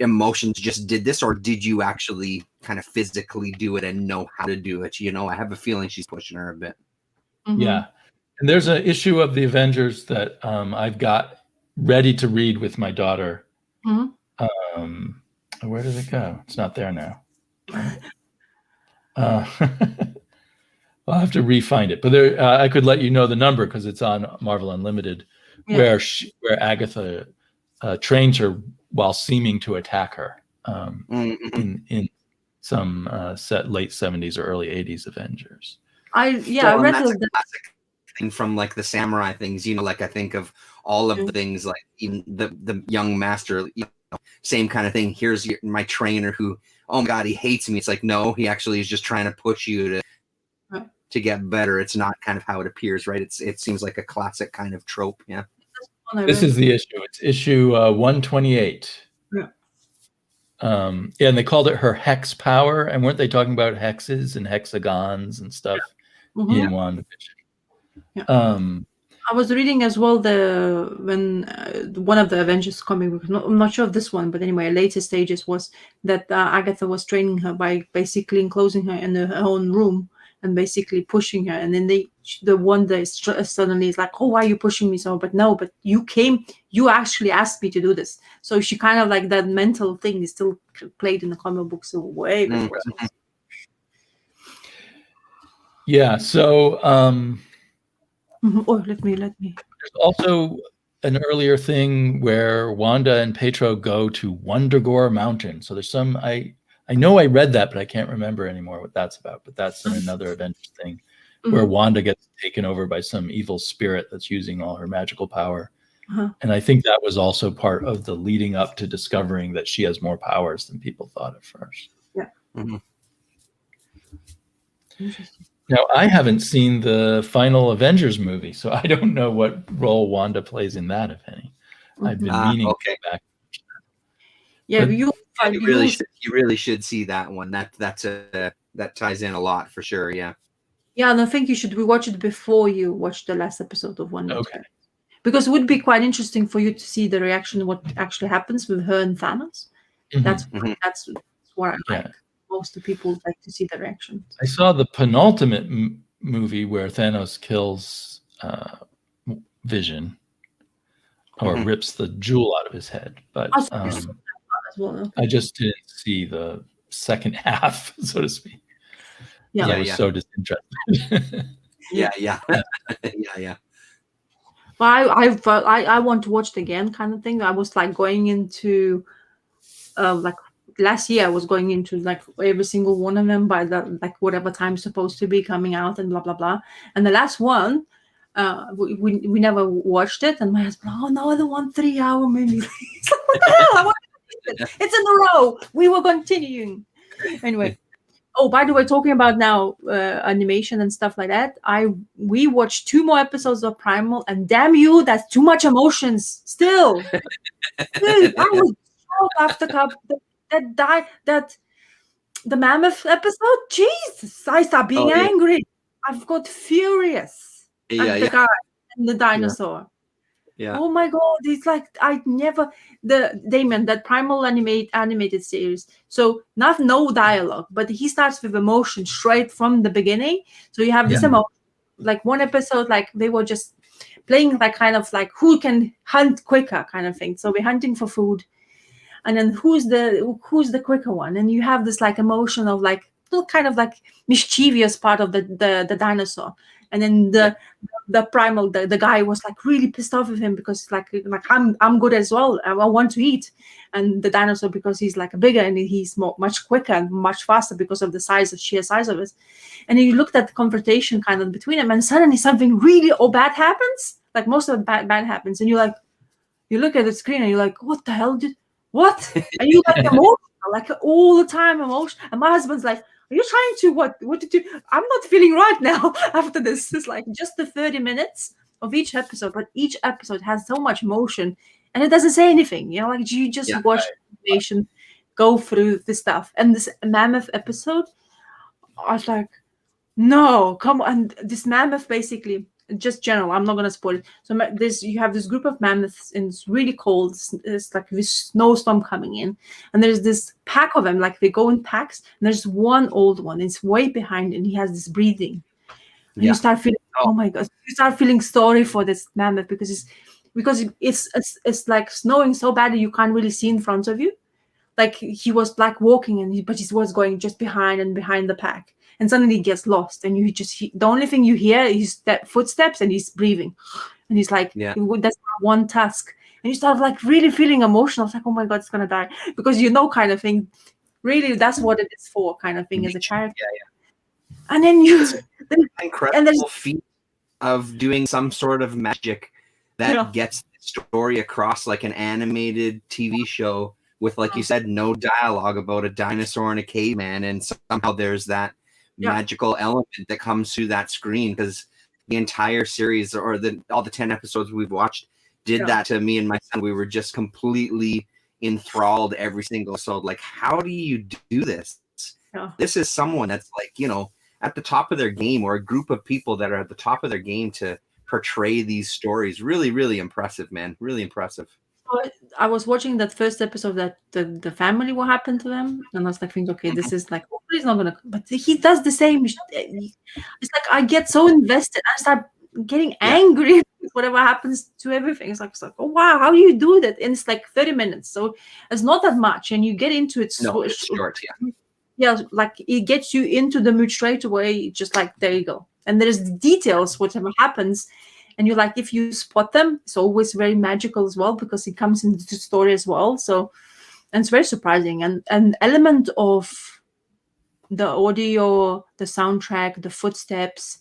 emotions just did this, or did you actually kind of physically do it and know how to do it? I have a feeling she's pushing her a bit. Yeah. And there's an issue of the Avengers that I've got ready to read with my daughter. Where did it go? It's not there now. I'll have to re-find it, but there I could let you know the number because it's on Marvel Unlimited, where Agatha trains her while seeming to attack her in some late 70s or early 80s Avengers. I read that's a classic thing from like the samurai things, like I think of all of the things, like even the young master, same kind of thing. Here's my trainer who, oh my God, he hates me. It's like, no, he actually is just trying to push you to get better. It's not kind of how it appears, right? It seems like a classic kind of trope. Yeah. This is the issue. It's issue 128. And they called it her hex power. And weren't they talking about hexes and hexagons and stuff in WandaVision? I was reading as well when one of the Avengers comic books, I'm not sure of this one, but anyway, later stages was that Agatha was training her by basically enclosing her in her own room and basically pushing her. And then the Wanda suddenly is like, oh, why are you pushing me so? But no, but you actually asked me to do this. So she kind of like that mental thing is still played in the comic books way before. Yeah. So, let me. There's also an earlier thing where Wanda and Pietro go to Wundagore Mountain. So there's some I know I read that, but I can't remember anymore what that's about. But that's in another Avengers thing where Wanda gets taken over by some evil spirit that's using all her magical power. And I think that was also part of the leading up to discovering that she has more powers than people thought at first. Yeah. Interesting. Now, I haven't seen the final Avengers movie, so I don't know what role Wanda plays in that, if any. I've been meaning to go back. Yeah, But- you really should see that one. That ties in a lot for sure. Yeah. Yeah, and I think you should rewatch it before you watch the last episode of One Night. Okay. Because it would be quite interesting for you to see the reaction, what actually happens with her and Thanos. Mhm. That's what I Yeah. like. Most of the people like to see the reaction. I saw the penultimate movie where Thanos kills Vision or Mhm. rips the jewel out of his head. But I saw that as well. I just didn't see the second half, so to speak. Yeah. I was so disinterested. Yeah. Yeah. Yeah. But I want to watch it again, kind of thing. I was like going into, like last year, I was going into like every single one of them by the like whatever time it's supposed to be coming out and blah blah blah. And the last one, we never watched it, and my husband, oh no, the 1 3-hour movie. It's like, what the hell? I want to watch it. It's in a row. We were continuing anyway. Oh, by the way, talking about now animation and stuff like that, we watched 2 more episodes of Primal, and damn you, that's too much emotions. Still, dude, I was so after that the mammoth episode. Jesus, I started being angry. I've got furious at the guy and the dinosaur. Yeah. Oh my god, it's like I never that Primal animated series. So no dialogue, but he starts with emotion straight from the beginning. So you have this emotion, like one episode, like they were just playing like kind of like who can hunt quicker kind of thing. So we're hunting for food, and then who's the quicker one, and you have this like emotion of like kind of like mischievous part of the dinosaur, and then the Primal, the guy was like really pissed off with him because like I'm good as well. I want to eat, and the dinosaur because he's like bigger and he's much quicker and much faster because of the sheer size of it. And you looked at the confrontation kind of between them, and suddenly something really bad happens. Like most of the bad happens, and you look at the screen and you're like, what the hell what? And you like emotional, like all the time emotion. And my husband's like, are you trying to what did you? I'm not feeling right now after this. It's like just the 30 minutes of each episode, but each episode has so much motion and it doesn't say anything. You know, like you just watch the animation go through the stuff. And this mammoth episode, I was like, no, come on. And this mammoth basically, just general, I'm not going to spoil it. So you have this group of mammoths and it's really cold. It's like this snowstorm coming in. And there's this pack of them, like they go in packs. And there's one old one. It's way behind and he has this breathing. And you start feeling, oh my God. You start feeling sorry for this mammoth because it's like snowing so badly you can't really see in front of you. Like he was like walking but he was going just behind the pack. And suddenly he gets lost, and the only thing you hear is that footsteps, and he's breathing, and he's like, that's one task, and you start like really feeling emotional. It's like, oh my God, it's gonna die, because kind of thing. Really, that's what it is for, kind of thing as a character. And then the incredible feat of doing some sort of magic that gets the story across like an animated TV show with, like you said, no dialogue about a dinosaur and a caveman, and somehow there's that magical element that comes through that screen, because the entire series or all the 10 episodes we've watched did that to me and my son. We were just completely enthralled every single episode. Like, how do you do this? This is someone that's like, at the top of their game, or a group of people that are at the top of their game to portray these stories. Really, really impressive, man. Really impressive. I was watching that first episode that the family, what happened to them, and I was like thinking, okay, this is like, hopefully he's not gonna, but he does the same. It's like I get so invested, I start getting angry with whatever happens to everything. It's like, oh wow, how do you do that? And it's like 30 minutes, so it's not that much, and you get into it. No, it's short, like it gets you into the mood straight away. Just like, there you go, and there's the details, whatever happens. And you're like, if you spot them, it's always very magical as well, because it comes into the story as well. So, and it's very surprising. And an element of the audio, the soundtrack, the footsteps,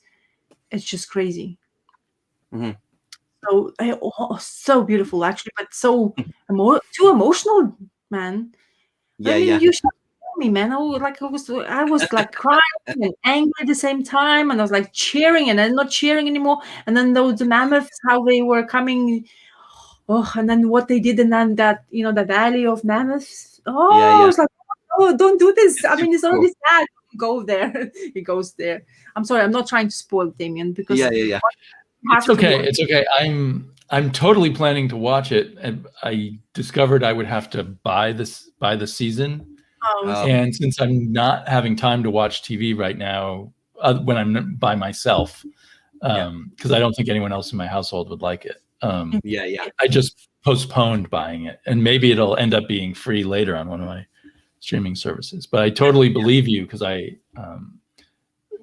it's just crazy. Mm-hmm. So, so beautiful, actually, but so too emotional, man. You should tell me, man. I was like crying and angry at the same time, and I was like cheering and then not cheering anymore. And then those mammoths, how they were coming, and then what they did, and then that the Valley of Mammoths, Yeah. it's like, oh, don't do this. It's I mean, super it's already cool. sad. Go there. He goes there. I'm sorry, I'm not trying to spoil Damien because Yeah. you have It's to okay. watch. It's okay. I'm totally planning to watch it, and I discovered I would have to buy the season. Oh. And since I'm not having time to watch TV right now, when I'm by myself, because I don't think anyone else in my household would like it. Yeah. I just postponed buying it, and maybe it'll end up being free later on one of my streaming services. But I totally believe you, because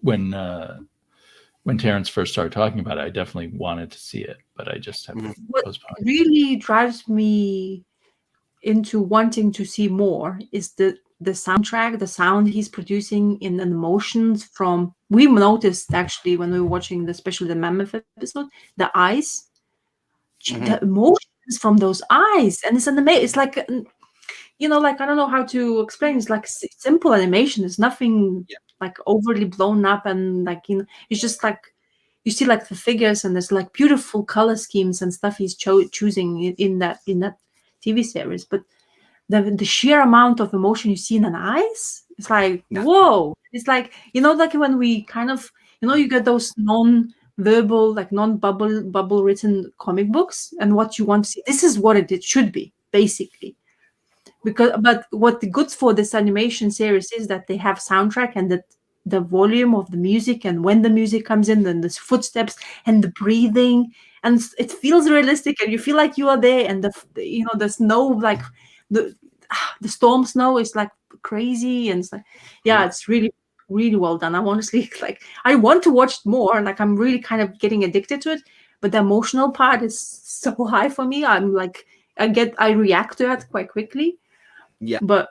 when Terrence first started talking about it, I definitely wanted to see it, but I just have to What postpone. really drives me into wanting to see more is the soundtrack, the sound he's producing in the emotions from. We noticed actually when we were watching, especially the Mammoth episode, the eyes, the emotions from those eyes, and it's an amazing. It's like, like, I don't know how to explain. It's like simple animation. It's nothing like overly blown up, and like, it's just like you see like the figures, and there's like beautiful color schemes and stuff he's choosing in that TV series. But the sheer amount of emotion you see in an eyes, it's like, whoa. It's like, like when we kind of, you get those non-verbal, like non-bubble written comic books, and what you want to see, this is what it should be basically. But what the good for this animation series is that they have soundtrack, and that the volume of the music, and when the music comes in, then the footsteps and the breathing, and it feels realistic, and you feel like you are there, and the snow, like the storm snow is like crazy, and it's like, it's really, really well done. I'm honestly like, I want to watch more, like I'm really kind of getting addicted to it, but the emotional part is so high for me. I'm like, I react to it quite quickly. Yeah, but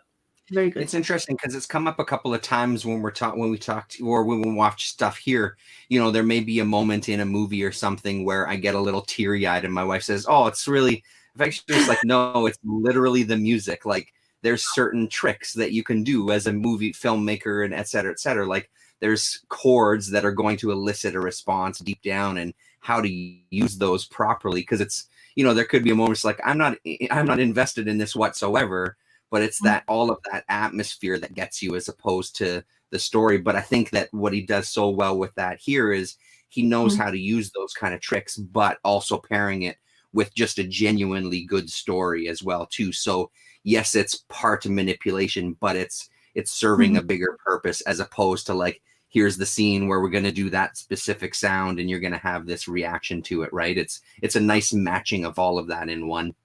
very good. It's interesting because it's come up a couple of times when we talked or when we watch stuff here. There may be a moment in a movie or something where I get a little teary-eyed, and my wife says, "Oh, it's really." It's like, no, it's literally the music. Like, there's certain tricks that you can do as a movie filmmaker, and et cetera, et cetera. Like, there's chords that are going to elicit a response deep down, and how to use those properly. Because it's, there could be a moment like, I'm not invested in this whatsoever. But it's that all of that atmosphere that gets you, as opposed to the story. But I think that what he does so well with that here is he knows how to use those kind of tricks, but also pairing it with just a genuinely good story as well too. So yes, it's part of manipulation, but it's serving a bigger purpose, as opposed to like, here's the scene where we're going to do that specific sound and you're going to have this reaction to it, right? It's a nice matching of all of that in one.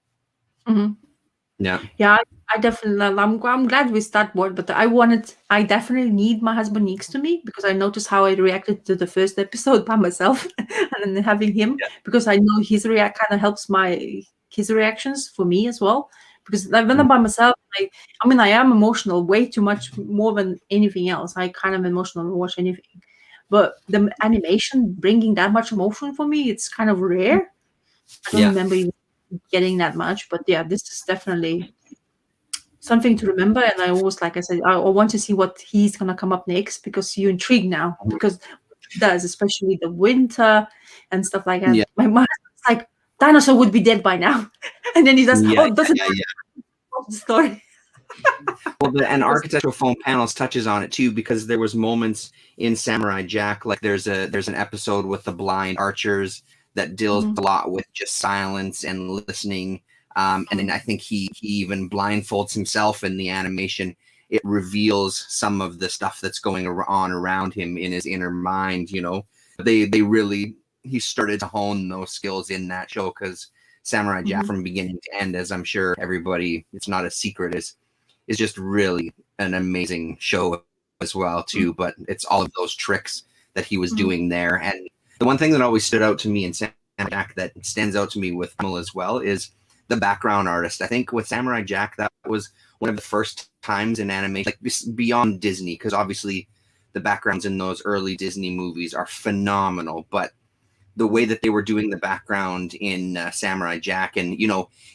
Yeah, I definitely, I'm glad we start board, but I definitely need my husband next to me, because I noticed how I reacted to the first episode by myself, and then having him, because I know his react kind of helps his reactions for me as well. Because when I'm by myself, I am emotional way too much, more than anything else. I kind of emotional to watch anything, but the animation bringing that much emotion for me, it's kind of rare. I don't remember even getting that much, but this is definitely something to remember. And I always, like I said, I want to see what he's gonna come up next, because you're intrigued now, because he does, especially the winter and stuff like that. My mind's like, dinosaur would be dead by now, and then he does the story. Well, and Architectural Foam Panels touches on it too, because there was moments in Samurai Jack, like there's an episode with the blind archers that deals a lot with just silence and listening. And then I think he even blindfolds himself in the animation. It reveals some of the stuff that's going on around him in his inner mind. He started to hone those skills in that show, because Samurai Jack from beginning to end, as I'm sure everybody, it's not a secret, is just really an amazing show as well too. But it's all of those tricks that he was doing there. And the one thing that always stood out to me in Samurai Jack, that stands out to me with Hamill as well, is the background artist. I think with Samurai Jack, that was one of the first times in animation, like beyond Disney, because obviously the backgrounds in those early Disney movies are phenomenal, but the way that they were doing the background in Samurai Jack, and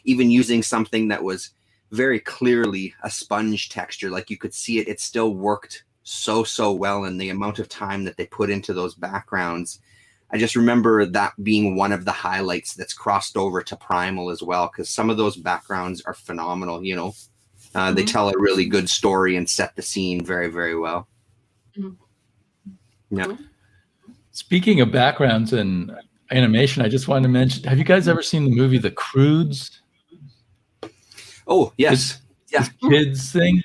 even using something that was very clearly a sponge texture, like you could see it still worked so well. And the amount of time that they put into those backgrounds, I just remember that being one of the highlights that's crossed over to Primal as well, because some of those backgrounds are phenomenal. They tell a really good story and set the scene very, very well. Yeah. Speaking of backgrounds and animation, I just wanted to mention, have you guys ever seen the movie The Croods? Oh, yes. This kids thing?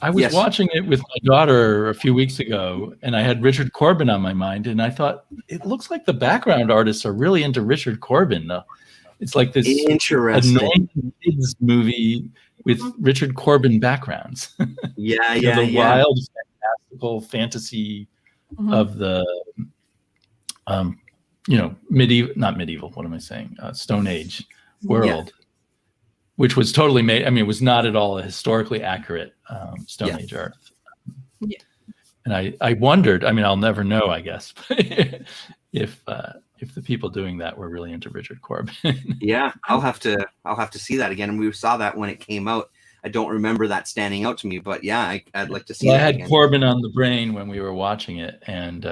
I was watching it with my daughter a few weeks ago, and I had Richard Corbin on my mind, and I thought, it looks like the background artists are really into Richard Corbin. It's like this Interesting. annoying kids movie with Richard Corbin backgrounds. Yeah, the wild, fantastical fantasy of the, not medieval, what am I saying? Stone Age world. Which was totally made. I mean, it was not at all a historically accurate Stone Age art. Yeah. And I wondered. I mean, I'll never know, I guess, if the people doing that were really into Richard Corbin. Yeah, I'll have to see that again. And we saw that when it came out. I don't remember that standing out to me, but yeah, I'd like to see. Well, I had again. Corbin on the brain when we were watching it, and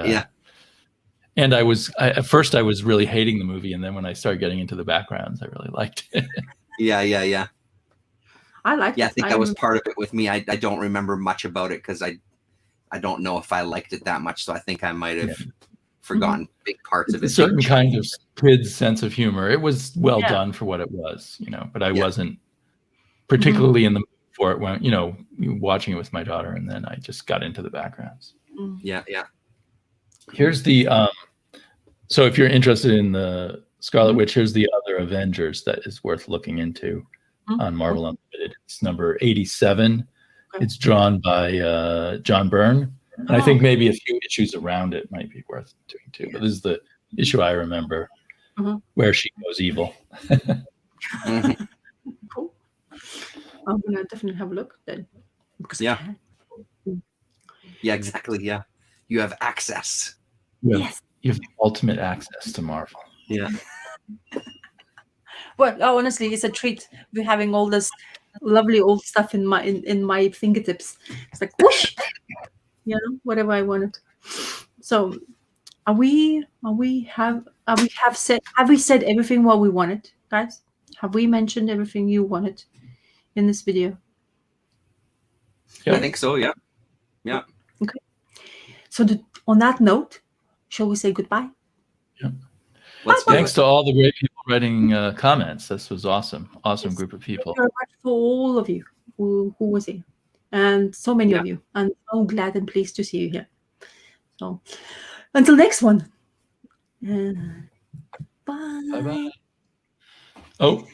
and at first I was really hating the movie, and then when I started getting into the backgrounds, I really liked it. Yeah. I liked it. I think that was part of it with me. I don't remember much about it because I don't know if I liked it that much. So I think I might have forgotten big parts of it. A certain kind of kids' sense of humor. It was well done for what it was, but I wasn't particularly in the mood for it when, watching it with my daughter, and then I just got into the backgrounds. Yeah. Here's the so if you're interested in the Scarlet Witch, here's the other Avengers that is worth looking into on Marvel Unlimited. It's number 87. Okay. It's drawn by John Byrne. And I think maybe a few issues around it might be worth doing too. But this is the issue I remember where she goes evil. Cool. I'm going to definitely have a look then. Yeah, exactly. Yeah. You have access. Yes. You have the ultimate access to Marvel. Yeah. Well, honestly, it's a treat. We're having all this lovely old stuff in my fingertips. It's like whoosh, whatever I wanted. So, have we said everything what we wanted, guys? Have we mentioned everything you wanted in this video? Yeah, I think so. Yeah. Okay. So, on that note, shall we say goodbye? Yeah. Thanks to all the great people writing comments. This was awesome. Awesome group of people. Thank you very much for all of you who was here. And so many of you. I'm so glad and pleased to see you here. So until next one. Bye. Bye-bye. Oh.